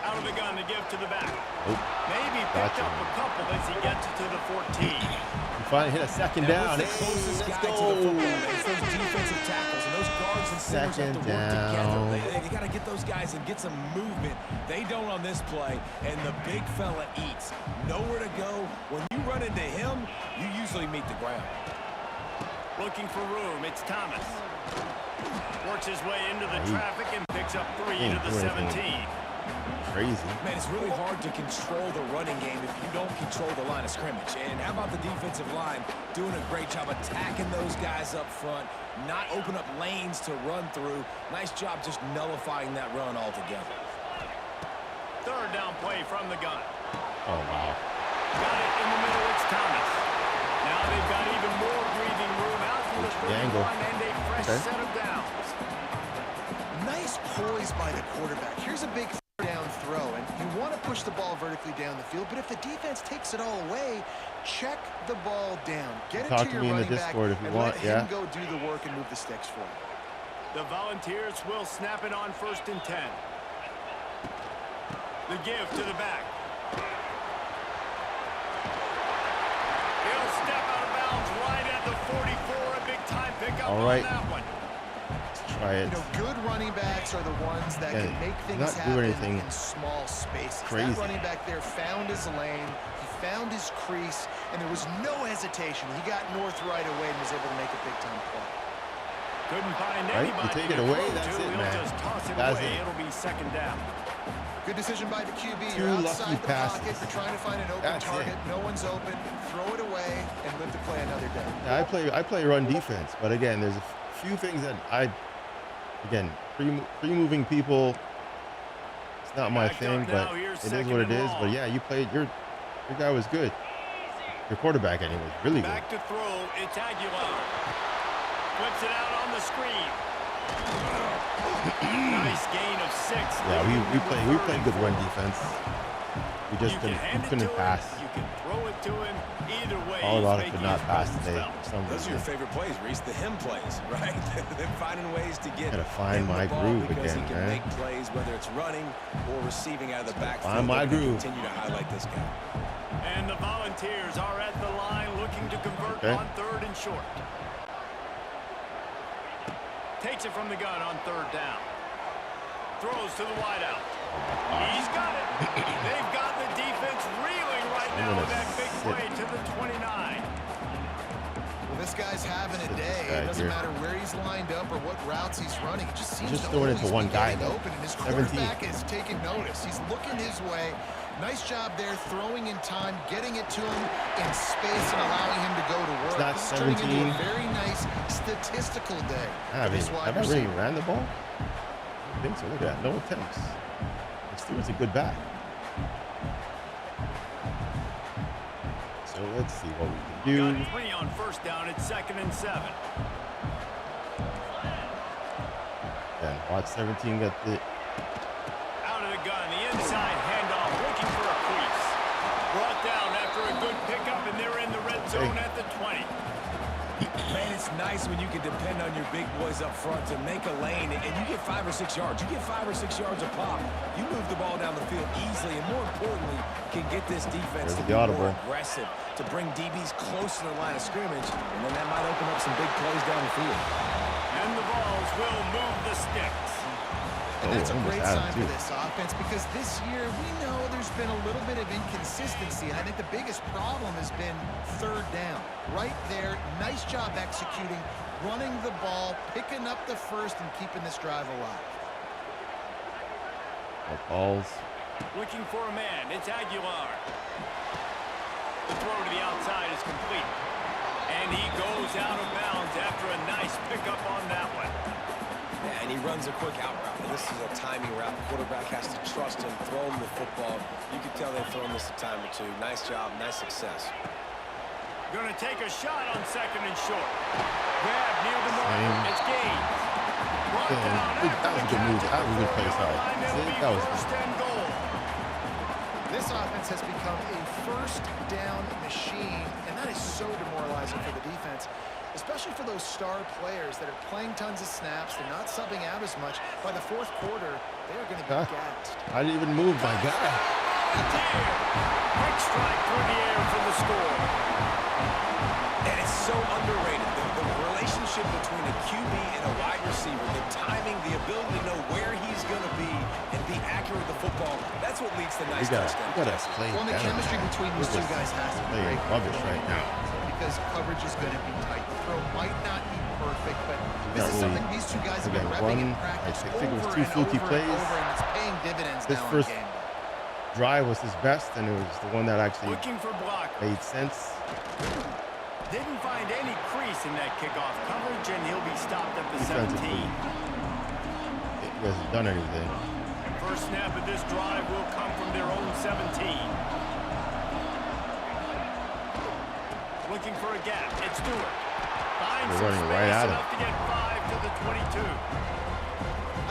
Out of the gun to give to the back. Nope. Maybe picked up a couple as he gets it to the 14. We finally hit a second down. The closest guy to the football, it's those defensive tackles, and those guards and centers have to work together. They got to get those guys and get some movement. They don't on this play, and the big fella eats. Nowhere to go. When you run into him, you usually meet the ground. Looking for room, it's Thomas. Works his way into the traffic and picks up 3 to the 17. Crazy. Man, it's really hard to control the running game if you don't control the line of scrimmage. And how about the defensive line doing a great job attacking those guys up front, not open up lanes to run through. Nice job just nullifying that run altogether. Third down play from the gun. Oh, wow. Got it in the middle, it's Thomas. Now they've got even more breathing room out to the 31 and a fresh set of downs. Nice poise by the quarterback. Here's a big down throw, and you want to push the ball vertically down the field, but if the defense takes it all away, check the ball down. Get it to your running back and let him go do the work and move the sticks for you. The Volunteers will snap it on 1st and 10. The give to the back. He'll step out of bounds right at the 44. A big time pickup on that one. Try it. You know, good running backs are the ones that can make things happen in small spaces. That running back there found his lane, he found his crease, and there was no hesitation. He got north right away and was able to make a big-time play. Couldn't find anybody. You take it away, that's it, man. Just toss it That's away. it. It'll be 2nd down. Good decision by the QB. Two You're lucky outside the passes. pocket. You're trying to find an open That's target. it. No one's open. Throw it away and live to play another day. Yeah, I play run defense, but again, there's a few things that pre-moving people, it's not my thing, but it is what it is. But yeah, you played, your guy was good. Your quarterback, anyway, was really good. Back to throw, it's Aguilar. Flips it out on the screen. Nice gain of 6. Yeah, we played good run defense. We just couldn't pass. You can throw it to him either way. Colorado could not pass today. Those are your favorite plays, Reese. The him plays, right? They're finding ways to get gotta find my groove because again, he can man. make plays, whether it's running or receiving out of the backfield. Find my groove. Continue to highlight this guy. And the Volunteers are at the line looking to convert on 3rd and short. Takes it from the gun on 3rd down. Throws to the wideout. He's got it. They've got the defense reeling right now with that big play to the 29. Well, This guy's having a day. It doesn't matter where he's lined up or what routes he's running. It just seems Just to throwing always into one be guy, getting though. open, and his 17. quarterback is taking notice. He's looking his way. Nice job there, throwing in time, getting it to him in space, and allowing him to go to work. Not this is turning 17. into a very nice statistical day. Have I really ran the ball? I think so. Look at that. No attempts. Stewart's a good back. So let's see what we can do. Got 3 on first down. It's 2nd and 7. Yeah, watch 17 got the Out of the gun, the inside handoff, looking for a crease. Brought down after a good pickup, and they're in the red zone at the 20. Man, it's nice when you can depend on your big boys up front to make a lane, and you get 5 or 6 yards. You get 5 or 6 yards a pop. You move the ball down the field easily, and more importantly, can get this defense to be more aggressive, to bring DBs close to the line of scrimmage, and then that might open up some big plays down the field. And the balls will move the sticks. And that's a great sign for this offense, because this year we know there's been a little bit of inconsistency, and I think the biggest problem has been 3rd down. Right there, nice job executing, running the ball, picking up the first, and keeping this drive alive. balls. Looking for a man. It's Aguilar. The throw to the outside is complete. And he goes out of bounds after a nice pickup on that one. Yeah, and he runs a quick out route. And this is a timing route. The quarterback has to trust him, throw him the football. You can tell they've thrown this a time or two. Nice job, nice success. Going to take a shot on 2nd and short. Grab near the mark. It's Gaines. That was a good move. That was a good play. Sorry. That was first and goal. This offense has become a first down machine, and that is so demoralizing for the defense, especially for those star players that are playing tons of snaps. They're not subbing out as much. By the 4th quarter, they're going to be gassed. I didn't even move my guy. Quick strike through the air for the score. And it's so underrated. The relationship between a QB and a wide receiver, the timing, the ability to know where he's going to be and be accurate with the football, that's what leads to nice touchdowns. Well, the chemistry between these two guys has to be great. Rubbish right now. Because coverage is going to be tight. The throw might not be perfect, but this is something these two guys have been repping in practice over and over and over, and it's paying dividends now in the game. Drive was his best, and it was the one that actually looking for blockers. made sense. Didn't find any crease in that kickoff coverage, and he'll be stopped at the 17. He hasn't done anything. First snap of this drive will come from their own 17. Looking for a gap. It's Stewart. Finds some space enough to get 5 to the 22.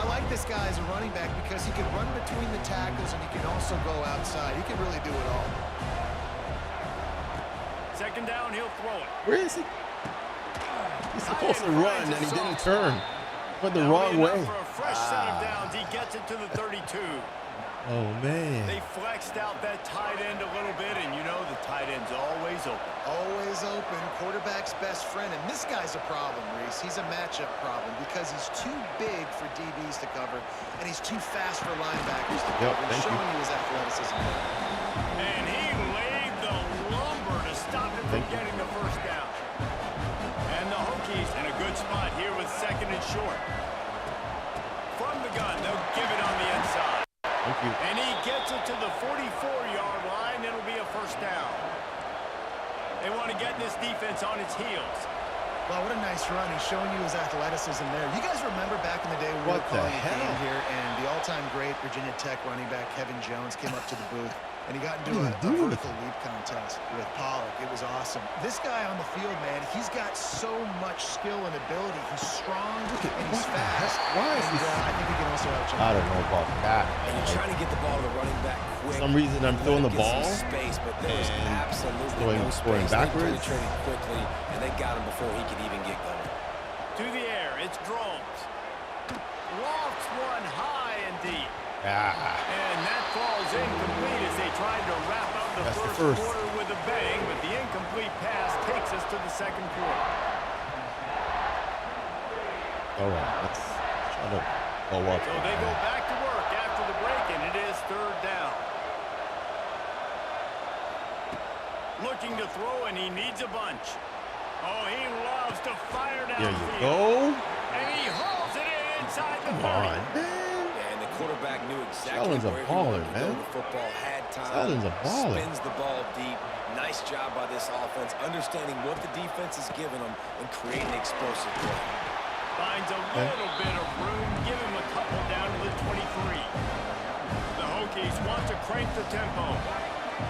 I like this guy as a running back because he can run between the tackles and he can also go outside. He can really do it all. 2nd down, he'll throw it. Where is he? He's supposed to run, and he didn't turn. Went the wrong way. For a fresh set of downs, he gets it to the 32. Oh, man. They flexed out that tight end a little bit, and you know the tight end's always open. Always open. Quarterback's best friend. And this guy's a problem, Reese. He's a matchup problem because he's too big for DBs to cover, and he's too fast for linebackers to cover. He's showing you his athleticism. And he laid the lumber to stop him from getting the first down. And the Hokies in a good spot here with 2nd and short. From the gun, they'll give it on the inside. Thank you. And he gets it to the 44-yard line. It'll be a first down. They want to get this defense on its heels. Well, what a nice run. He's showing you his athleticism there. You guys remember back in the day when we were calling a game here, and the all-time great Virginia Tech running back Kevin Jones came up to the booth, and he got into a vertical leap contest with Pollock. It was awesome. This guy on the field, man, he's got so much skill and ability. He's strong and he's fast. Why is he? I think he can also outjump. I don't know about that. And you're trying to get the ball to the running back quick. For some reason, I'm throwing the ball. Space, but there was absolutely no going space. backwards. They penetrated quickly, and they got him before he could even get going. To the air, it's Drones. Lofts one high and deep. And that falls incomplete as they tried to wrap up the first quarter with a bang, but the incomplete pass takes us to the 2nd quarter. All right, let's try to go up. So they go back to work after the break, and it is 3rd down. Looking to throw, and he needs a bunch. Oh, he loves to fire downfield. There you go. And he hauls it in inside the 30. Come on, man. Yeah, and the quarterback knew exactly Sheldon's a where he baller, wanted to man. throw the football, had time, Sheldon's a baller. spins the ball deep. Nice job by this offense, understanding what the defense is giving them and creating explosive play. Finds a little bit of room, give him a couple down to the 23. The Hokies want to crank the tempo.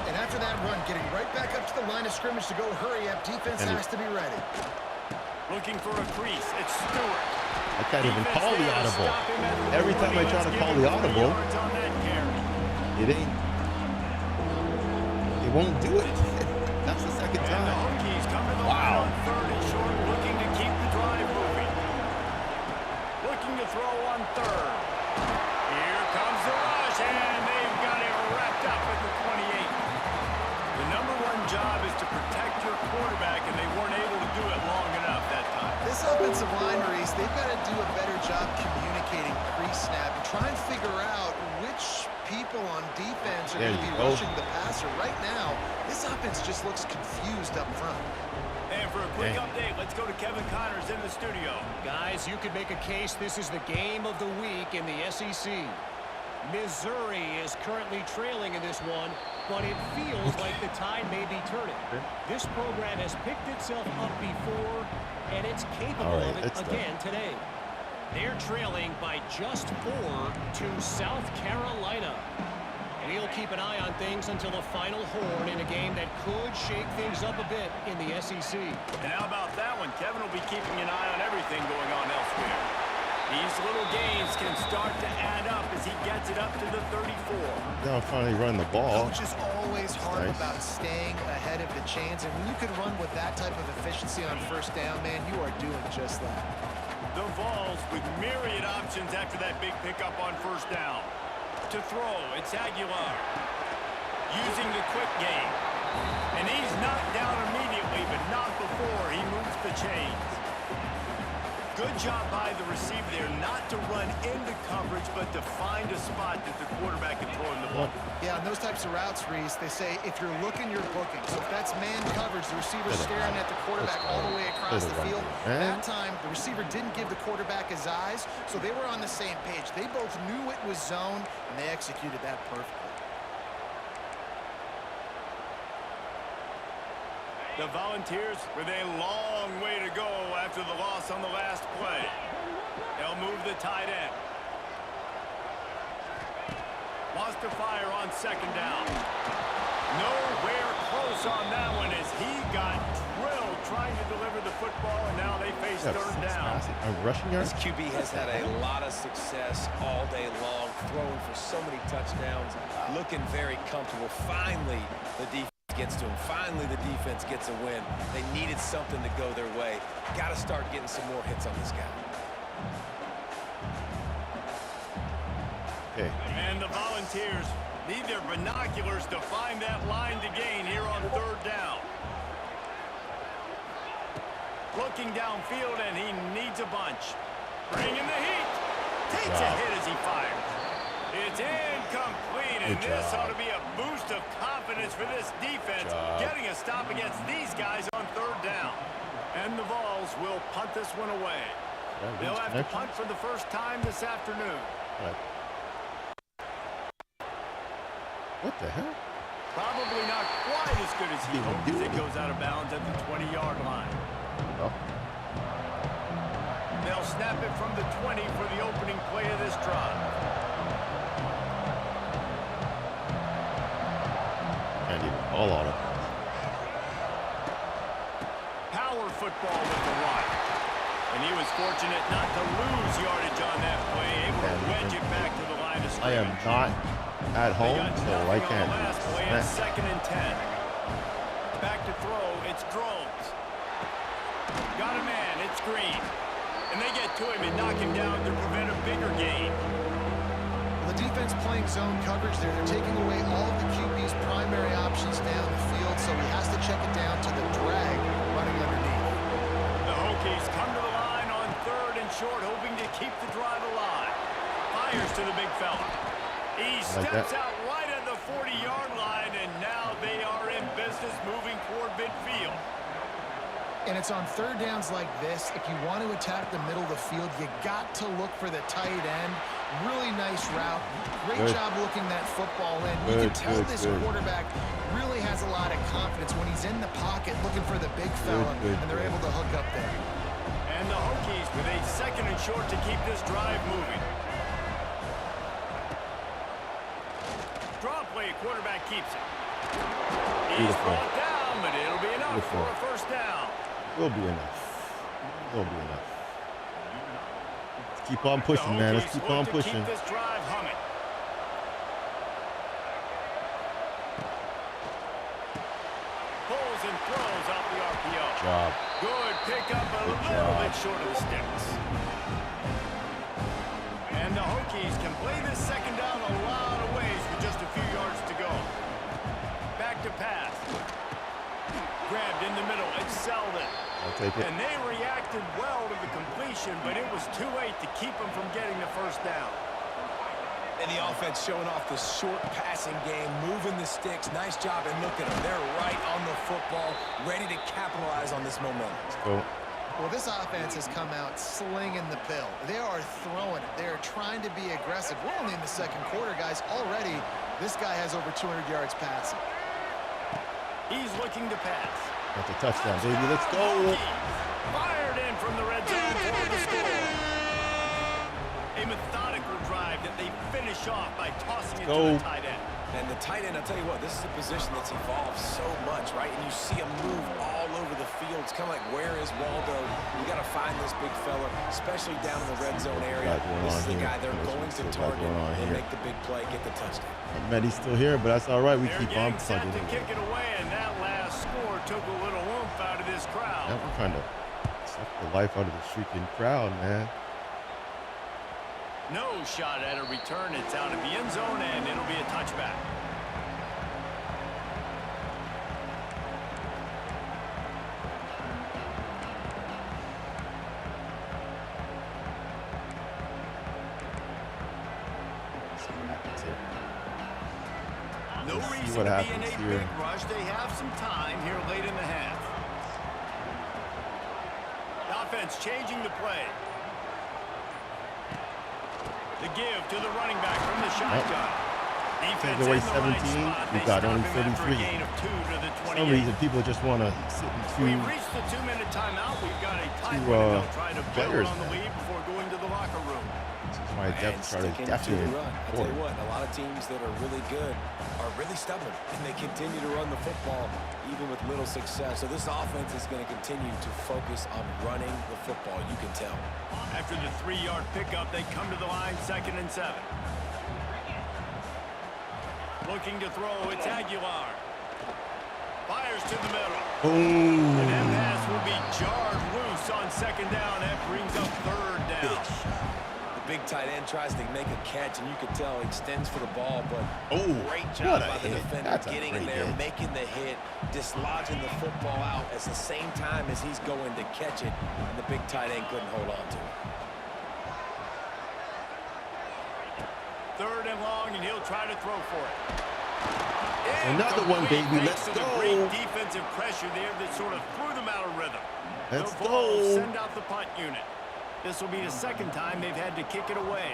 And after that run, getting right back up to the line of scrimmage to go hurry up, defense has to be ready. Looking for a crease, it's Stewart. I can't even call the audible. Every time I try to call the audible, it won't do it. That's the second And the time. Hokies come to the line on 3rd and short, looking to keep the drive moving. Looking to throw on 3rd. Here comes the rush, and they've got it wrapped up at the 28. The #1 job is to protect your quarterback, and they weren't able to do it long enough that time. This offensive line, Reese, they've got to do a better job communicating pre-snap and try and figure out which people on defense are going to be rushing the passer. Right now, this offense just looks confused up front. And for a quick update, let's go to Kevin Connors in the studio. Guys, you could make a case this is the game of the week in the SEC. Missouri is currently trailing in this one, but it feels like the tide may be turning. This program has picked itself up before, and it's capable of it again today. They're trailing by just 4 to South Carolina. And he'll keep an eye on things until the final horn in a game that could shake things up a bit in the SEC. And how about that one? Kevin will be keeping an eye on everything going on elsewhere. These little gains can start to add up as he gets it up to the 34. Now finally run the ball. Coach is always hard about staying ahead of the chains, and when you can run with that type of efficiency on 1st down, man, you are doing just that. The Vols with myriad options after that big pickup on 1st down. To throw, it's Aguilar. Using the quick game. And he's knocked down immediately, but not before he moves the chains. Good job by the receiver there, not to run into coverage, but to find a spot that the quarterback can throw in the ball. Yeah, on those types of routes, Reese, they say if you're looking, you're booking. So if that's man coverage, the receiver's staring at the quarterback all the way across the field. That time, the receiver didn't give the quarterback his eyes, so they were on the same page. They both knew it was zone, and they executed that perfectly. The Volunteers with a long way to go after the loss on the last play. They'll move the tight end. Wants to fire on 2nd down. Nowhere close on that one as he got drilled trying to deliver the football, and now they face 3rd down. Rushing yard. This QB has had a lot of success all day long, throwing for so many touchdowns, looking very comfortable. Finally, the defense gets to him. Finally, the defense gets a win. They needed something to go their way. Got to start getting some more hits on this guy. Okay. And the Volunteers need their binoculars to find that line to gain here on 3rd down. Looking downfield, and he needs a bunch. Bringing the heat. Takes a hit as he fires. It's incomplete, and this ought to be a boost of confidence for this defense, getting a stop against these guys on 3rd down. And the Vols will punt this one away. They'll have to punt for the first time this afternoon. What the hell? Probably not quite as good as he hoped as it goes out of bounds at the 20-yard line. Oh. They'll snap it from the 20 for the opening play of this drive. Can't even call on it. Power football with the run. And he was fortunate not to lose yardage on that play, able to wedge it back to the line of scrimmage. I am not at home, so I can't. Play at 2nd and 10. Back to throw, it's Drones. Got a man, it's Green. And they get to him and knock him down to prevent a bigger gain. The defense playing zone coverage there. They're taking away all of the QB's primary options down the field, so he has to check it down to the drag running underneath. The Hokies come to the line on 3rd and short, hoping to keep the drive alive. Fires to the big fella. He steps out right at the 40-yard line, and now they are in business moving toward midfield. And it's on third downs like this. If you want to attack the middle of the field, you got to look for the tight end. Really nice route. Great job looking that football in. You can tell this quarterback really has a lot of confidence when he's in the pocket looking for the big fella, and they're able to hook up there. And the Hokies with a 2nd and short to keep this drive moving. Draw play, quarterback keeps it. He's brought down, but it'll be enough for a first down. Will be enough. Will be enough. Let's keep on pushing, man. Let's keep on pushing. Keep this drive humming. Pulls and throws off the RPO. Job. Good pickup, a little bit short of the sticks. And the Hokies can play this 2nd down a lot of ways with just a few yards to go. Back to pass. Grabbed in the middle. It's Selden. I'll take it. And they reacted well to the completion, but it was too late to keep them from getting the first down. And the offense showing off the short passing game, moving the sticks. Nice job, and look at them. They're right on the football, ready to capitalize on this momentum. Well, this offense has come out slinging the pill. They are throwing it. They are trying to be aggressive. We're only in the 2nd quarter, guys. Already, this guy has over 200 yards passing. He's looking to pass. That's a touchdown, baby. Let's go. Fired in from the red zone for the score. A methodical drive that they finish off by tossing it to the tight end. And the tight end, I'll tell you what, this is a position that's evolved so much, right? And you see him move all over the field. It's kind of like, where is Waldo? You got to find this big fella, especially down in the red zone area. This is the guy they're going to target and make the big play, get the touchdown. He's still here, but that's all right. We keep on plugging to kick it away, and that last score took a little oomph out of this crowd. Yeah, we're trying to suck the life out of the freaking crowd, man. No shot at a return. It's out of the end zone, and it'll be a touchback. No reason to be in a big rush. They have some time here late in the half. The offense changing the play. The give to the running back from the shotgun. Take away 17. We've got only 33. For some reason, people just want to sit in We've reached the 2-minute timeout. We've got a timeout. They'll try to build on the lead before going to the locker room. This is why I definitely run. I tell you what, a lot of teams that are really good are really stubborn, and they continue to run the football even with little success. So this offense is going to continue to focus on running the football. You can tell. After the 3-yard pickup, they come to the line, 2nd and 7. Looking to throw, it's Aguilar. Fires to the middle. Boom. And that pass will be jarred loose on 2nd down. That brings up 3rd down. The big tight end tries to make a catch, and you can tell he extends for the ball, but great what job a by the hit. defender That's getting in there, making the hit, dislodging the football out at the same time as he's going to catch it, and the big tight end couldn't hold on to it. 3rd and long, and he'll try to throw for it. Another one, baby. Let's go. Great defensive pressure there that sort of threw them out of rhythm. Let's go. Send out the punt unit. This will be the 2nd time they've had to kick it away.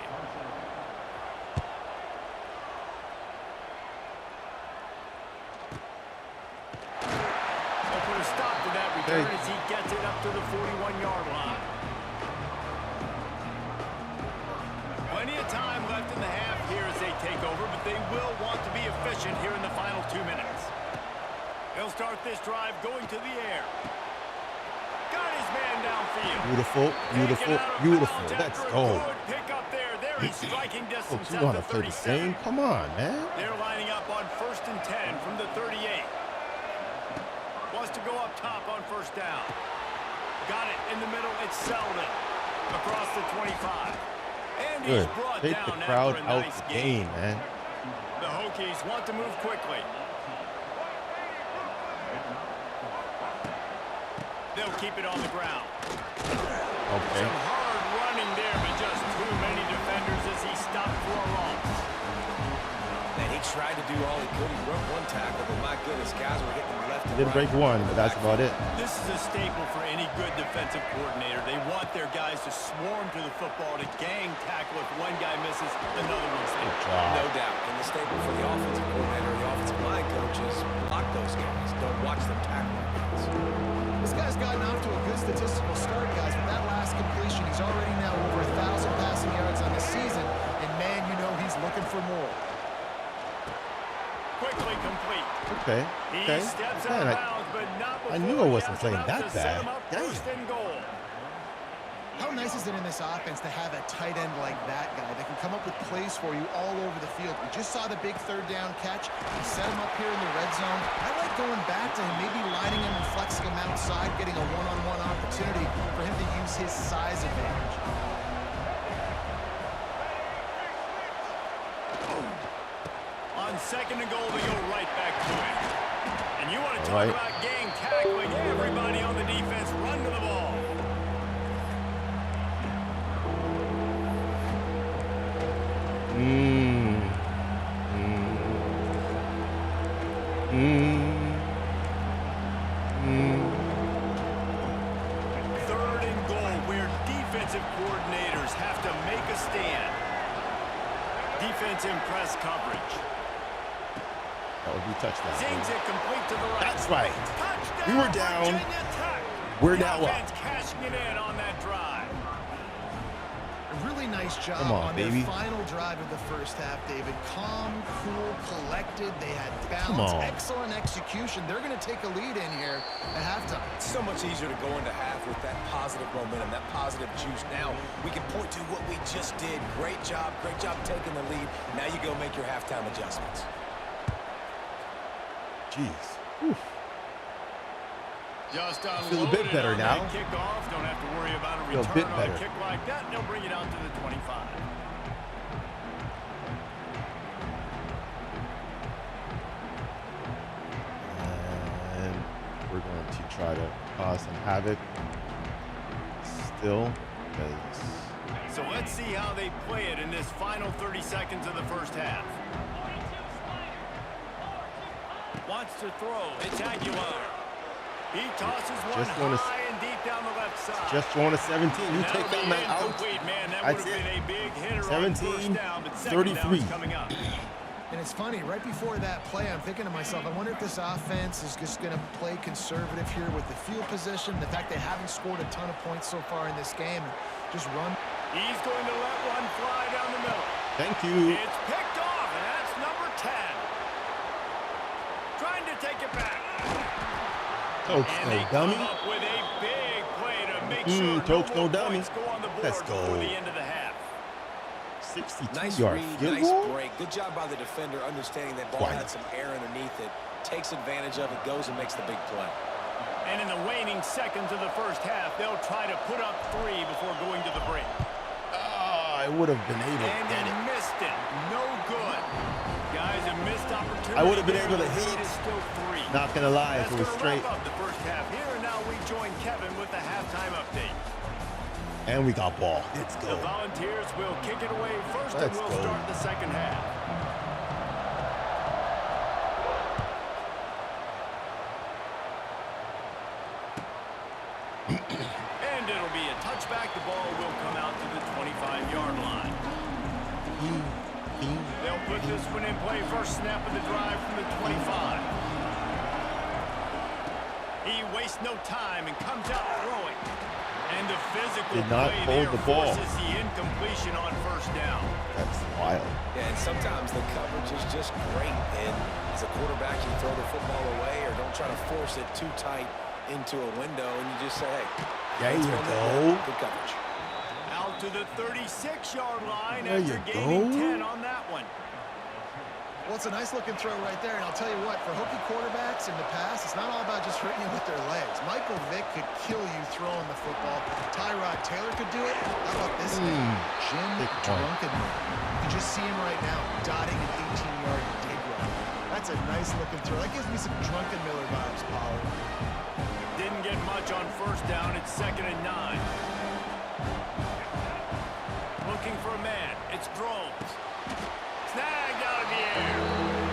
They'll put a stop to that return as he gets it up to the 41-yard line. Plenty of time left in the half here as they take over, but they will want to be efficient here in the final 2 minutes. They'll start this drive going to the air. Got his man downfield. Beautiful, beautiful, beautiful. Let's go. Pick up there. They're in striking distance You at want the to play the 37. same? Come on, man. They're lining up on 1st and 10 from the 38. Wants to go up top on 1st down. Got it in the middle. It's Selden across the 25. And he's Good. brought Take down the crowd after a out nice the game. game, man. The Hokies want to move quickly. They'll keep it on the ground. Okay. Some hard running there, but just too many defenders as he stopped for a loss. And he tried to do all he could. He broke one tackle, but my goodness, guys were hitting left and Didn't right. break one, but that's about it. This is a staple for any good defensive coordinator. They want their guys to swarm to the football, to gang tackle. If one guy misses, another one's there. No doubt. And the staple for the offensive coordinator, the offensive line coach is block those guys. Don't watch them tackle our guys. This guy's gotten off to a good statistical start, guys. With that last completion, he's already now over 1,000 passing yards on the season. And, man, you know he's looking for more. Quickly complete. Okay. He Okay. steps out Man, of bounds, but not before I knew I he wasn't gets playing about that to set him bad. up Dang. first and goal. How nice is it in this offense to have a tight end like that guy that can come up with plays for you all over the field? We just saw the big third down catch. He set him up here in the red zone. I like going back to him, maybe lining him and flexing him outside, getting a one-on-one opportunity for him to use his size advantage. On second and goal, they go right back to it. And you want to talk Right. about gang tackling. Everybody on the defense run to the ball. Third and goal, where defensive coordinators have to make a stand. Defense in press coverage. That would be touchdown. Zings it complete to the right. That's right. Touchdown, We were down. Virginia Tech. We're The now up. offense cashing it in on that drive. A really nice job Come on, their baby. final drive of the first half, David. Calm, cool, collected. They had Come balance, on. excellent execution. They're going to take a lead in here at halftime. It's so much easier to go into half with that positive momentum, that positive juice. Now we can point to what we just did. Great job taking the lead. Now you go make your halftime adjustments. Jeez. Whew. Just Feel a bit unloaded better on now. that kickoff. Don't have to worry about a Feel a return bit on better. a kick like that. And they'll bring it out to the 25. And we're going to try to cause some havoc still. Because So let's see how they play it in this final 30 seconds of the first half. Wants to throw. It's Aguilar. He tosses one Just wanna- high and deep down the left side. just throwing a 17. You That'll take that be man out. incomplete, man. That That's would have it. been a big hitter on 17, first down, but second 33. down's coming up. And it's funny, right before that play, I'm thinking to myself, I wonder if this offense is just going to play conservative here with the field position, the fact they haven't scored a ton of points so far in this game, and just run. He's going to let one fly down the middle. Thank you. It's picked off, and that's number 10. Trying to take it back. Totes And no they dummy. come up with a big play to make sure Totes no no more dummy. points go on the board Let's before go. the end of the half. 62-yard read, field nice goal. break. Good job by the defender understanding that ball Quiet. had some air underneath it. Takes advantage of it, goes and makes the big play. And in the waning seconds of the first half, they'll try to put up 3 before going to the break. I would have been able to And get he it. missed it. No good. Guys, a missed opportunity. I would have been there. able to The hit lead it. is still 3. Not gonna lie, That's if it was gonna straight. wrap up the first half here, and now we join Kevin with the halftime update. And we got ball. Let's The go. Volunteers will kick it away first, and Let's we'll go. start the second half. And it'll be a touchback. The ball will come out to the 25-yard line. They'll put this one in play. First snap of the drive from the 25. He wastes no time and comes out throwing. And the physical Did not play hold there the ball. forces the incompletion on first down. That's wild. Yeah, and sometimes the coverage is just great. And as a quarterback, you throw the football away or don't try to force it too tight into a window, and you just say, hey, There let's you run that go. back. Good coverage. Out to the 36-yard line There after you gaining go. 10 on that one. Well, it's a nice-looking throw right there, and I'll tell you what, for Hokie quarterbacks in the past, it's not all about just hurting you with their legs. Michael Vick could kill you throwing the football. Tyrod Taylor could do it. How about this guy? Jim Big point. Drunkenmiller. You can just see him right now dotting an 18-yard dig route. That's a nice-looking throw. That gives me some Drunkenmiller vibes, Pollard. Didn't get much on first down. It's 2nd and 9. Looking for a man. It's Drones. Snagged out of the air.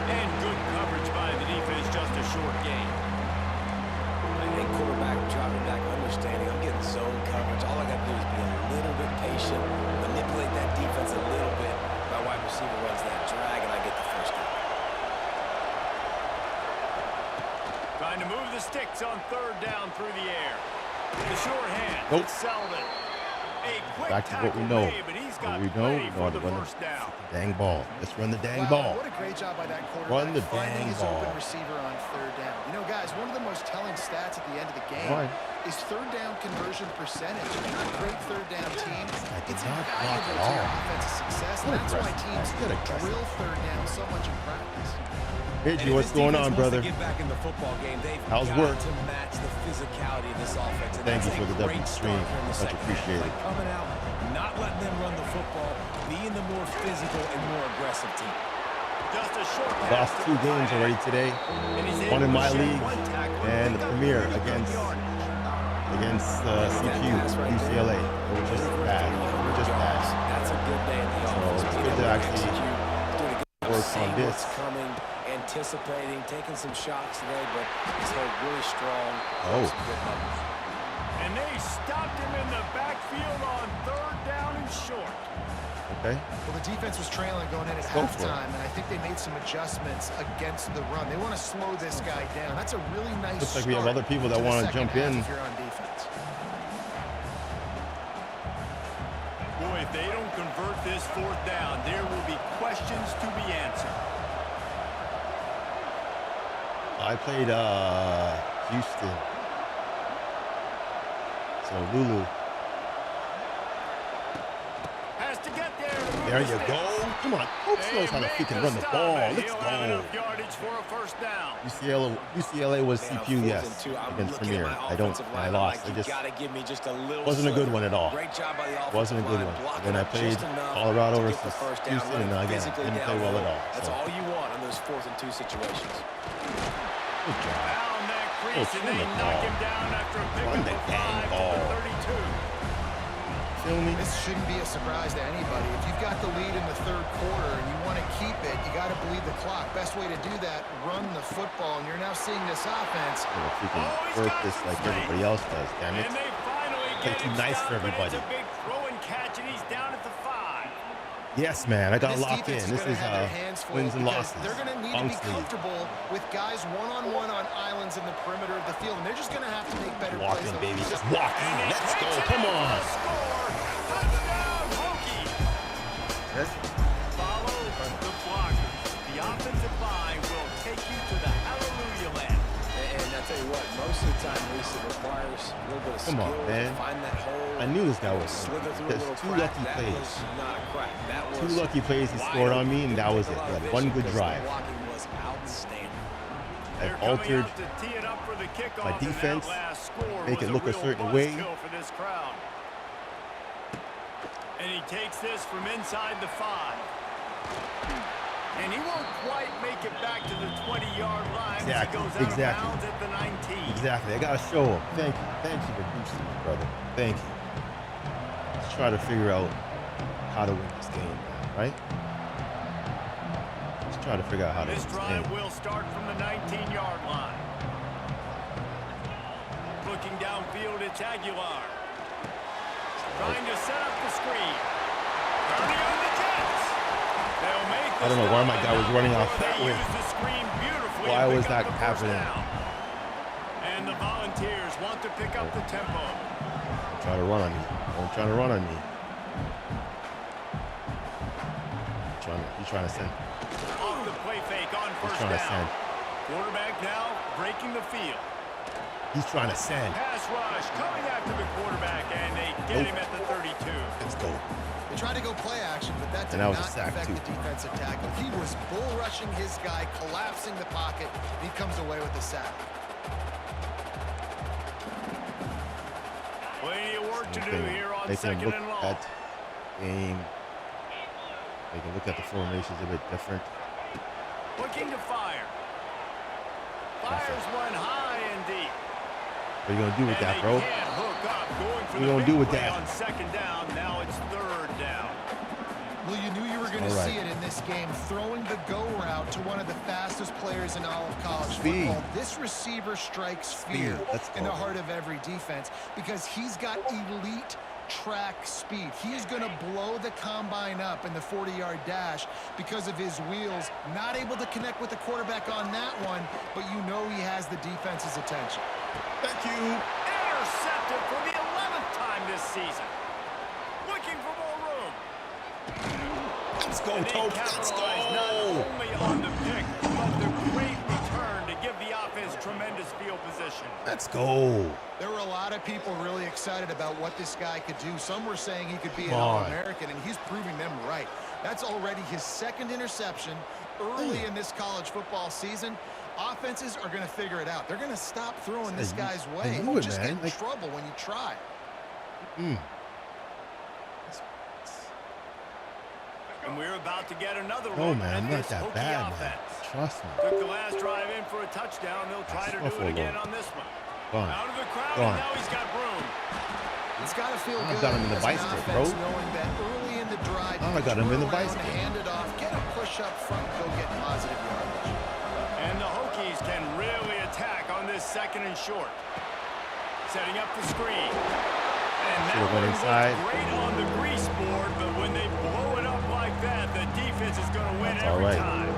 fakes on third down through the air. The short hand. Nope. Selden. A quick Back to what we know. tackle made, but he's got What we know, plenty we know for how to the run first down. the dang ball. Let's run the dang Wow, ball. what a great job by that quarterback. Run the finding dang his ball. open receiver on third down. You know, guys, one of the most telling stats at the end of the game is third down conversion percentage. If you're a great third down team, it's not block invaluable at to your all. offensive success, and that's why teams drill third down so much in practice. Reggie, what's going on, brother? Get back in the football game. They've How's got work? to match the physicality of this offense. And Thank you that's for the a great double start stream. here in the Much second half. appreciated. Like coming out, not letting them run the football, being the more physical and more aggressive team. Just a short Lost 2 games already today. One in my league and the premiere against CQ, UCLA. It was just bad. Just bad. That's a good day in the So office. it's good to actually work on this. What's coming, anticipating, taking some shots today, but he's held really strong. Oh. Some good numbers. And they stopped him in the backfield on third down and short. Okay. Well, the defense was trailing going in at Go for it. halftime, and I think they made some adjustments against the run. They want to slow this guy down. That's a really nice Looks like we have start other people that to the wanna second jump half in. if you're on defense. Boy, if they don't convert this fourth down, there will be questions to be answered. I played Houston. So Lulu. Has to get there. to move There the you sticks. go. Come on. Oops, knows how to freaking run the ball. Let's He'll have go. enough yardage for a first down. UCLA was CPU, yes, against Premier. I lost. I just wasn't a good one at all. Wasn't a good one. Then I played Colorado versus Houston, and again, didn't play well at all. That's So, all you want on those 4th and 2 situations. good job. Found that crease, and run they the knock ball. him down after a Run pick the of dang 5 ball. to the 32. Feel me? This shouldn't be a surprise to anybody. If you've got the lead in the third quarter and you want to keep it, you got to bleed the clock. Best way to do that, run the football. And you're now seeing this offense. I'm gonna freaking work this like everybody else does, damn it. And they finally Play get too him nice for stopped, but everybody. It's a big throw and catch, and he's down at the 5. Yes, man, I got This locked in. defense This gonna is have their hands full wins and because losses. They're going to need to Long be sleeve. comfortable with guys one-on-one on islands in the perimeter of the field. And they're just going to have to make better Walk plays. in, baby. Just walk in. Let's go. Come on. Touchdown, Hokie. Yes. Follow the blockers. The offensive line will take you to the hallelujah land. And I tell you what, most of the time, Reese, it requires a little bit of Come skill on, to man. find that hole. I knew this guy was Slither through a there's little 2 crack. lucky That plays. was not a crack. That was 2 lucky plays he scored on me, and that was it. He had one good drive. The blocking was outstanding. I've altered To tee it up for the kickoff, my and that defense, last score make was it look a real certain way. buzzkill for this crowd. And he takes this from inside the 5. And he won't quite make it back to the 20-yard line Exactly, as he goes out exactly. of bounds at the 19. Exactly. I gotta show him. Thank you. Thank you for boosting me, brother. Thank you. Let's try to figure out how to win this game, right? Let's try to figure out how to win This this drive game. will start from the 19-yard line. Looking downfield, it's Aguilar. Trying to set up the screen. Turning on the Jets. They'll make I don't know why my guy was running off that They way. use the screen beautifully Why to was pick up that the first happening? down. And the Volunteers want to pick up the tempo. Don't try to run on me. Don't try to run on me. He's trying to send. Off the play fake on He's first trying to down. send. Quarterback now breaking the field. He's trying to send. Pass rush coming after the quarterback, and they get him at the 32. Let's go. They tried to go play action, but that did And that was not a sack, affect too. the defensive tackle. He was bull rushing his guy, collapsing the pocket, and he comes away with the sack. Plenty of work to do here on They can second look and long. at game. They can look at the formations a bit different. Looking to fire. Fires one high and deep. What are you gonna do with And that, they bro? can't hook up. Going for What are you the gonna big do with play that? on second down. Now it's third down. Well, you knew you were going to All right. see it in this game, throwing the go route to one of the fastest players in all of college Speed. football. This receiver strikes fear Let's in the go. heart of every defense because he's got elite track speed. He's going to blow the combine up in the 40-yard dash because of his wheels. Not able to connect with the quarterback on that one, but you know he has the defense's attention. Thank you. Intercepted for the 11th time this season. Looking for more room. Let's go, Toad. Let's go. Not only on the pick, but the great return to give the offense tremendous field position. Let's go. There were a lot of people really excited about what this guy could do. Some were saying he could be an Come on. All-American, and he's proving them right. That's already his second interception early in this college football season. Offenses are going to figure it out. They're going to stop throwing this guy's way. knew You it, just man. get in trouble when you try. And we're about to get another Oh, look man, at I'm not this that Hokie bad, man. offense. Trust me. Took the last drive in for a touchdown. They'll try to do Buffalo. it again on this one. Gone. Out of the crowd, Gone. and now he's got room. It's got to feel I good. got him in the as an bicycle, offense bro. knowing that early in the drive, I you got him in the turn around, bicycle. hand it off, get a push up front, go get positive yardage. And the Hokies can really attack on this second and short. Setting up the screen. And that Should've went one inside. looked great on the grease board, but when they blow it up like that, the defense is going to win That's all every right. time.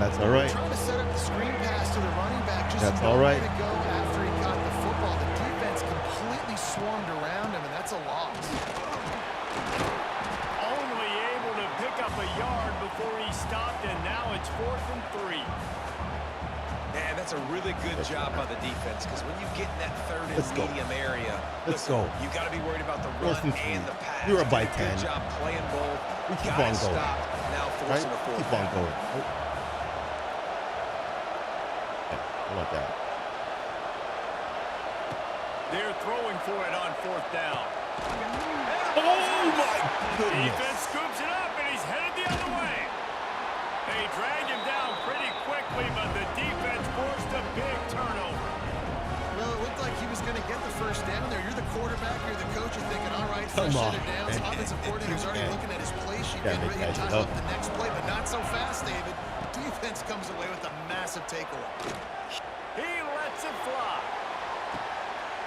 That's all right. Trying to set up the screen pass to the running back. Just That's no all right. way to go after he caught the football. The defense completely swarmed around him, and that's a loss. Only able to pick up a yard before he stopped, and now it's 4th and 3. Man, that's a really good job by the defense, because when you get in that third and Let's go. medium area, Let's listen, go. you got to be worried about the run 4th and 3. and the pass. You're a Did by Good 10. job playing both. We keep Got on it going. stopped. Now Right? forcing a fourth Keep on down. going. Oh. Yeah, how about that? They're throwing for it on 4th down. Oh, my goodness. Defense scoops it up, and he's headed the other way. They drag him down pretty quickly, but the defense forced a big turnover. Well, it looked like he was going to get the first down there. You're the quarterback. You're the coach. You're thinking, all right, Come first on, set of downs. man. Offensive coordinator's already looking at his play sheet, Gotta getting make ready to that dial shit up the next play, but not so fast, David. Defense comes away with a massive takeaway. He lets it fly.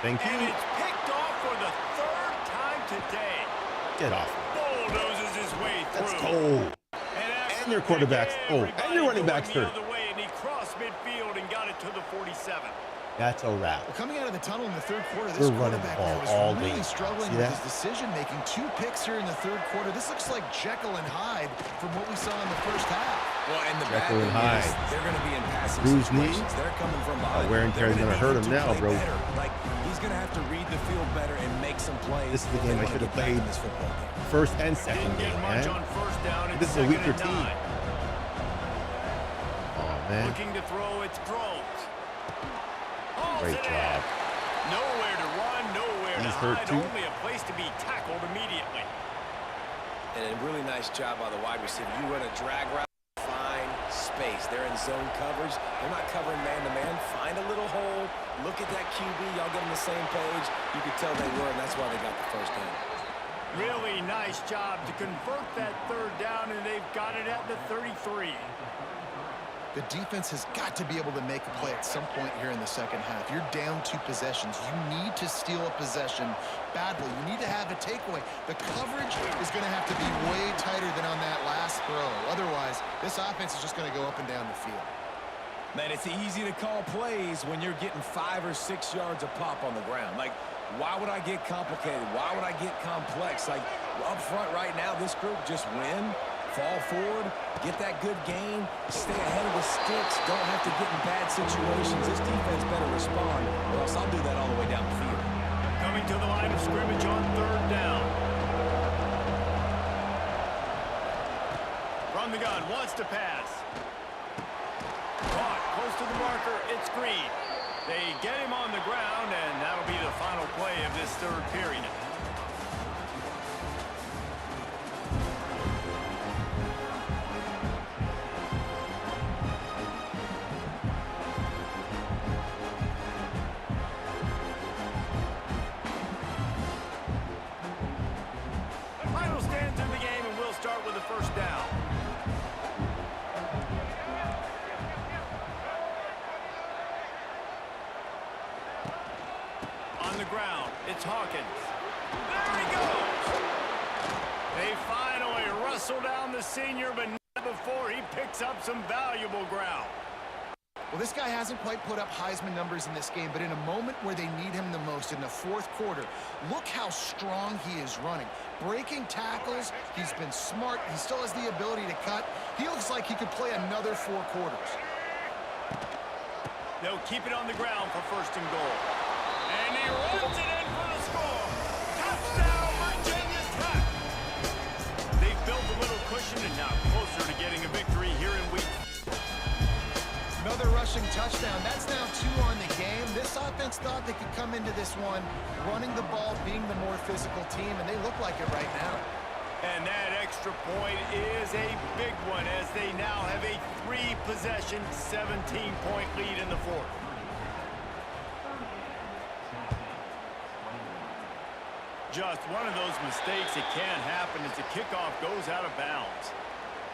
Thank And you. it's picked off for the 3rd time today. Get off. Bulldozes his way through. Let's go. And your quarterback's. Oh, and your running back's hurt. hurt. The other way, and he crossed midfield and got it to the 47. That's a wrap. Well, coming out of the tunnel in the third quarter, We're this running the quarterback ball now is all really day. struggling See with that? his decision-making. 2 picks here in the third quarter. This looks like Jekyll and Hyde from what we saw in the first half. Well, and the Jekyll bad and thing is Hyde. they're going to be in passing Bruised knee. situations. They're coming from behind. Wear and tear is They're gonna gonna hurt need him to now, play bro. better. Like, he's going to have to read the field better and make some plays. This is the if game they I wanna should have get back in played this football game. first and second Didn't game, get much man. on 1st down. This is a 2nd weaker and team. 9. Oh, man. Looking to throw, it's Groves. Hauls Great it in. job. Nowhere to run, nowhere He's to hurt hide. too. Only a place to be tackled immediately. And a really nice job by the wide receiver. You run a drag route, find space. They're in zone coverage. They're not covering man-to-man. Find a little hole. Look at that QB. Y'all get on the same page. You could tell they were, and that's why they got the first down. Really nice job to convert that 3rd down, and they've got it at the 33. The defense has got to be able to make a play at some point here in the second half. You're down 2 possessions. You need to steal a possession badly. You need to have a takeaway. The coverage is going to have to be way tighter than on that last throw. Otherwise, this offense is just going to go up and down the field. Man, it's easy to call plays when you're getting 5 or 6 yards a pop on the ground. Like, why would I get complicated? Why would I get complex? Like, up front right now, this group just win, fall forward, get that good gain, stay ahead of the sticks, don't have to get in bad situations. This defense better respond, or else I'll do that all the way down the field. Coming to the line of scrimmage on 3rd down. From the gun, wants to pass. Caught, close to the marker, it's Green. They get him on the ground, and that'll be the final play of this 3rd period. Final stands in the game, and we'll start with the 1st down. On the ground, it's Hawkins. There he whistle down the senior, but not before he picks up some valuable ground. Well, this guy hasn't quite put up Heisman numbers in this game, but in a moment where they need him the most, in the fourth quarter, look how strong he is running. Breaking tackles, he's been smart, he still has the ability to cut. He looks like he could play another 4 quarters. They'll keep it on the ground for first and goal. And he runs it in for the score. Touchdown, Virginia Tech! They've built a little cushion and now closer to getting a victory here in week. Another rushing touchdown. That's now 2 on the game. This offense thought they could come into this one running the ball, being the more physical team, and they look like it right now. And that extra point is a big one as they now have a 3-possession, 17-point lead in the fourth. Just one of those mistakes that can happen as the kickoff goes out of bounds.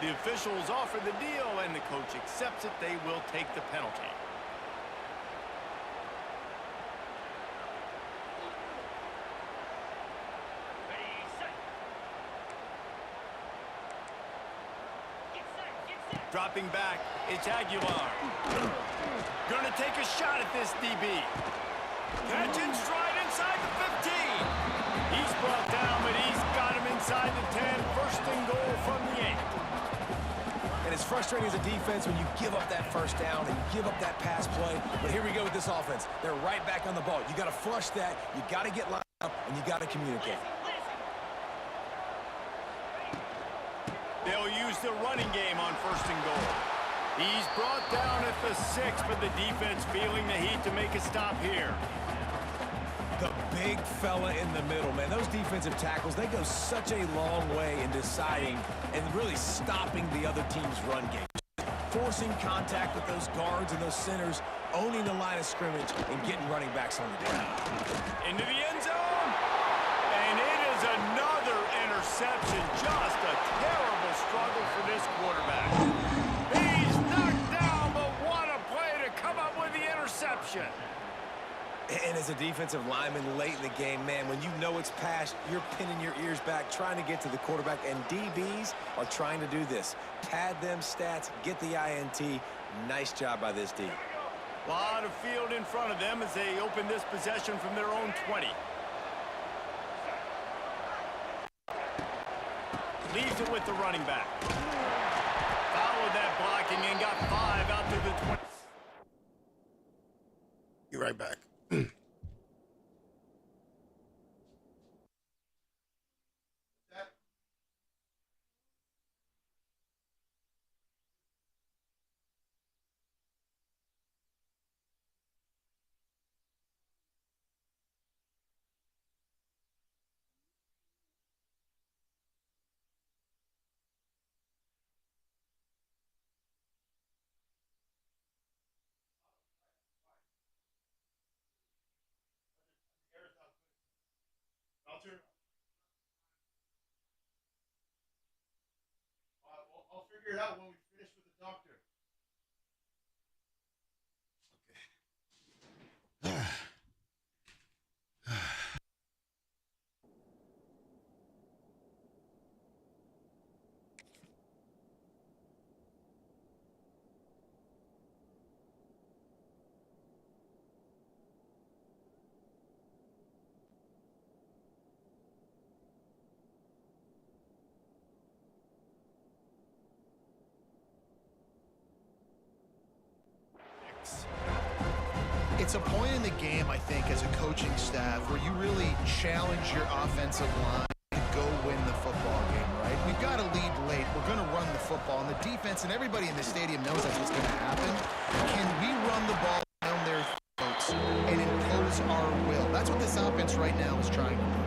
The officials offer the deal, and the coach accepts it. They will take the penalty. Dropping back, it's Aguilar. Gonna take a shot at this DB. Catching stride inside the 15. He's brought down, but he's got him inside the 10. First and goal from the 8. And it's frustrating as a defense when you give up that first down and you give up that pass play. But here we go with this offense. They're right back on the ball. You got to flush that. You got to get lined up, and you got to communicate. They'll use the running game on first and goal. He's brought down at the 6, but the defense feeling the heat to make a stop here. The big fella in the middle, man. Those defensive tackles, they go such a long way in deciding and really stopping the other team's run game. Forcing contact with those guards and those centers, owning the line of scrimmage, and getting running backs on the ground. Into the end zone. And it is another interception. Just a terrible struggle for this quarterback. He's knocked down, but what a play to come up with the interception. And as a defensive lineman late in the game, man, when you know it's past, you're pinning your ears back, trying to get to the quarterback, and DBs are trying to do this. Pad them stats, get the INT. Nice job by this D. A lot of field in front of them as they open this possession from their own 20. Leaves it with the running back. Followed that blocking and got 5 out to the 20. Be right back. I'll figure it out when we finish with the doctor. It's a point in the game, I think, as a coaching staff where you really challenge your offensive line to go win the football game, right? We've got to lead late. We're going to run the football. And the defense and everybody in the stadium knows that's what's going to happen. Can we run the ball down their throats and impose our will? That's what this offense right now is trying to do.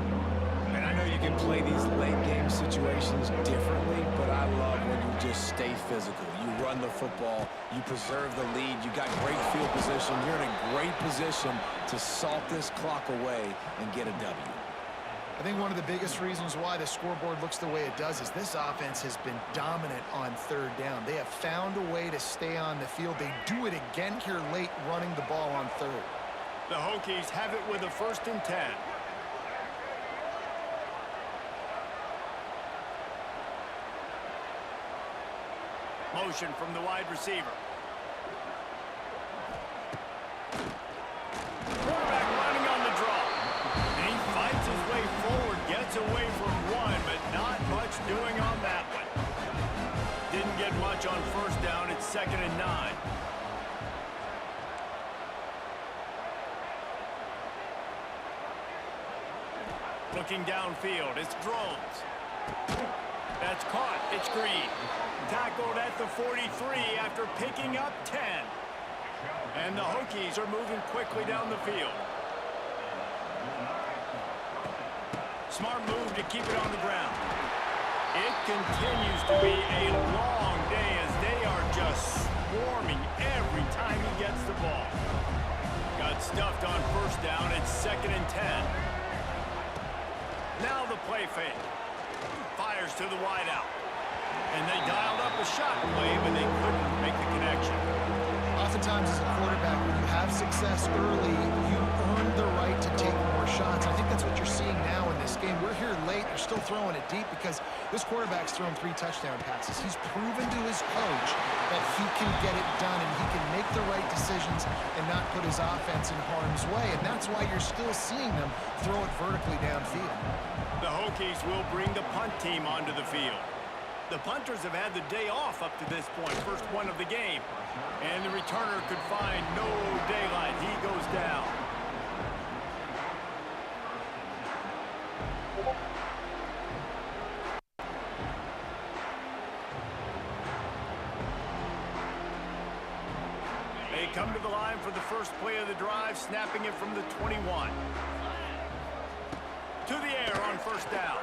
And I know you can play these late game situations differently, but I love when you just stay physical. You run the football, you preserve the lead, you got great field position, you're in a great position to salt this clock away and get a W. I think one of the biggest reasons why the scoreboard looks the way it does is this offense has been dominant on third down. They have found a way to stay on the field. They do it again here late, running the ball on third. The Hokies have it with a 1st and 10. Motion from the wide receiver. Quarterback running on the draw. And he fights his way forward, gets away from one, but not much doing on that one. Didn't get much on first down. It's 2nd and 9. Looking downfield, it's Drones. That's caught. It's Green. Tackled at the 43 after picking up 10. And the Hokies are moving quickly down the field. Smart move to keep it on the ground. It continues to be a long day as they are just swarming every time he gets the ball. Got stuffed on first down. It's 2nd and 10. Now the play fake. Fires to the wideout. And they dialed up a shot play, but they couldn't make the connection. Oftentimes as a quarterback, when you have success early, you earn the right to take more shots. I think that's what you're seeing now in this game. We're here late. They're still throwing it deep because this quarterback's thrown 3 touchdown passes. He's proven to his coach that he can get it done and he can make the right decisions and not put his offense in harm's way. And that's why you're still seeing them throw it vertically downfield. The Hokies will bring the punt team onto the field. The punters have had the day off up to this point, first one of the game. And the returner could find no daylight. He goes down. They come to the line for the first play of the drive, snapping it from the 21. To the air on first down.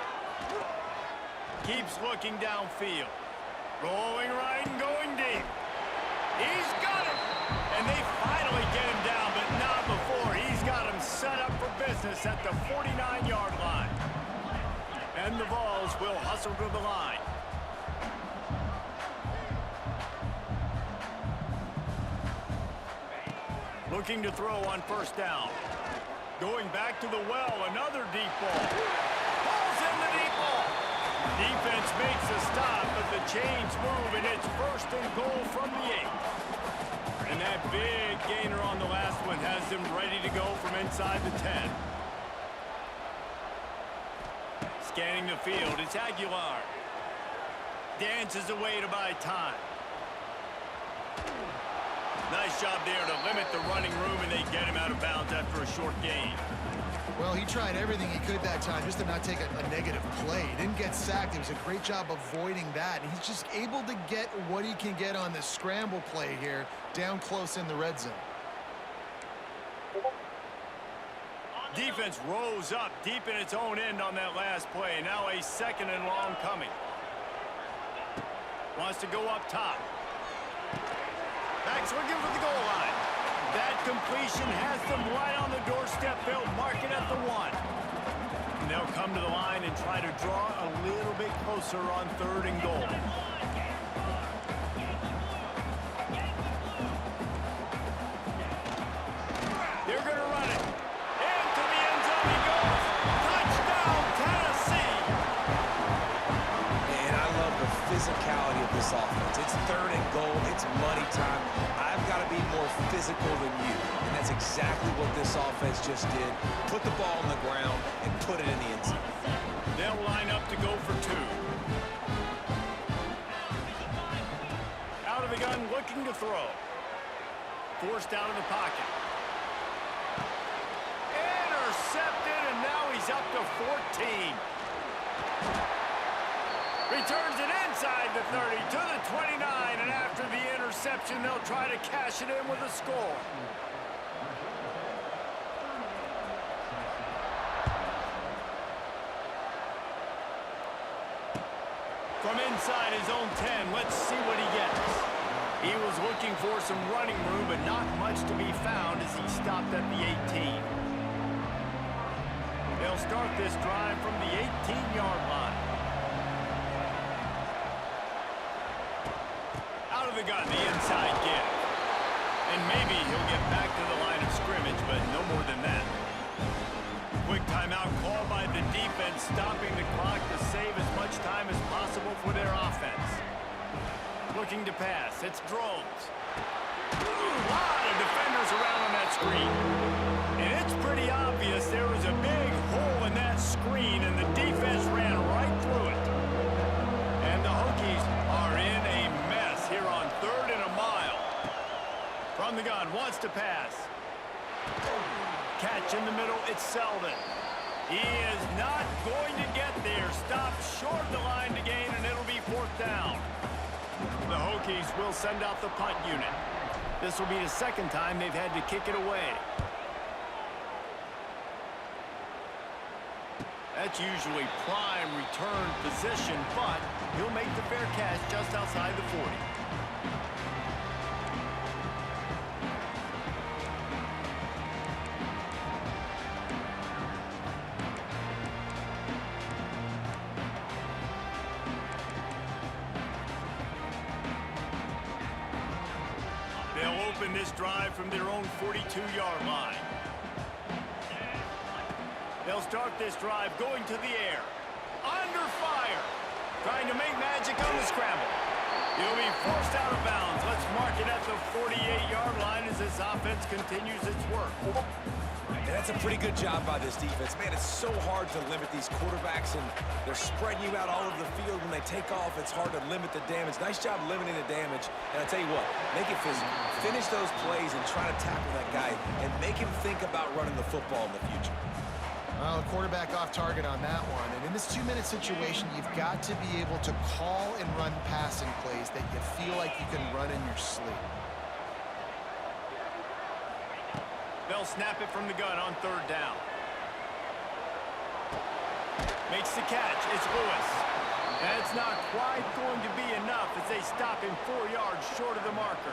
Keeps looking downfield. Rolling right and going deep. He's got him. And they finally get him down, but not before. He's got him set up for business at the 49-yard line. And the Vols will hustle to the line. Looking to throw on first down. Going back to the well, another deep ball. Ball's in the deep ball. Defense makes a stop, but the chains move, and it's 1st and goal from the 8. And that big gainer on the last one has them ready to go from inside the 10. Scanning the field, it's Aguilar. Dances away to buy time. Nice job there to limit the running room, and they get him out of bounds after a short gain. Well, he tried everything he could that time just to not take a negative play. He didn't get sacked. It was a great job avoiding that. And he's just able to get what he can get on the scramble play here down close in the red zone. Defense rose up deep in its own end on that last play. Now a 2nd and long coming. Wants to go up top. Backs looking for the goal line. That completion has them right on the doorstep. They'll mark it at the 1. And they'll come to the line and try to draw a little bit closer on 3rd and goal. They're going to run it. Into the end zone he goes. Touchdown, Tennessee. And I love the physicality of this offense. It's 3rd and goal. It's money time. I've got to be more physical than you. And that's exactly what this offense just did. Put the ball on the ground and put it in the end zone. They'll line up to go for 2. Out of the gun, looking to throw. Forced out of the pocket. Intercepted, and now he's up to 14. Returns it inside the 30 to the 29, and after the interception, they'll try to cash it in with a score. From inside his own 10, let's see what he gets. He was looking for some running room, but not much to be found as he stopped at the 18. They'll start this drive from the 18-yard line. Out of the gun, the inside give. And maybe he'll get back to the line of scrimmage, but no more than that. Quick timeout called by the defense, stopping the clock to save as much time as possible for their offense. Looking to pass. It's Drones. A lot of defenders around on that screen. And it's pretty obvious there was a big hole in that screen, and the defense ran right through it. And the Hokies are in a mess here on 3rd and a mile. From the gun, wants to pass. Catch in the middle, it's Selden. He is not going to get there. Stopped short of the line to gain, and it'll be 4th down. The Hokies will send out the punt unit. This will be the 2nd time they've had to kick it away. That's usually prime return position, but he'll make the fair catch just outside the 40. They'll open this drive from their own 42-yard line. They'll start this drive going to the air. Under fire. Trying to make magic on the scramble. He'll be forced out of bounds. Let's mark it at the 48-yard line as this offense continues its work. And that's a pretty good job by this defense. Man, it's so hard to limit these quarterbacks, and they're spreading you out all over the field. When they take off, it's hard to limit the damage. Nice job limiting the damage. And I tell you what, make it physical. Finish those plays and try to tackle that guy and make him think about running the football in the future. Well, quarterback off target on that one. And in this 2-minute situation, you've got to be able to call and run passing plays that you feel like you can run in your sleep. They'll snap it from the gun on 3rd down. Makes the catch. It's Lewis. And it's not quite going to be enough as they stop him 4 yards short of the marker.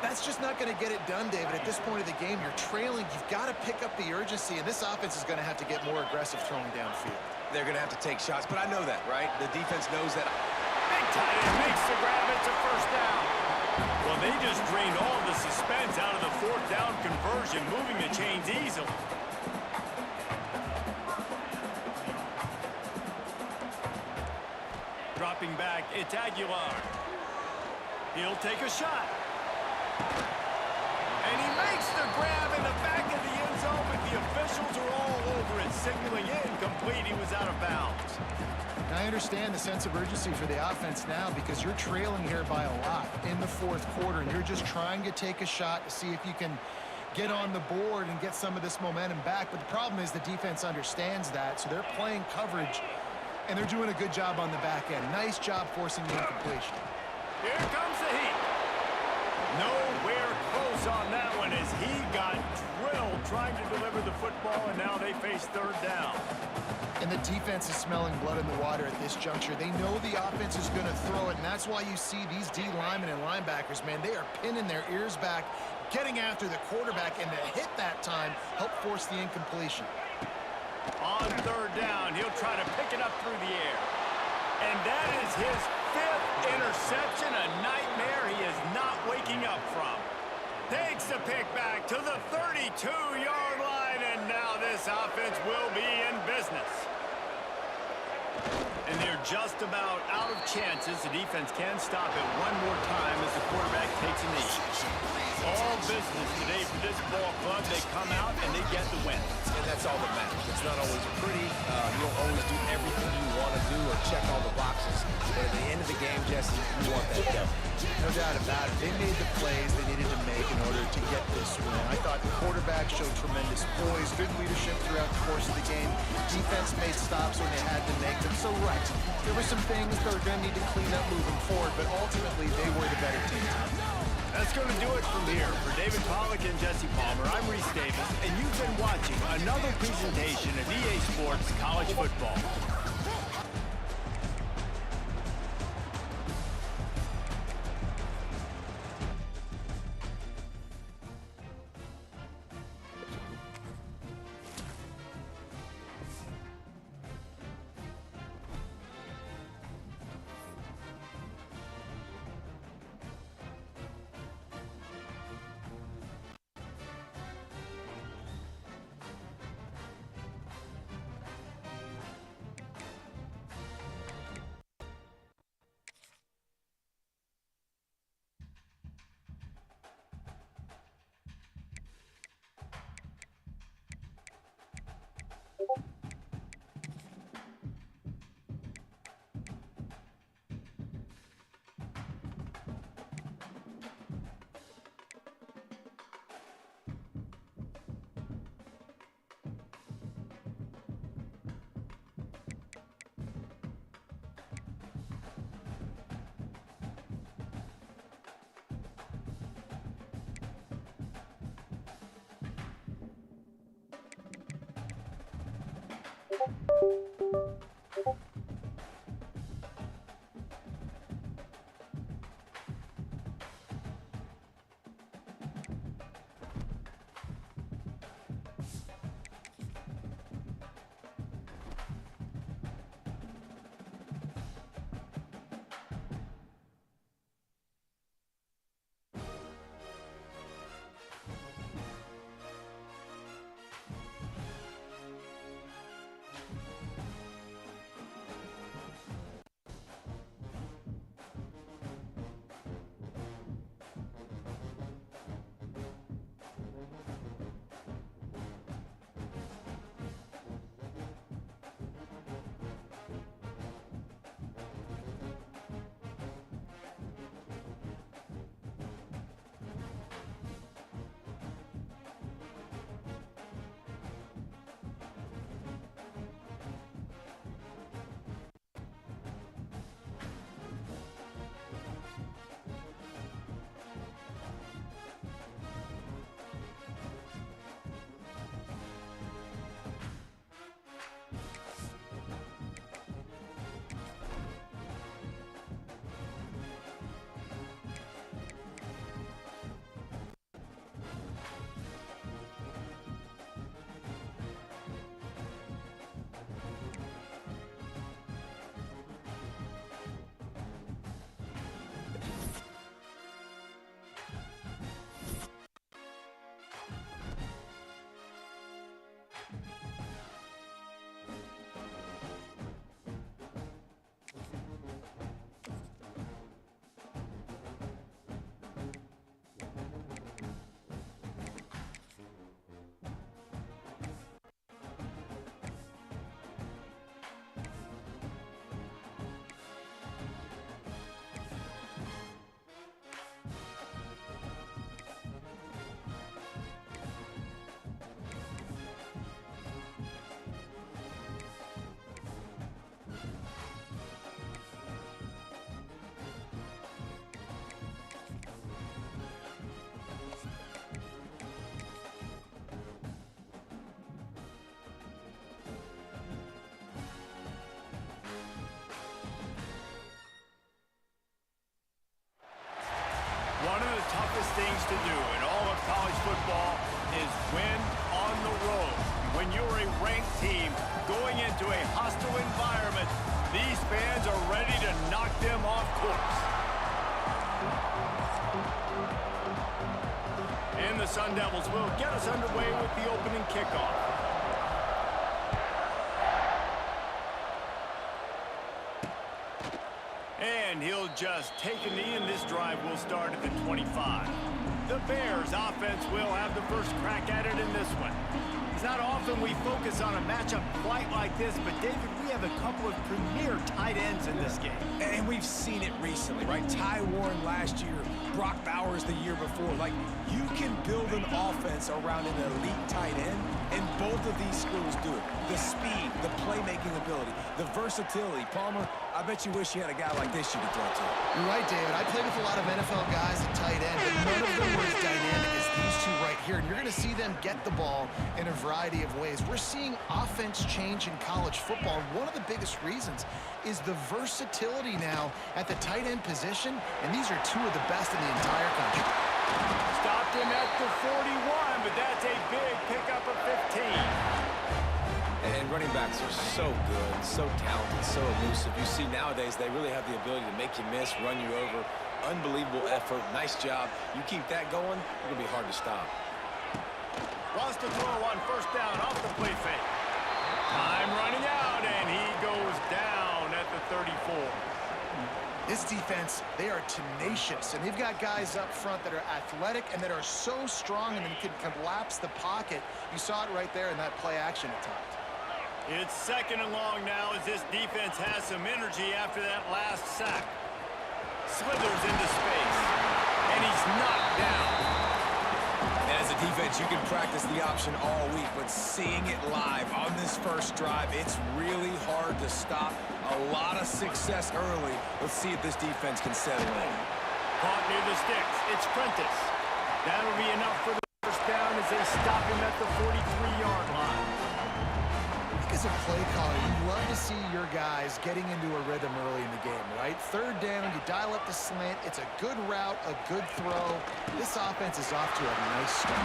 That's just not going to get it done, David. At this point of the game, you're trailing. You've got to pick up the urgency, and this offense is going to have to get more aggressive throwing downfield. They're going to have to take shots, but I know that, right? The defense knows that. Big tight end makes the grab. It's a 1st down. Well, they just drained all the suspense out of the 4th down conversion, moving the chains easily. Dropping back, it's Aguilar. He'll take a shot. And he makes the grab in the back of the end zone, but the officials are all over it, signaling incomplete. He was out of bounds. I understand the sense of urgency for the offense now because you're trailing here by a lot in the 4th quarter, and you're just trying to take a shot to see if you can get on the board and get some of this momentum back. But the problem is the defense understands that, so they're playing coverage, and they're doing a good job on the back end. Nice job forcing the incompletion. Here comes the heat. Nowhere close on that one as he got drilled trying to deliver the football, and now they face 3rd down. And the defense is smelling blood in the water at this juncture. They know the offense is going to throw it, and that's why you see these D linemen and linebackers, man, they are pinning their ears back, getting after the quarterback, and to hit that time, help force the incompletion. On 3rd down, he'll try to pick it up through the air. And that is his 5th interception, a nightmare he is not waking up from. Takes the pick back to the 32-yard line, and now this offense will be in business. And they're just about out of chances. The defense can stop it one more time as the quarterback takes a knee. All business today for this ball club. They come out and they get the win. And that's all that matters. It's not always pretty. You don't always do everything you want to do or check all the boxes. But at the end of the game, Jesse, you want that done. No doubt about it. They made the plays they needed to make in order to get this win. I thought the quarterback showed tremendous poise, good leadership throughout the course of the game. Defense made stops when they had to make them. So, right, there were some things they were going to need to clean up moving forward, but ultimately they were the better team. That's going to do it from here. For David Pollack and Jesse Palmer, I'm Reese Davis, and you've been watching another presentation of EA Sports College Football. One of the toughest things to do in all of college football is win on the road. When you're a ranked team going into a hostile environment, these fans are ready to knock them off course. And the Sun Devils will get us underway with the opening kickoff. And he'll just take a knee, and this drive will start at the 25. The Bears offense will have the first crack at it in this one. It's not often we focus on a matchup quite like this, but David, we have a couple of premier tight ends in this game. And we've seen it recently, right? Ty Warren last year, Brock Bowers the year before. Like, you can build an offense around an elite tight end, and both of these schools do it. The speed, the playmaking ability, the versatility. Palmer, I bet you wish you had a guy like this you could throw to. You're right, David. I played with a lot of NFL guys at tight end, but none of them were as dynamic as these two right here. And you're going to see them get the ball in a variety of ways. We're seeing offense change in college football. And one of the biggest reasons is the versatility now at the tight end position, and these are two of the best in the entire country. Stopped him at the 41, but that's a big pickup of 15. And running backs are so good, so talented, so elusive. You see nowadays they really have the ability to make you miss, run you over. Unbelievable effort. Nice job. You keep that going, it'll be hard to stop. Wants to throw on first down off the play fake. Time running out, and he goes down at the 34. This defense, they are tenacious, and they've got guys up front that are athletic and that are so strong and can collapse the pocket. You saw it right there in that play action attempt. It's second and long now as this defense has some energy after that last sack. Slithers into space, and he's knocked down. And as a defense, you can practice the option all week, but seeing it live on this first drive, it's really hard to stop. A lot of success early. Let's see if this defense can settle in. Caught near the sticks. It's Prentice. That'll be enough for the first down as they stop him at the 43-yard line. as a play caller, you love to see your guys getting into a rhythm early in the game, right? Third down, you dial up the slant. It's a good route, a good throw. This offense is off to a nice start.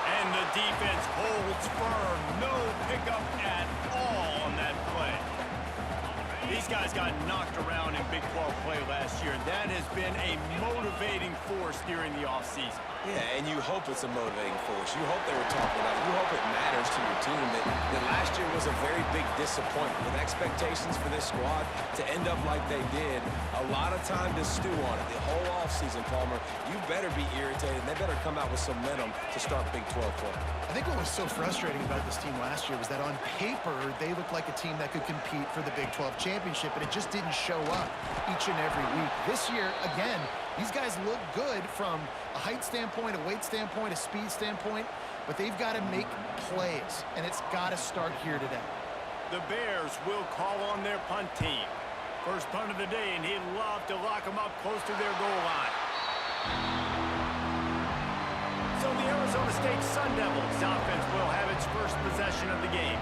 And the defense holds firm. No pickup at all on that play. These guys got knocked around in Big 12 play last year. That has been a motivating force during the offseason. Yeah, and you hope it's a motivating force. You hope they were talking about it. You hope it matters to your team that last year was a very big disappointment. With expectations for this squad to end up like they did, a lot of time to stew on it. The whole offseason, Palmer, you better be irritated. They better come out with some momentum to start Big 12 play. I think what was so frustrating about this team last year was that on paper, they looked like a team that could compete for the Big 12 championship, and it just didn't show up each and every week. This year, again, these guys look good from a height standpoint, a weight standpoint, a speed standpoint, but they've got to make plays, and it's got to start here today. The Bears will call on their punt team. First punt of the day, and he'd love to lock them up close to their goal line. So the Arizona State Sun Devils offense will have its first possession of the game.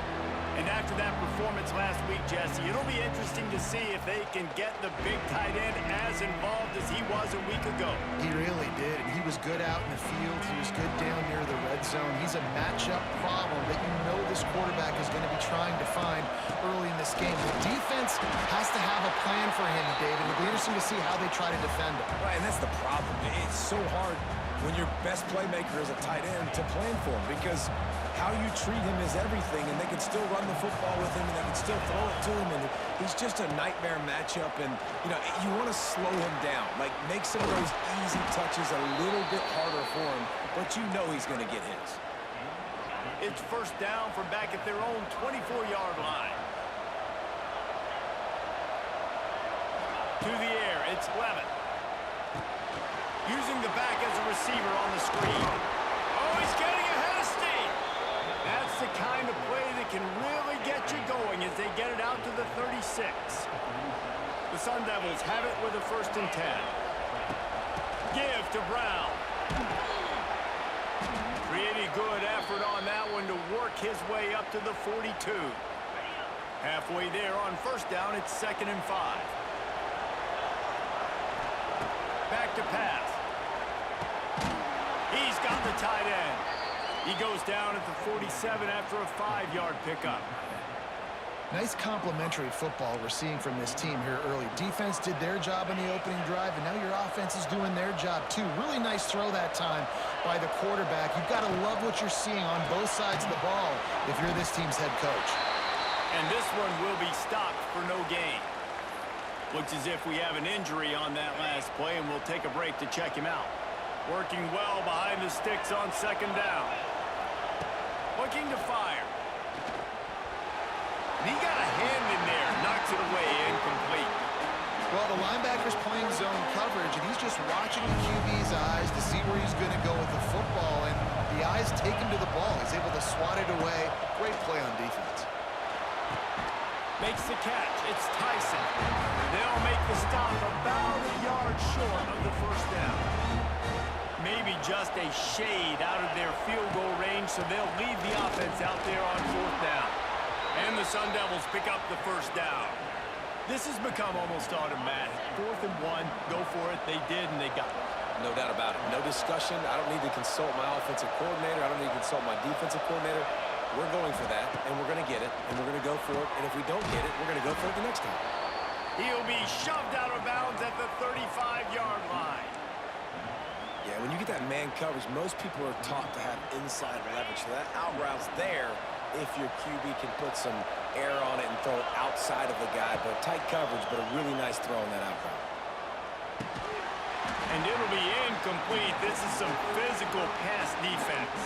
And after that performance last week, Jesse, it'll be interesting to see if they can get the big tight end as involved as he was a week ago. He really did, and he was good out in the field. He was good down near the red zone. He's a matchup problem that you know this quarterback is going to be trying to find early in this game. The defense has to have a plan for him, David. It'll be interesting to see how they try to defend him. Right, and that's the problem. It's so hard when your best playmaker is a tight end to plan for him, because how you treat him is everything, and they can still run the football with him, and they can still throw it to him, and he's just a nightmare matchup. And you want to slow him down, like make some of those easy touches a little bit harder for him, but you know he's going to get his. It's first down from back at their own 24-yard line. To the air, it's Levin. Using the back as a receiver on the screen. Oh, he's getting ahead of steam. That's the kind of play that can really get you going as they get it out to the 36. The Sun Devils have it with a 1st and 10. Give to Brown. Pretty good effort on that one to work his way up to the 42. Halfway there on 1st down, it's 2nd and 5. Back to pass. He's got the tight end. He goes down at the 47 after a 5-yard pickup. Nice complimentary football we're seeing from this team here early. Defense did their job in the opening drive, and now your offense is doing their job too. Really nice throw that time by the quarterback. You've got to love what you're seeing on both sides of the ball if you're this team's head coach. And this one will be stopped for no gain. Looks as if we have an injury on that last play, and we'll take a break to check him out. Working well behind the sticks on 2nd down. Looking to fire. He got a hand in there, knocks it away, incomplete. Well, the linebacker's playing zone coverage, and he's just watching the QB's eyes to see where he's going to go with the football, and the eyes take him to the ball. He's able to swat it away. Great play on defense. Makes the catch. It's Tyson. They'll make the stop about a yard short of the 1st down. Maybe just a shade out of their field goal range, so they'll leave the offense out there on 4th down. And the Sun Devils pick up the 1st down. This has become almost automatic. 4th and 1, go for it. They did, and they got it. No doubt about it. No discussion. I don't need to consult my offensive coordinator. I don't need to consult my defensive coordinator. We're going for that, and we're going to get it, and we're going to go for it. And if we don't get it, we're going to go for it the next time. He'll be shoved out of bounds at the 35-yard line. Yeah, when you get that man coverage, most people are taught to have inside leverage. So that out route's there if your QB can put some air on it and throw it outside of the guy. But tight coverage, but a really nice throw on that out route. And it'll be incomplete. This is some physical pass defense.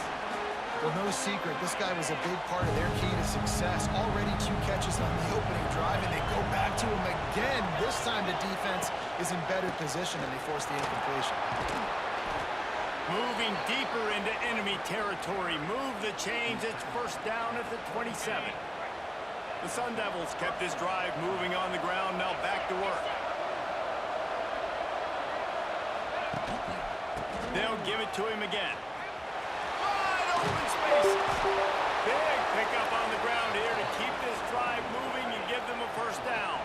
Well, no secret, this guy was a big part of their key to success. Already 2 catches on the opening drive, and they go back to him again. This time the defense is in better position, and they force the incompletion. Moving deeper into enemy territory. Move the chains. It's 1st down at the 27. The Sun Devils kept this drive moving on the ground. Now back to work. They'll give it to him again. Wide open spaces. Big pickup on the ground here to keep this drive moving and give them a first down.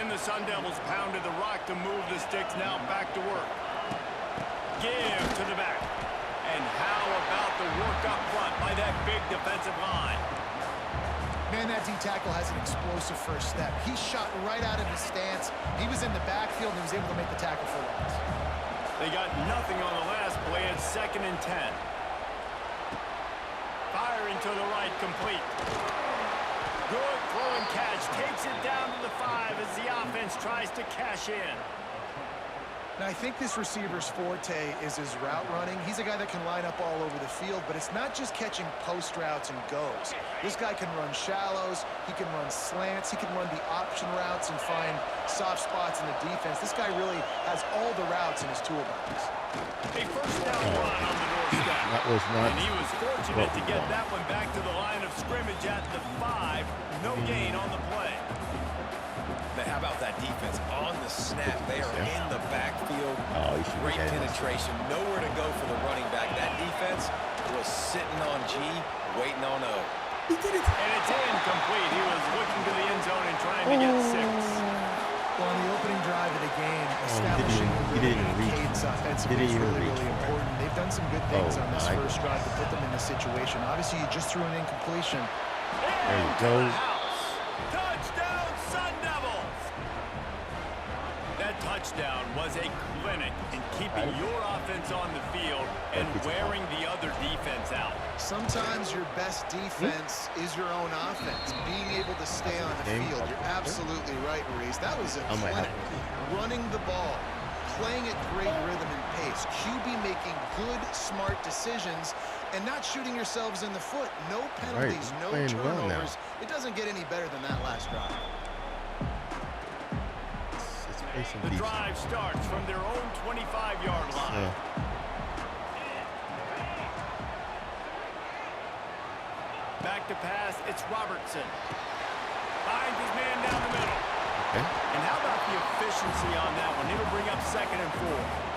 And the Sun Devils pounded the rock to move the sticks now back to work. Give to the back. And how about the work up front by that big defensive line? Man, that D-tackle has an explosive first step. He shot right out of his stance. He was in the backfield and he was able to make the tackle for loss. They got nothing on the last play. It's 2nd and 10. Firing to the right, complete. Good throw and catch. Takes it down to the 5 as the offense tries to cash in. Now, I think this receiver's forte is his route running. He's a guy that can line up all over the field, but it's not just catching post routes and goes. This guy can run shallows, he can run slants, he can run the option routes and find soft spots in the defense. This guy really has all the routes in his toolbox. A first down run on the doorstep. That was not. And he was fortunate to get that one back to the line of scrimmage at the 5. No gain on the play. But how about that defense on the snap? They are in the backfield. Great get penetration. Nowhere to go for the running back. That defense was sitting on G, waiting on O. He did it. And it's incomplete. He was looking to the end zone and trying to get 6. Well, on the opening drive of the game, establishing a cadence offensively is really important. They've done some good things on this first drive to put them in this situation. Obviously, you just threw an incompletion. There you go. Touchdown, Sun Devils! That touchdown was a clinic in keeping your offense on the field and wearing the other defense out. Sometimes your best defense is your own offense, being able to stay on the field. You're absolutely right, Maurice. That was a clinic. Running the ball, playing at great rhythm and pace, QB making good, smart decisions, and not shooting yourselves in the foot. No penalties, no turnovers. It doesn't get any better than that last drive. The drive starts from their own 25-yard line. Back to pass, it's Robertson. Finds his man down the middle. And how about the efficiency on that one? It'll bring up 2nd and 4.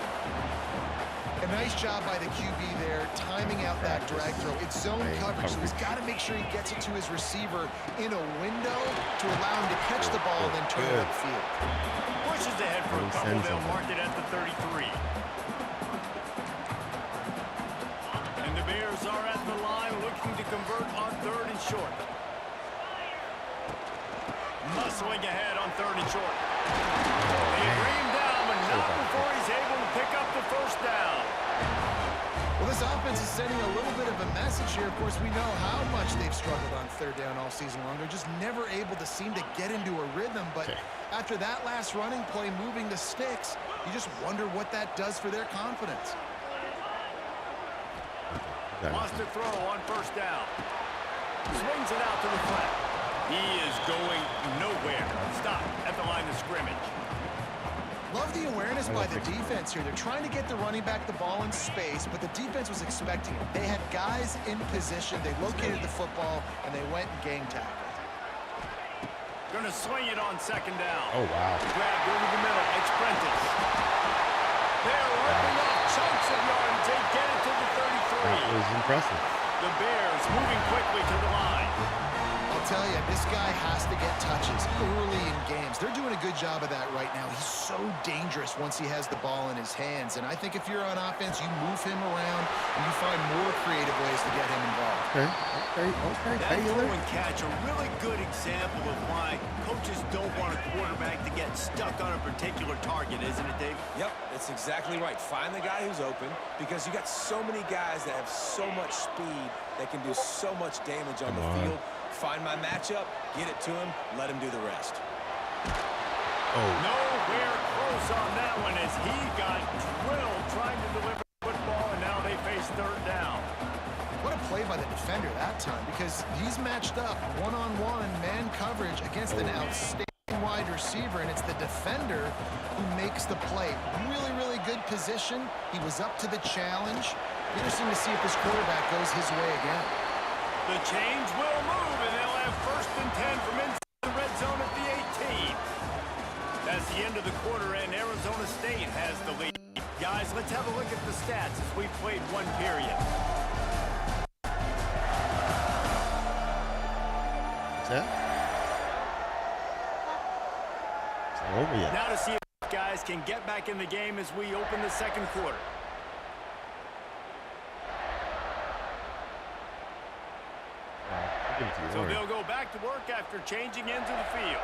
A nice job by the QB there, timing out that drag throw. It's zone coverage, so he's got to make sure he gets it to his receiver in a window to allow him to catch the ball and then turn it upfield. Pushes ahead for a couple. They'll mark it at the 33. And the Bears are at the line looking to convert on 3rd and short. Muscling ahead on 3rd and short. They bring him down, but not before he's able to pick up the first down. Well, this offense is sending a little bit of a message here. Of course, we know how much they've struggled on 3rd down all season long. They're just never able to seem to get into a rhythm. But after that last running play, moving the sticks, you just wonder what that does for their confidence. Wants to throw on 1st down. Swings it out to the flat. He is going nowhere. Stop at the line of scrimmage. Love the awareness by the defense here. They're trying to get the running back the ball in space, but the defense was expecting it. They had guys in position. They located the football, and they went and gang tackled. Going to swing it on 2nd down. Oh, wow. Grabbed over the middle. It's Prentice. They're ripping off chunks of yardage. They get it to the 33. That was impressive. The Bears moving quickly to the line. I'll tell you, this guy has to get touches early in games. They're doing a good job of that right now. He's so dangerous once he has the ball in his hands. And I think if you're on offense, you move him around and you find more creative ways to get him involved. That throw and catch, a really good example of why coaches don't want a quarterback to get stuck on a particular target, isn't it, Dave? Yep, that's exactly right. Find the guy who's open because you got so many guys that have so much speed that can do so much damage on the field. Find my matchup, get it to him, let him do the rest. Nowhere close on that one as he got drilled trying to deliver the football, and now they face 3rd down. What a play by the defender that time, because he's matched up one-on-one man coverage against an outstanding wide receiver, and it's the defender who makes the play. Really, really good position. He was up to the challenge. Interesting to see if this quarterback goes his way again. The change will move, and they'll have 1st and 10 from inside the red zone at the 18. That's the end of the quarter, and Arizona State has the lead. Guys, let's have a look at the stats as we've played one period. What's that? It's not over yet. Now to see if guys can get back in the game as we open the second quarter. So they'll go back to work after changing into the field.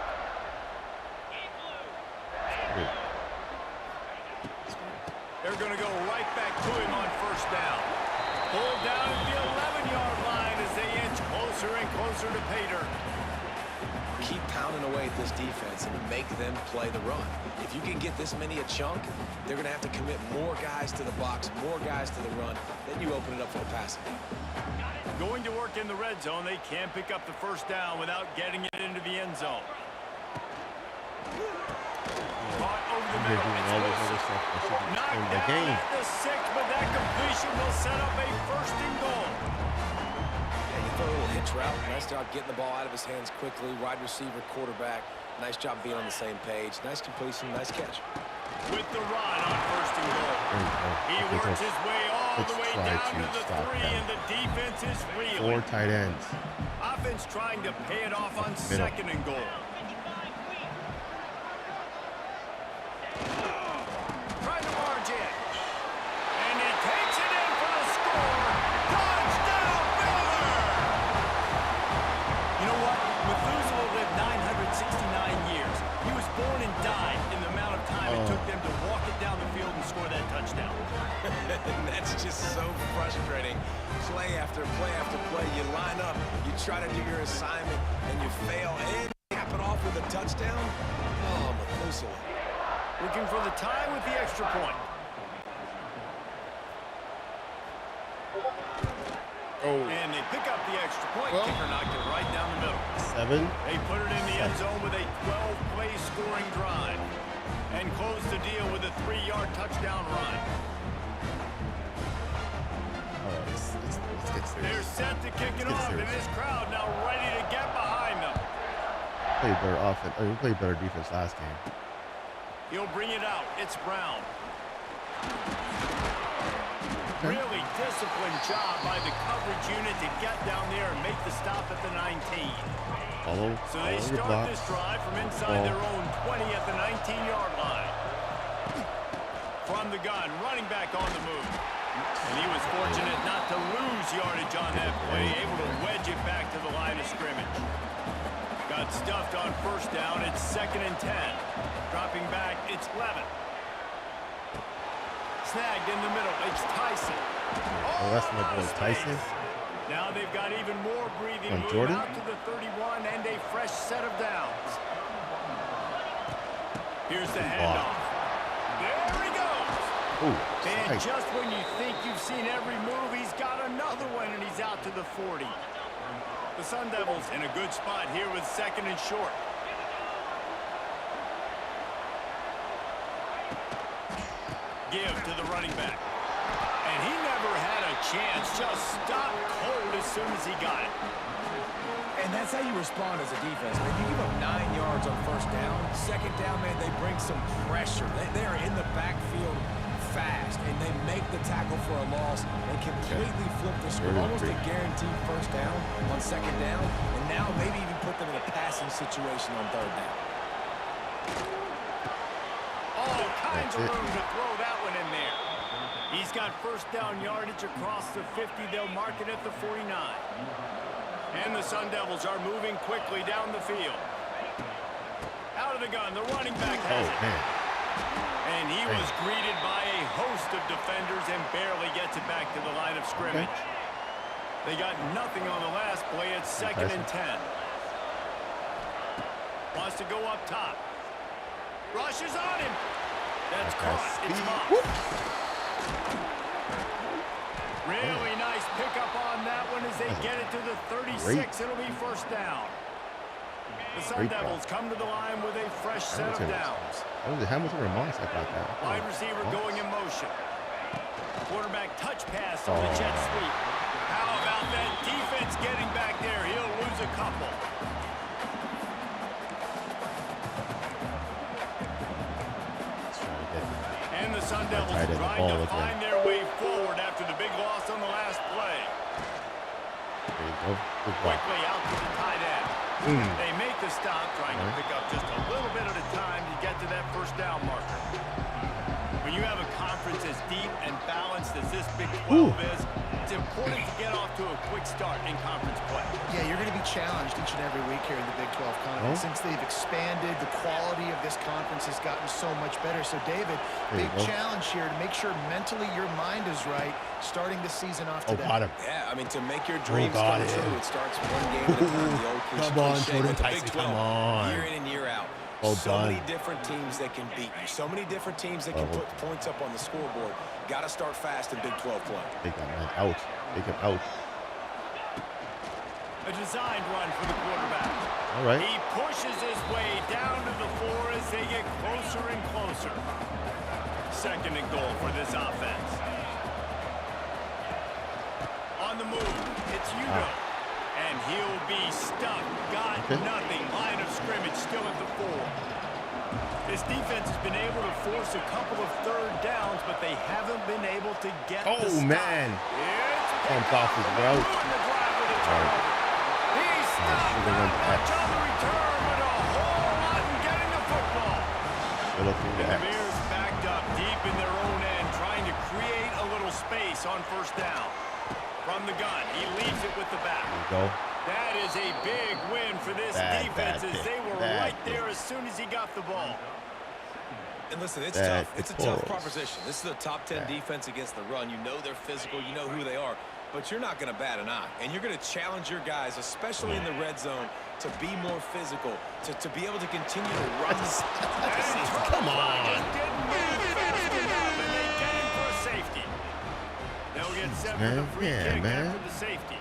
They're going to go right back to him on first down. Pulled down at the 11-yard line as they inch closer and closer to pay dirt. Keep pounding away at this defense and make them play the run. If you can get this many a chunk, they're going to have to commit more guys to the box, more guys to the run. Then you open it up for the passing game. Going to work in the red zone, they can't pick up the first down without getting it into the end zone. Caught over the middle. Knocked down at the 6, but that completion will set up a first and goal. Yeah, you throw a little hitch route. Nice job getting the ball out of his hands quickly. Wide receiver, quarterback. Nice job being on the same page. Nice completion, nice catch. With the run on first and goal. He works his way all the way down to the 3, and the defense is reeling. 4 tight ends. Offense trying to pay it off on second and goal. Trying to march in. And he takes it in for the score. Touchdown, Baylor! You know what? Methuselah lived 969 years. He was born and died in the amount of time it took them to walk it down the field and score that touchdown. That's just so frustrating. Play after play after play. You line up, you try to do your assignment, and you fail, and cap it off with a touchdown. Oh, Methuselah. Looking for the tie with the extra point. And they pick up the extra point. Kicker knocked it right down the middle. 7. They put it in the end zone with a 12-play scoring drive and close the deal with a 3-yard touchdown run. Let's get serious. They're set to kick it off, and this crowd now ready to get behind them. Played better offense. We played better defense last game. He'll bring it out. It's Brown. Really disciplined job by the coverage unit to get down there and make the stop at the 19. So they start this drive from inside their own 20 at the 19-yard line. From the gun, running back on the move. And he was fortunate not to lose yardage on that play, able to wedge it back to the line of scrimmage. Got stuffed on first down. It's 2nd and 10. Dropping back, it's Levin. Snagged in the middle, it's Tyson. Oh, that's my boy Tyson. Now they've got even more breathing room Jordan? out to the 31 and a fresh set of downs. Here's the handoff. There he goes. Ooh, And just when you think you've seen every move, he's got another one, and he's out to the 40. The Sun Devils in a good spot here with 2nd and short. Give to the running back. And he never had a chance. Just stopped cold as soon as he got it. And that's how you respond as a defense. Man, you give up 9 yards on first down. Second down, man, they bring some pressure. They are in the backfield fast, and they make the tackle for a loss and completely flip the script. Almost a guaranteed first down on second down, and now maybe even put them in a passing situation on third down. All kinds of room to throw that one in there. He's got first down yardage across the 50. They'll mark it at the 49. And the Sun Devils are moving quickly down the field. Out of the gun, the running back has it. And he was greeted by a host of defenders and barely gets it back to the line of scrimmage. They got nothing on the last play. It's 2nd and 10. Wants to go up top. Rushes on him. That's caught. It's Moss. Really nice pickup on that one as they get it to the 36. It'll be first down. The Sun Devils come to the line with a fresh set of downs. Hamilton or Moss about that. Wide receiver going in motion. Quarterback touch pass on the jet sweep. How about that defense getting back there? He'll lose a couple. And the Sun Devils trying to find their way forward after the big loss on the last play. There you go. Quickly out to the tight end. They make the stop, trying to pick up just a little bit at a time to get to that first down marker. When you have a conference as deep and balanced as this Big 12 is, it's important to get off to a quick start in conference play. Yeah, you're going to be challenged each and every week here in the Big 12 conference. Since they've expanded, the quality of this conference has gotten so much better. So, David, big challenge here to make sure mentally your mind is right starting the season off today. Yeah, I mean, to make your dreams come true, it starts one game at a time. The old cliche, but the Big 12, year in and year out. So many different teams that can beat you. So many different teams that can put points up on the scoreboard. Got to start fast in Big 12 play. Take him out. Take him out. A designed run for the quarterback. All right. He pushes his way down to the floor as they get closer and closer. Second and goal for this offense. On the move, it's Hugo. And he'll be stuck. Got nothing. Line of scrimmage still at the 4. This defense has been able to force a couple of third downs, but they haven't been able to get the stop. Man. Pumped off his route. He's stopped much on the return, but a whole lot in getting the football. The Bears backed up deep in their own end, trying to create a little space on first down. From the gun, he leaves it with the back. That is a big win for this defense as they were right there as soon as he got the ball. And listen, it's tough. It's a tough proposition. This is a top 10 defense against the run. You know they're physical. You know who they are. But you're not going to bat an eye. And you're going to challenge your guys, especially in the red zone, to be more physical, to be able to continue to run. Come on. Didn't move fast enough, and they get him for a safety. They'll get set for the free kick after the safety.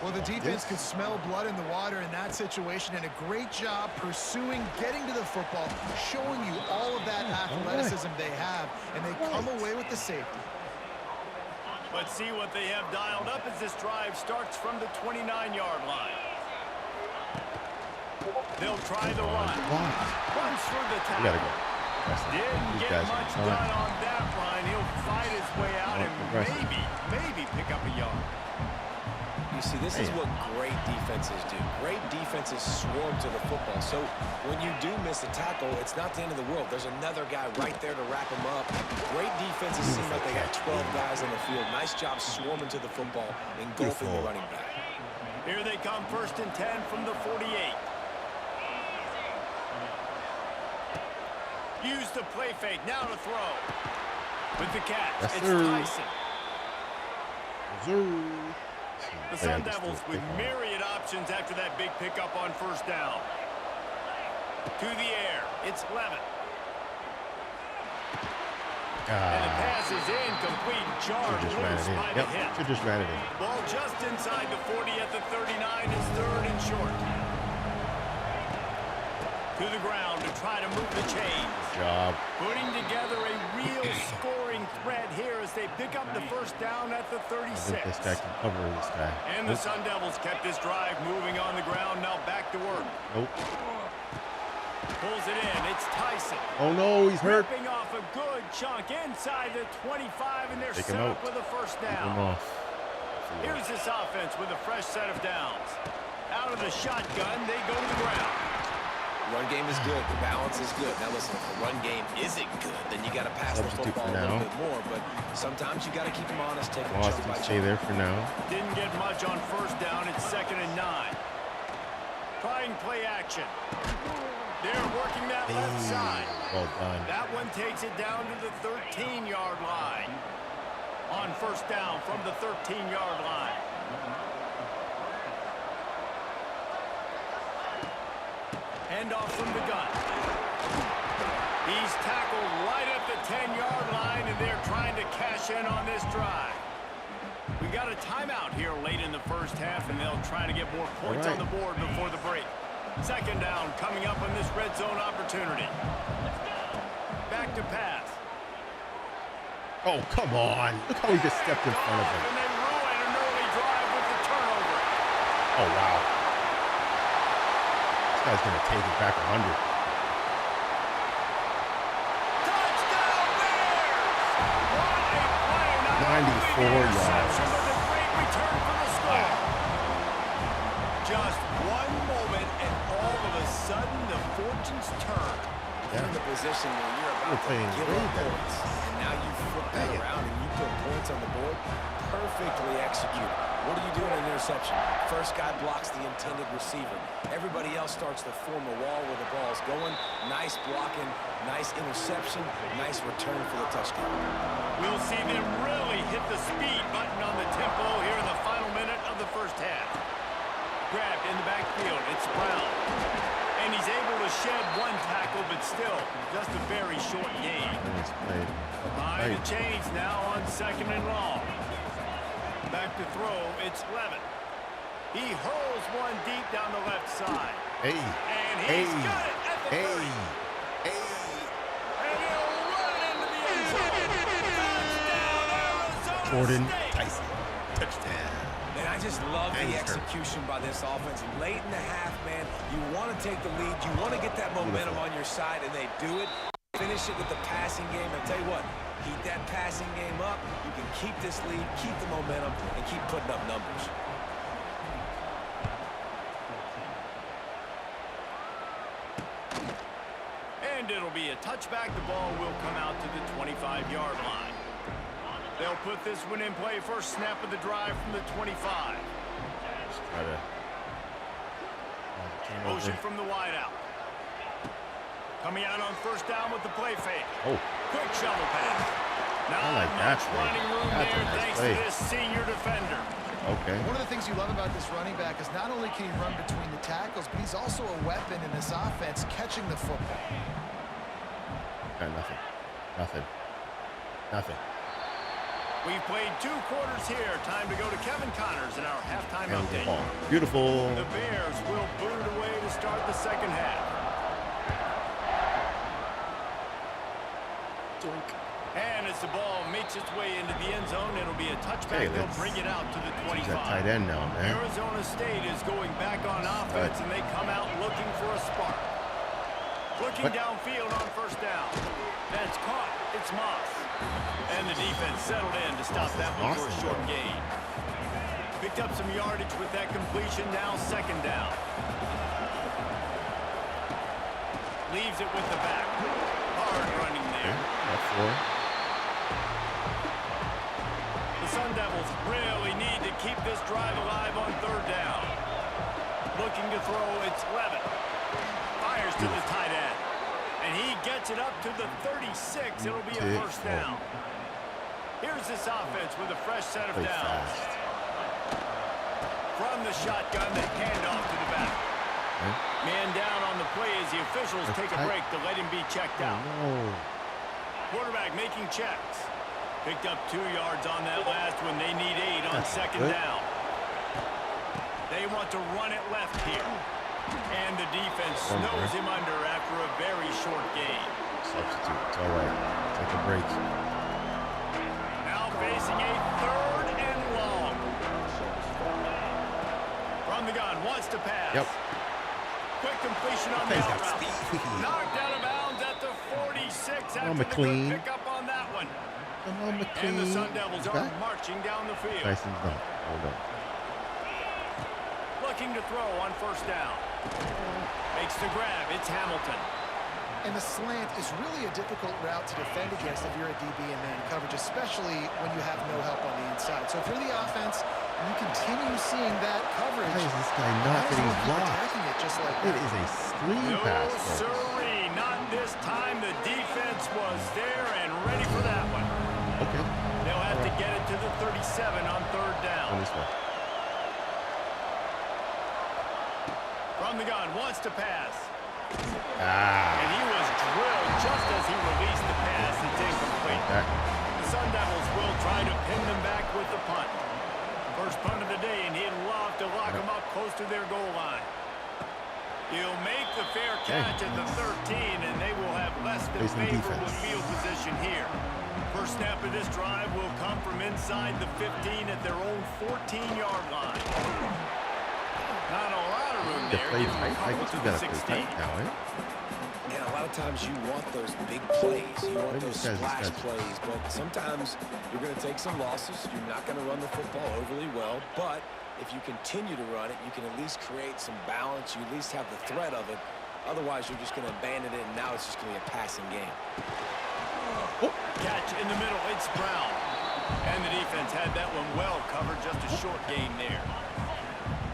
Well, the defense could smell blood in the water in that situation, and a great job pursuing, getting to the football, showing you all of that athleticism they have, and they come away with the safety. Let's see what they have dialed up as this drive starts from the 29-yard line. They'll try the run. Runs through the tackle. Didn't get much done on that run. He'll fight his way out and maybe pick up a yard. You see, this is what great defenses do. Great defenses swarm to the football. So when you do miss a tackle, it's not the end of the world. There's another guy right there to wrap him up. Great defenses seem like they got 12 guys on the field. Nice job swarming to the football, engulfing the running back. Here they come, 1st and 10 from the 48. Use the play fake, now to throw. With the catch, it's Tyson. The Sun Devils with myriad options after that big pickup on first down. To the air, it's Levitt. And the pass is incomplete, jarred loose by the hit. Should just ran it in. Ball just inside the 40 at the 39 is 3rd and short. To the ground to try to move the chains. Job. Putting together a real scoring threat here as they pick up the first down at the 36. I think this guy can cover this guy. And the Sun Devils kept this drive moving on the ground. Now back to work. Pulls it in. It's Tyson. Oh, no, he's hurt. Ripping off a good chunk inside the 25, and they're set up with a first down. Here's this offense with a fresh set of downs. Out of the shotgun, they go to the ground. Run game is good. The balance is good. Now listen, if the run game isn't good, then you got to pass the football a little bit more. But sometimes you got to keep them honest. Take them chunk by chunk. Stay there for now. Didn't get much on first down. It's 2nd and 9. Trying play action. They're working that left side. Well done. That one takes it down to the 13-yard line. On first down from the 13-yard line. Handoff from the gun. He's tackled right at the 10-yard line, and they're trying to cash in on this drive. We got a timeout here late in the first half, and they'll try to get more points on the board before the break. 2nd down coming up on this red zone opportunity. Back to pass. Oh, come on. Look how he just stepped in front of him. And they ruin an early drive with the turnover. Oh, wow. This guy's going to take it back 100. Touchdown Bears! What a play. 94 yards. With a great return for the score. Just one moment and of a sudden, the fortunes turn. You're in the position where you're about to give up points, and now you flip that around and you put points on the board. Perfectly executed. What do you do in an interception? First guy blocks the intended receiver. Everybody else starts to form a wall where the ball's going. Nice blocking, nice interception, nice return for the touchdown. We'll see them really hit the speed button on the tempo here in the final minute of the first half. Grabbed in the backfield, it's Brown. And he's able to shed one tackle, but still, just a very short gain. Behind the chains now on 2nd and long. Back to throw, it's Levin. He hurls one deep down the left side. Hey. And he's got it at the 30. And he'll run into the end zone. Touchdown, Arizona Jordan State. Tyson. Touchdown. And I just love the execution by this offense. Late in the half, man, you want to take the lead. You want to get that momentum on your side, and they do it. Finish it with the passing game. I'll tell you what, keep that passing game up. You can keep this lead, keep the momentum, and keep putting up numbers. And it'll be a touchback. The ball will come out to the 25-yard line. They'll put this one in play. First snap of the drive from the 25. Motion from the wideout. Coming out on first down with the play fake. Oh. Quick shovel pass. Not I like that much play. running room That's a there nice thanks play. to this senior defender. Okay. One of the things you love about this running back is not only can he run between the tackles, but he's also a weapon in this offense catching the football. Got nothing. Nothing. Nothing. We've played 2 quarters here. Time to go to Kevin Connors in our halftime update. Beautiful. The Bears will boot it away to start the second half. And as the ball makes its way into the end zone, it'll be a touchback. They'll bring it out to the 25. That tight end now, man. Arizona State is going back on offense, and they come out looking for a spark. Looking downfield on first down. That's caught. It's Moss. And the defense settled in to stop that one for a short gain. Picked up some yardage with that completion. Now 2nd down. Leaves it with the back. Hard running there. The Sun Devils really need to keep this drive alive on 3rd down. Looking to throw, it's Levin. Fires to the tight end. And he gets it up to the 36. It'll be a first down. Here's this offense with a fresh set of downs. From the shotgun, the handoff to the back. Man down on the play as the officials take a break to let him be checked out. Quarterback making checks. Picked up 2 yards on that last one. They need 8 on 2nd down. They want to run it left here. And the defense snows him under after a very short game. Substitute. It's all right. Take a break. Now facing a 3rd and long. From the gun, wants to pass. Yep. Quick completion on the out route. Knocked out of bounds at the 46 after the good pickup on that one. And the Sun Devils are marching down the field. Tyson's done. Hold on. Looking to throw on first down. Makes the grab. It's Hamilton. And the slant is really a difficult route to defend against if you're a DB in man coverage, especially when you have no help on the inside. So if you're the offense and you continue seeing that coverage, why is this guy not getting blocked? Attacking it just like that. It is a screen pass. No, sirree. Not this time. The defense was there and ready for that one. Okay. They'll have to get it to the 37 on 3rd down. On this one. From the gun, wants to pass. Ah. And he was drilled just as he released the pass. It's incomplete. The Sun Devils will try to pin them back with the punt. First punt of the day, and he'd love to lock them up close to their goal line. He'll make the fair catch at the 13, and they will have less than favorable field position here. First snap of this drive will come from inside the 15 at their own 14-yard line. Not a lot of room there. Play tight. I guess you gotta play tight now, eh? And a lot of times you want those big plays. You want those splash plays. But sometimes you're going to take some losses. You're not going to run the football overly well. But if you continue to run it, you can at least create some balance. You at least have the threat of it. Otherwise, you're just going to abandon it, and now it's just going to be a passing game. Catch in the middle. It's Brown. And the defense had that one well covered. Just a short gain there.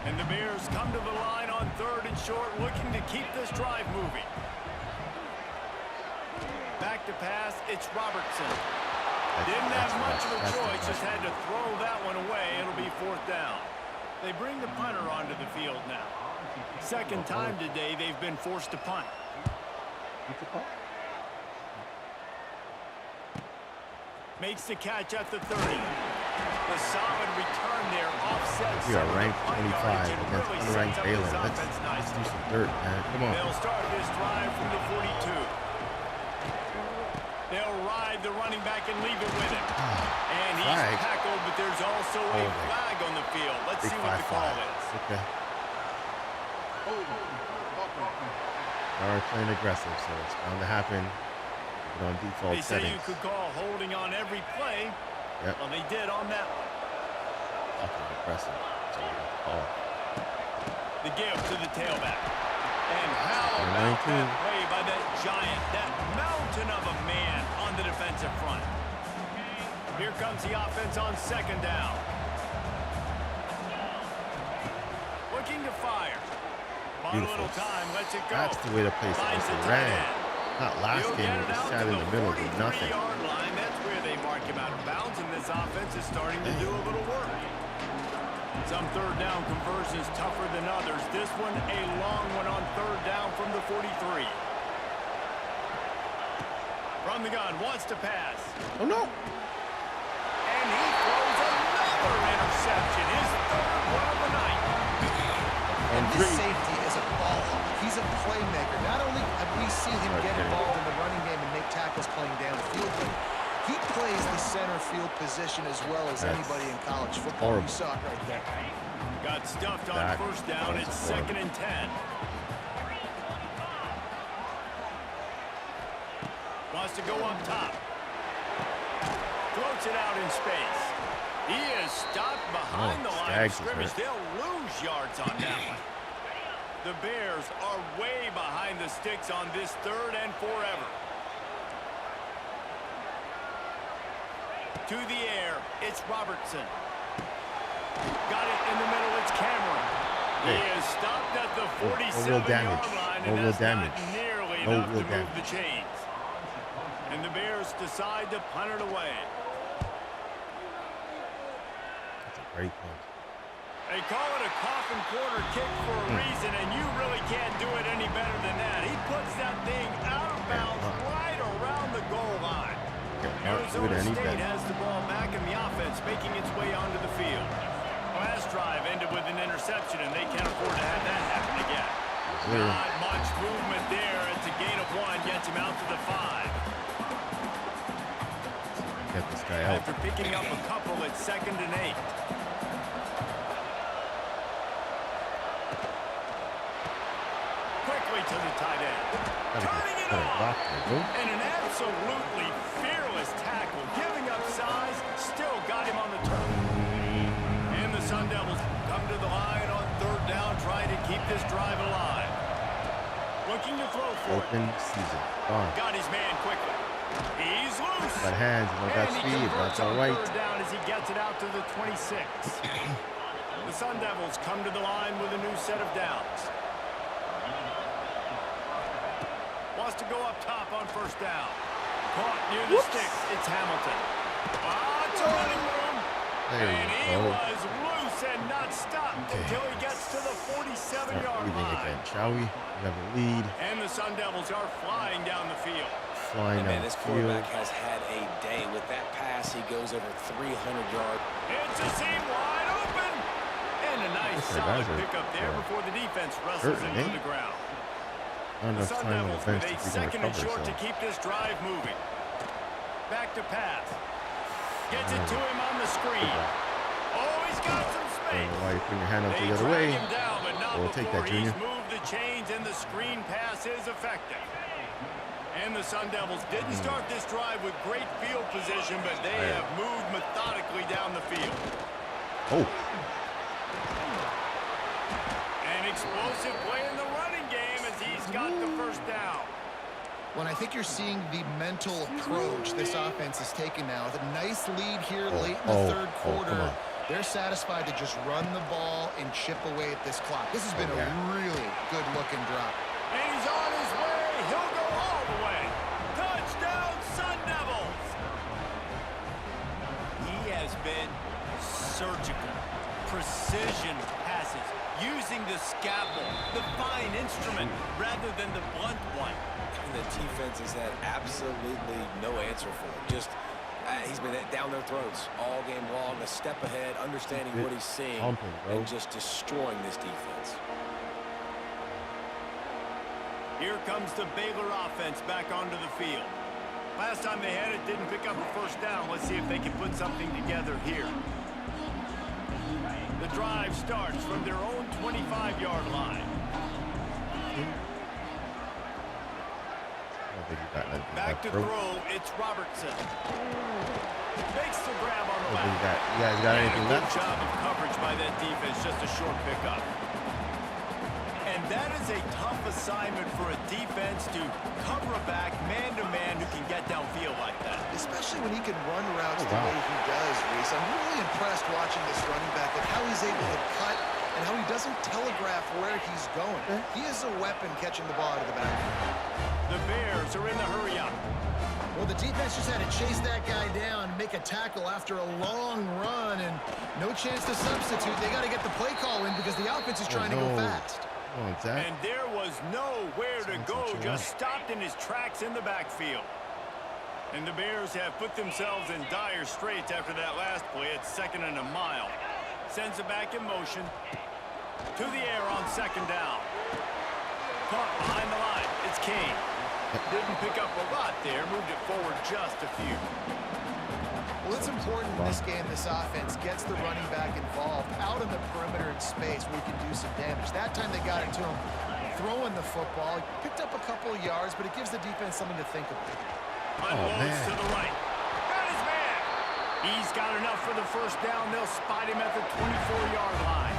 And the Bears come to the line on 3rd and short, looking to keep this drive moving. Back to pass. It's Robertson. Didn't have much of a choice. Just had to throw that one away. It'll be 4th down. They bring the punter onto the field now. Second time today they've been forced to punt. Makes the catch at the 30. The solid return there offsets. We are ranked 25 against unranked Baylor. Let's do some dirt, man. Come on. They'll start this drive from the 42. They'll ride the running back and leave it with him. And he's tackled, but there's also a flag on the field. Let's see what the call is. Okay. They are playing aggressive, so it's bound to happen. On default they say settings. You could call holding on every play. Yep. Well, they did on that one. Okay, aggressive. So call. The give to the tailback. And how about that play by that giant, that mountain of a man on the defensive front. Here comes the offense on 2nd down. Looking to fire. On a little time, lets it go. That's the way to play Finds it. the Ran. tight end. Not last game, we just sat in the middle with nothing. 43-yard line, that's where they mark him out of bounds, and this offense is starting to do a little work. Some 3rd down conversions tougher than others. This one, a long one on 3rd down from the 43. From the gun, wants to pass. Oh, no. And he throws another interception. His 3rd one of the night. And this safety is a ball hawk. He's a playmaker. Not only have we seen him get involved in the running game and make tackles playing downfield, but he plays the center field position as well as anybody in college football. You saw it right there. Got stuffed on 1st down. It's 2nd and 10. Wants to go up top. Floats it out in space. He is stopped behind the line of scrimmage. They'll lose yards on that one. The Bears are way behind the sticks on this 3rd and forever. To the air, it's Robertson. Got it in the middle, it's Cameron. He is stopped at the 47-yard line, and that's not nearly enough to move the chains. And the Bears decide to punt it away. That's a great point. They call it a coffin corner kick for a reason, and you really can't do it any better than that. He puts that thing out of bounds right around the goal line. Arizona State has the ball back in the offense, making its way onto the field. Last drive ended with an interception, and they can't afford to have that happen again. Not much movement there. It's a gain of 1, gets him out to the 5. Get this guy out. After picking up a couple, it's 2nd and 8. Quickly to the tight end. Turning it off. And an absolutely fearless tackle. Giving up size. Still got him on the turn. And the Sun Devils come to the line on 3rd down, trying to keep this drive alive. Looking to throw for Open season. Got his man quickly. He's loose. Got hands, got speed. That's all right. 3rd down as he gets it out to the 26. The Sun Devils come to the line with a new set of downs. Wants to go up top on 1st down. Caught near the sticks. It's Hamilton. It's a running room. And he was loose and not stopped until he gets to the 47-yard line. Again, shall we? We have a lead. And the Sun Devils are flying down the field. Flying down this the quarterback field. has had a day. With that pass, he goes over 300 yards. It's a seam wide open. And a nice solid pickup there before the defense wrestles him to the ground. The Sun Devils with a 2nd and short to keep this drive moving. Back to pass. Gets it to him on the screen. Oh, he's got some space. I don't know why you're putting your hand up the other way. Him down, but not We'll take that, he's Junior. moved the chains, and the screen pass is effective. And the Sun Devils didn't start this drive with great field position, but they have moved methodically down the field. Oh. An explosive play in the running game as he's got the first down. Well, I think you're seeing the mental approach this offense is taking now. With a nice lead here late in the third quarter, they're satisfied to just run the ball and chip away at this clock. This has been a really good-looking drop. And he's on his way. He'll go all the way. Touchdown, Sun Devils. He has been surgical. Precision passes. Using the scalpel, the fine instrument, rather than the blunt one. And the defense has had absolutely no answer for him. Just, he's been down their throats all game long, a step ahead, understanding what he's seeing, and just destroying this defense. Here comes the Baylor offense back onto the field. Last time they had it, didn't pick up a first down. Let's see if they can put something together here. The drive starts from their own 25-yard line. Back to throw, it's Robertson. Makes the grab on the left. You guys got anything left? Good job of coverage by that defense, just a short pickup. And that is a tough assignment for a defense to cover a back man-to-man who can get downfield like that. Especially when he can run routes the way he does, Reese. I'm really impressed watching this running back and how he's able to cut and how he doesn't telegraph where he's going. He is a weapon catching the ball out of the backfield. The Bears are in the hurry-up. Well, the defense just had to chase that guy down, make a tackle after a long run, and no chance to substitute. They got to get the play call in because the offense is trying to go fast. And there was nowhere to go, just stopped in his tracks in the backfield. And the Bears have put themselves in dire straits after that last play. It's 2nd and a mile. Sends it back in motion. To the air on 2nd down. Caught behind the line. It's Kane. Didn't pick up a lot there. Moved it forward just a few. Well, it's important in this game, this offense gets the running back involved out in the perimeter in space where he can do some damage. That time they got it to him throwing the football. He picked up a couple of yards, but it gives the defense something to think about. Unloads to the right. Got his man. He's got enough for the first down. They'll spot him at the 24-yard line.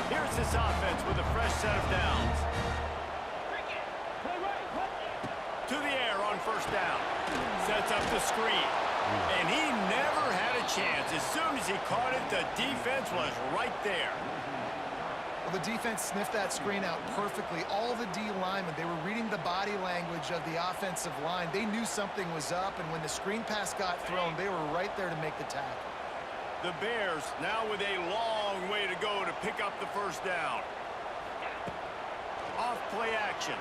Here's this offense with a fresh set of downs. To the air on 1st down. Sets up the screen. And he never had a chance. As soon as he caught it, the defense was right there. Well, the defense sniffed that screen out perfectly. All the D linemen, they were reading the body language of the offensive line. They knew something was up, and when the screen pass got thrown, they were right there to make the tackle. The Bears now with a long way to go to pick up the first down. Off play action.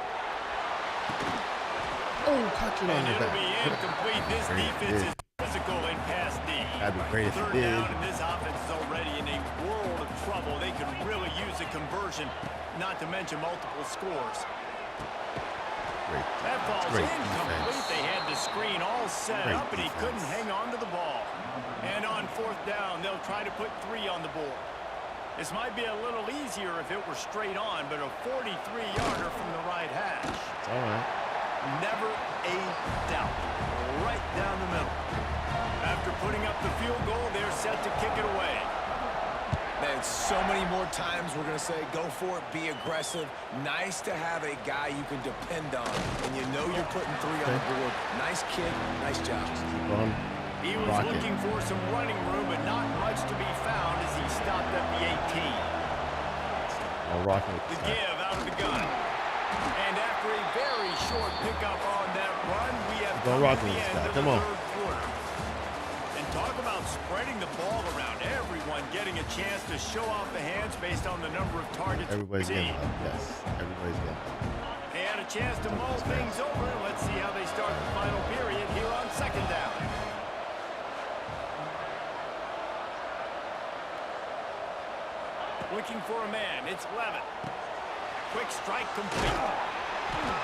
Catch it on And your it'll back. be incomplete. This defense is physical and pass D. That'd be great if you 3rd did. down, and this offense is already in a world of trouble. They could really use a conversion, not to mention multiple scores. Great. That ball's Great incomplete. defense. They had the screen all set Great up, and he defense. couldn't hang on to the ball. And on 4th down, they'll try to put 3 on the board. This might be a little easier if it were straight on, but a 43-yarder from the right hash. It's all right. Never a doubt. Right down the middle. After putting up the field goal, they're set to kick it away. Man, so many more times we're going to say, go for it, be aggressive. Nice to have a guy you can depend on, and you know you're putting 3 on the board. Nice kick, nice job. He was looking for some running room, but not much to be found as he stopped at the 18. The give out of the gun. And after a very short pickup on that run, we have come to the end of the 3rd quarter. And talk about spreading the ball around. Everyone getting a chance to show off the hands based on the number of targets. Everybody's getting up. Yes. Everybody's getting up. They had a chance to mull things over. Let's see how they start the final period here on 2nd down. Looking for a man. It's Levin. Quick strike complete.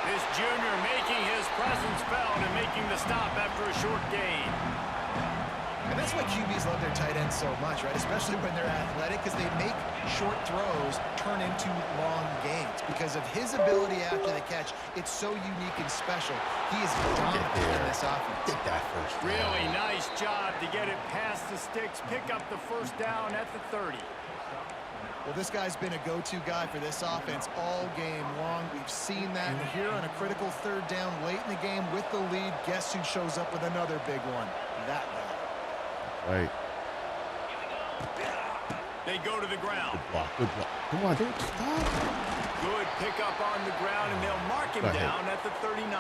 This junior making his presence felt and making the stop after a short gain. And that's why QBs love their tight ends so much, right? Especially when they're athletic, because they make short throws turn into long gains. Because of his ability after the catch, it's so unique and special. He is dominant in this offense. Get that first down. Really nice job to get it past the sticks, pick up the first down at the 30. Well, this guy's been a go-to guy for this offense all game long. We've seen that. And here on a critical third down late in the game with the lead, guess who shows up with another big one? That guy. Right. They go to the ground. Good block. Good block. Come on, don't stop. Good pickup on the ground, and they'll mark him down at the 39.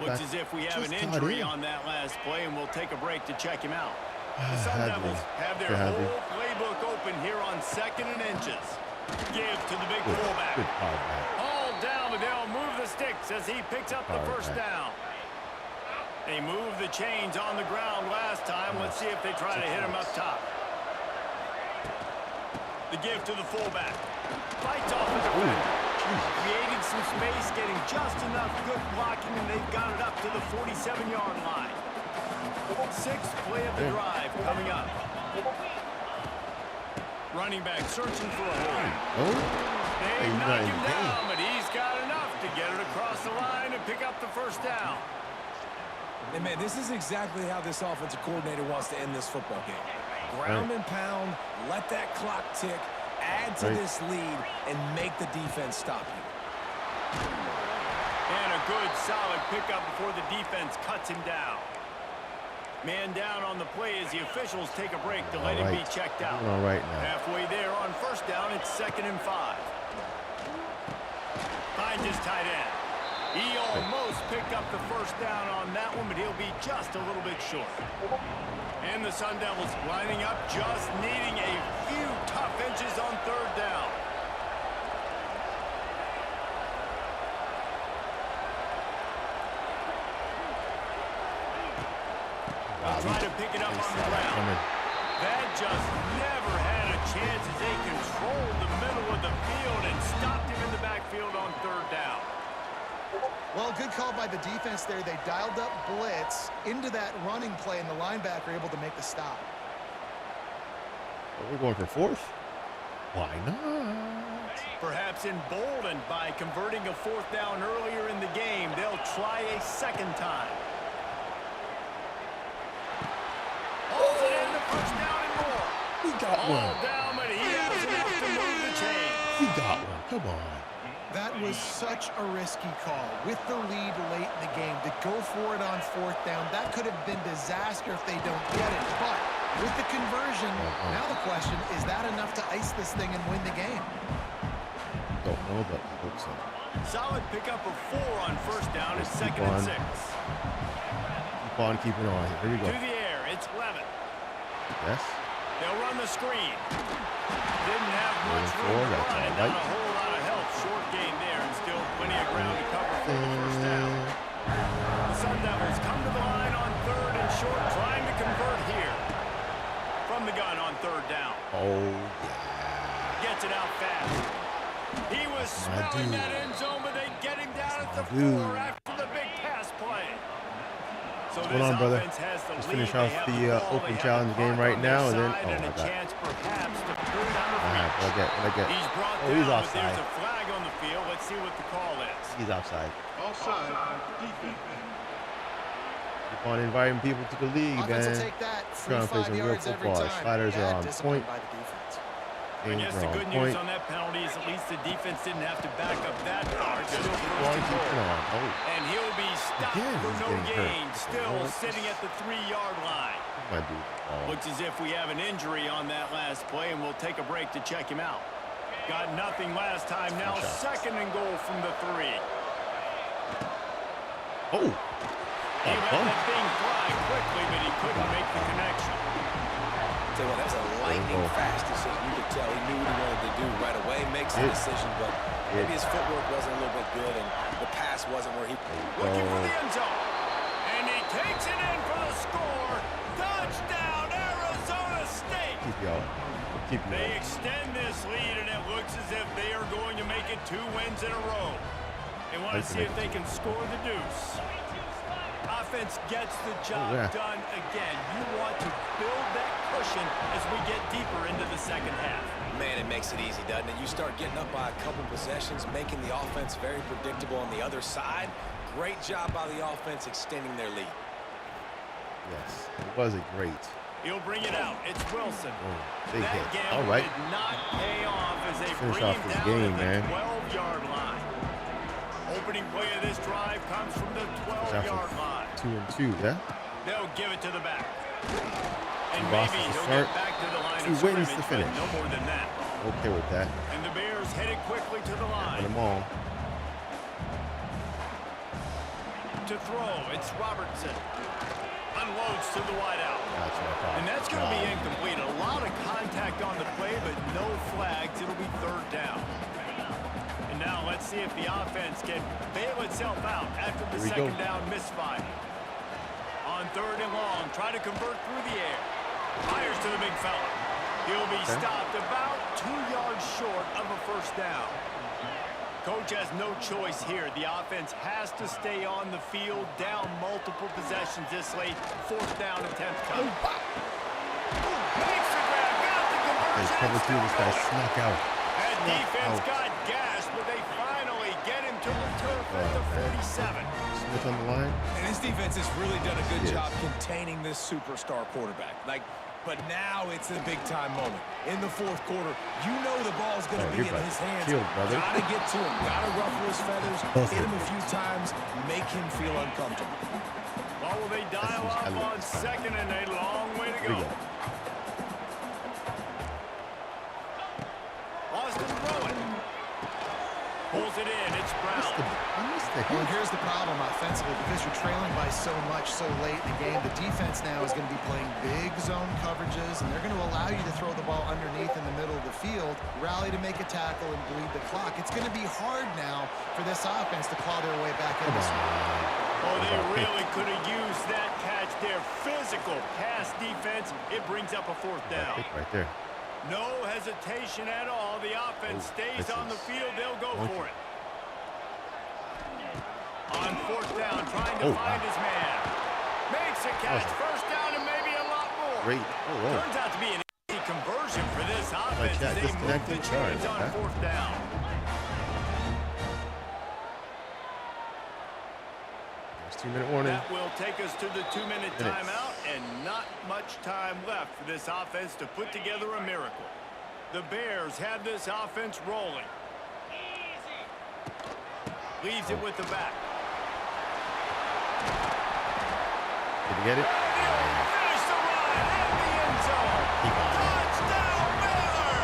Looks as if we have an injury on that last play, and we'll take a break to check him out. The Sun Devils have their whole playbook open here on 2nd and inches. Give to the big fullback. All down, but they'll move the sticks as he picks up the first down. They moved the chains on the ground last time. Let's see if they try to hit him up top. The give to the fullback. Fights off the defender. Creating some space, getting just enough good blocking, and they've got it up to the 47-yard line. 6th play of the drive coming up. Running back searching for a hole. They knock him down, but he's got enough to get it across the line and pick up the first down. And, man, this is exactly how this offensive coordinator wants to end this football game. Ground and pound, let that clock tick, add to this lead, and make the defense stop you. And a good, solid pickup before the defense cuts him down. Man down on the play as the officials take a break to let him be checked out. All right now. Halfway there on first down, it's 2nd and 5. Finds his tight end. He almost picked up the first down on that one, but he'll be just a little bit short. And the Sun Devils lining up, just needing a few tough inches on 3rd down. Trying to pick it up on the ground. That just never had a chance as they controlled the middle of the field and stopped him in the backfield on 3rd down. Well, good call by the defense there. They dialed up blitz into that running play, and the linebacker able to make the stop. We're going for 4th? Why not? Perhaps emboldened by converting a 4th down earlier in the game, they'll try a 2nd time. Holds it in, the first down and more. He got one. All down, but he has enough to move the chain. He got one. Come on. That was such a risky call. With the lead late in the game, to go for it on 4th down, that could have been disaster if they don't get it. But with the conversion, now the question, is that enough to ice this thing and win the game? Don't know, but I hope so. Solid pickup of 4 on first down. It's 2nd and 6. Keep on keeping on. Here we go. To the air, it's Levin. Yes. They'll run the screen. Didn't have much room to run, and not a whole lot of help. Short gain there, and still plenty of ground to cover for the first down. The Sun Devils come to the line on 3rd and short, trying to convert here. From the gun on 3rd down. Oh, yeah. Gets it out fast. He was smelling that end zone, but they get him down at the 4 after the big pass play. So what's going on, brother? Let's finish off the open challenge game right now, and then a chance perhaps to put it on the field. He's brought down, he's offside. There's a flag on the field. Let's see what the call is. He's offside. Offside. Defense. Keep on inviting people to the league, man. Trying to play some real football. Sliders are on point. I guess the good news on that penalty is at least the defense didn't have to back up that far. And he'll be stopped for no gain, still sitting at the 3-yard line. Looks as if we have an injury on that last play, and we'll take a break to check him out. Got nothing last time. Now 2nd and goal from the 3. Oh. He let that thing fly quickly, but he couldn't make the connection. Tell you what, that was a lightning fast decision. You could tell he knew what he wanted to do right away, makes the decision, but maybe his footwork wasn't a little bit good, and the pass wasn't where he... Looking for the end zone. And he takes it in for the score. Touchdown, Arizona State. They extend this lead, and it looks as if they are going to make it 2 wins in a row. They want to see if they can score the deuce. Offense gets the job done again. You want to build that cushion as we get deeper into the second half. Man, it makes it easy, doesn't it? You start getting up by a couple possessions, making the offense very predictable on the other side. Great job by the offense extending their lead. Yes, it was a great He'll bring it out. It's Wilson. Oh, big That hit. gamble All right. did not pay off as they Finish bring off him this down game, at man. the 12-yard line. Opening play of this drive comes from the 12-yard line. 2 and 2, yeah? They'll give it to the back. And losses maybe to he'll start, get back to the line 2 of wins scrimmage, to but finish. no more than that. Okay with that. And the Bears headed quickly to the Win line. them all. To throw, it's Robertson. Unloads to the wideout. That's what I thought. And that's going to be incomplete. A lot of contact on the play, but no flags. It'll be third down. And now let's see if the offense can bail itself out after the second down misfire. On third and long, try to convert through the air. Fires to the big fella. He'll be stopped about 2 yards short of a first down. Coach has no choice here. The offense has to stay on the field, down multiple possessions this late. Fourth down attempt coming. Makes the grab, got the conversion. Cover 2, this guy snuck out. That defense got gashed, but they finally get him to the turf at the 47. Smith on the line. And this defense has really done a good job containing this superstar quarterback. But now it's a big-time moment. In the fourth quarter, you know the ball's going to be in his hands. Got to get to him. Got to ruffle his feathers, hit him a few times, make him feel uncomfortable. Well, will they dial up on second and a long way to go? Austin throwing. Pulls it in. It's Brown. Well, here's the problem offensively, because you're trailing by so much so late in the game. The defense now is going to be playing big zone coverages, and they're going to allow you to throw the ball underneath in the middle of the field, rally to make a tackle, and bleed the clock. It's going to be hard now for this offense to claw their way back in this one. Oh, they really could have used that catch there. Physical pass defense. It brings up a fourth down. Right there. No hesitation at all. The offense stays on the field. They'll go for it. On fourth down, trying to find his man. Makes a catch. First down and maybe a lot more. Great. Turns out to be an easy conversion for this offense as they move the chains on fourth down. There's 2-minute warning. That will take us to the 2-minute timeout, and not much time left for this offense to put together a miracle. The Bears have this offense rolling. Leaves it with the back. Did you get it? Finish the run at the end zone. Touchdown, Baylor!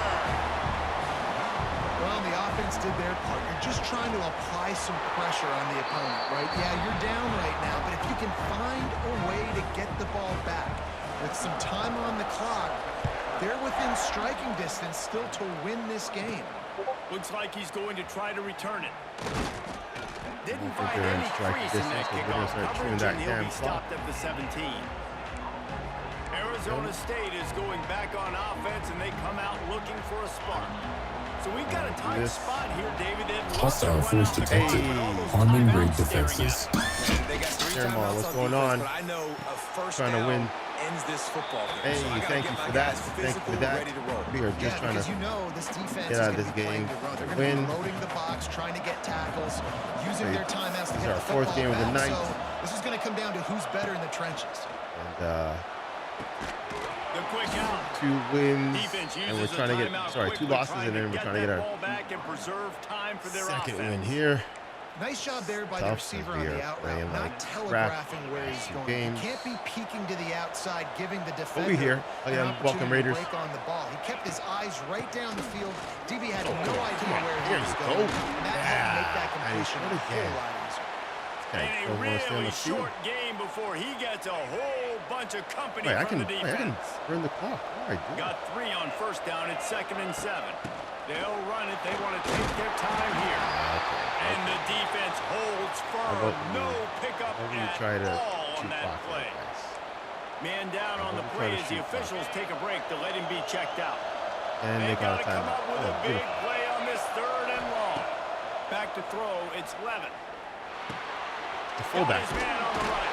Well, the offense did their part. You're just trying to apply some pressure on the opponent, right? Yeah, you're down right now, but if you can find a way to get the ball back with some time on the clock, they're within striking distance still to win this game. Looks like he's going to try to return it. Didn't think find they're in any strike crease in that distance, so they're kickoff gonna start chewing coverage, that and he'll damn be stopped at the 17. Arizona State is going back on offense, and they come out looking for a spark. So we've got a tight spot here, David. Hostile force detected. Arming raid defenses. They got 3 Jeremiah, timeouts what's on going defense, on? but I know a first Trying to down win. ends this football game. Hey, So I gotta thank get you my for that. guys Thank you physical, for that. ready to roll. We are just trying because to you know this defense get out of is this going to be game. playing the run. They're going Win. to be loading the box, trying to get tackles, using their timeouts to This is get our the fourth football game of the back. night. So this is going to come down to who's better in the trenches. And The quick out. 2 wins, Defense and we're uses trying to a get, timeout 2 quickly, losses, and then we're trying to get our ball back and preserve time for their second offense. win here. Nice job there by the Tough receiver to on be the out playing route, like not telegraphing where he's going. games. He can't be peeking to the outside, giving the defender We'll be here. an Again, welcome opportunity Raiders. to break on the ball. He kept his eyes right down the field. DB had no idea where he There was you going. go. And that helped make that Yeah. completion a Nice. whole lot easier. And a really short game before he gets a whole bunch of company from the defense. I can burn the clock. All right, dude. Got 3 on first down. It's 2nd and 7. They'll run it. They want to take their time here. And the defense holds firm. No pickup at try to all on shoot that clock play. like this. Man down on the Try to play as the shoot clock. officials take a break to let him be checked out. And They've they got got a to come timeout. up with Oh, a big beautiful. play on this 3rd and long. Back to throw. It's Levin. The fullback. His man on the right.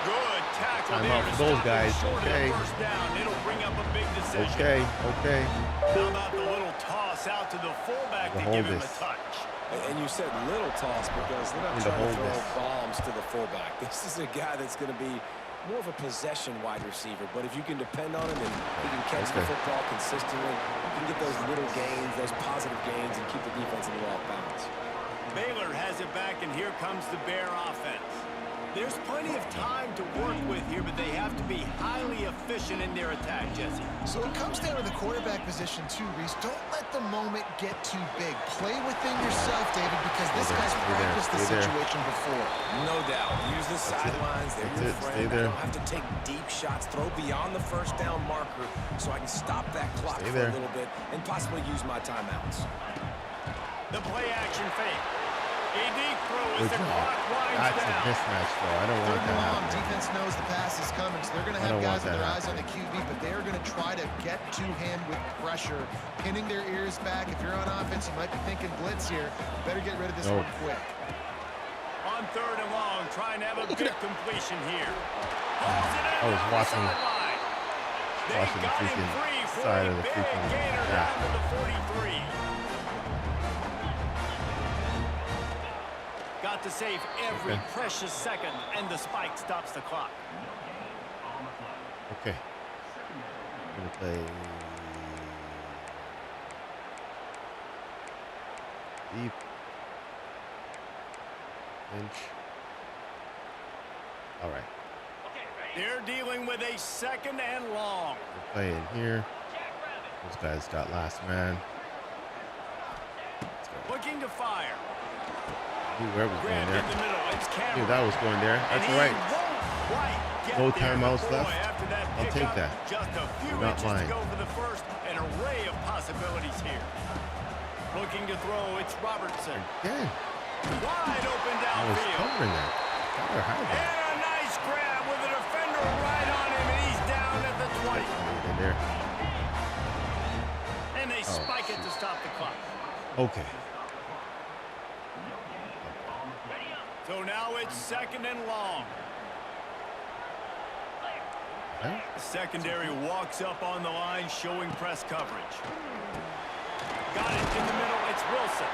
Good tackle Time there out to for those stop him guys. short of the Okay. first down. It'll bring up a big decision. Okay. How about the little toss out to the fullback to give him a touch? And you said little toss because they're not Need to trying to hold throw this. bombs to the fullback. This is a guy that's going to be more of a possession wide receiver, but if you can depend on him and he can catch the football consistently, you can get those little gains, those positive gains, and keep the defense a little off balance. Baylor has it back, and here comes the Bear offense. There's plenty of time to work with here, but they have to be highly efficient in their attack, Jesse. So it comes down to the quarterback position too, Reese. Don't let the moment get too big. Play within yourself, David, because this guy's practiced the situation before. No doubt. Use the sidelines. They're your friend. I don't have to take deep shots. Throw beyond the first down marker so I can stop that clock for a little bit and possibly use my timeouts. The play action fake. A deep throw as the clock winds That's down. a mismatch, though. I don't want that happening. Defense knows the pass is coming, so they're going to have guys with their eyes on the QB, but they're going to try to get to him with pressure, pinning their ears back. If you're on offense, you might be thinking blitz here. Better get rid of this one quick. On 3rd and long, trying to have a big completion here. I was watching the freaking side of the freaking down to the 43. Got to save every precious second, and the spike stops the clock. Okay. I'm gonna play deep inch. All right. They're dealing with a 2nd and long. We're playing here. Those guys got last man. Looking to fire. Knew where was going there. In the middle. It's Knew that was going there. That's all right. No timeouts left. I'll take that. Just a few not inches mine. to go for the first. An array of possibilities here. Looking to throw. It's Robertson. Again. Wide open I was downfield. covering that. And a nice grab with a defender right on him, and he's down at the 20. In there. And they spike it to stop the clock. Okay. So now it's 2nd and long. Okay. The secondary walks up on the line, showing press coverage. Got it in the middle. It's Wilson.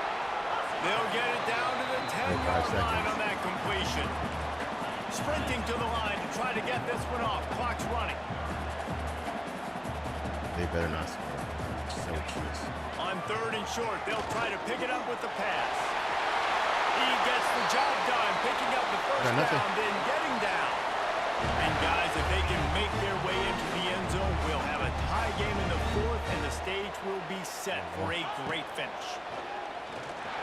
They'll get it down to the 10-yard line on that completion. Sprinting to the line to try to get this one off. Clock's running. They better not score. So cute. On 3rd and short, they'll try to pick it up with the pass. He gets the job done, picking up the first down, then getting down. And guys, if they can make their way into the end zone, we'll have a tie game in the 4th, and the stage will be set for a great finish.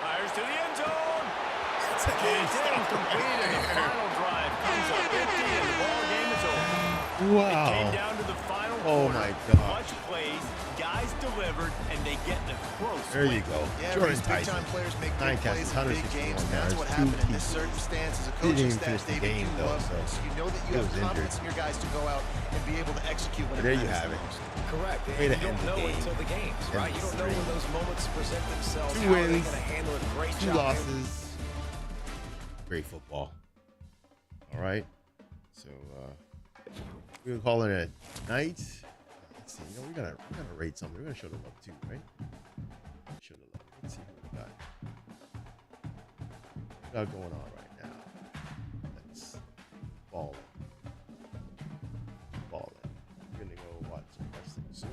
Fires to the end zone. It's incomplete, and the final drive comes up empty, and the ball game is over. Wow. It came down to the final Oh quarter. my God. Much plays, guys delivered, and they get the close. There you go. Yeah, Jordan big Tyson. time players make 9 big plays catches, in big games. 161 That's yards, what 2 happened in this TDs. circumstance. As a He coaching didn't staff, finish the David, game, you though, love so this. You know that you he have was confidence injured. in your guys to go out and be able to execute when There it you matters have it. most. Correct. Way to And you end don't the know game. until the games, right? You don't know when those moments present themselves. 2 How are they wins, going to handle it? Great 2 job. losses. Great football. All right. So we're calling it a night. Let's see. You know, we gotta rate something. We're gonna show the love too, right? Show the love. Let's see what we got. What we got going on right now? Let's ball it. Ball it. We're gonna go watch some wrestling soon.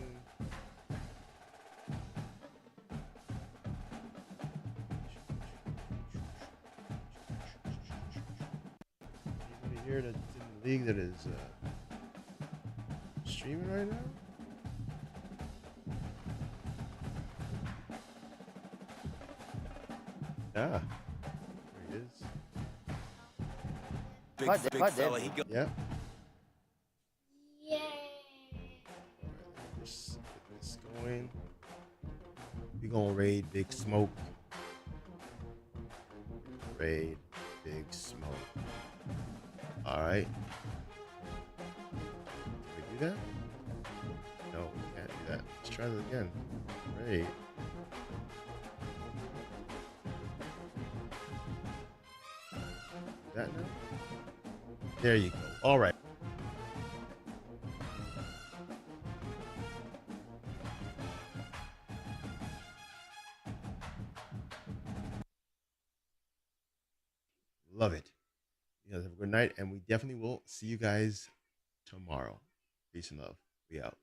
Anybody here that's in the league that is streaming right now? Yeah, there he is. Big fella. He goes. Yep. Let's get this going. We gonna raid Big Smoke. Raid Big Smoke. All right. Can we do that? No, we can't do that. Let's try that again. Raid. That now? There you go. All right. Love it. You guys have a good night, and we definitely will see you guys tomorrow. Peace and love. We out.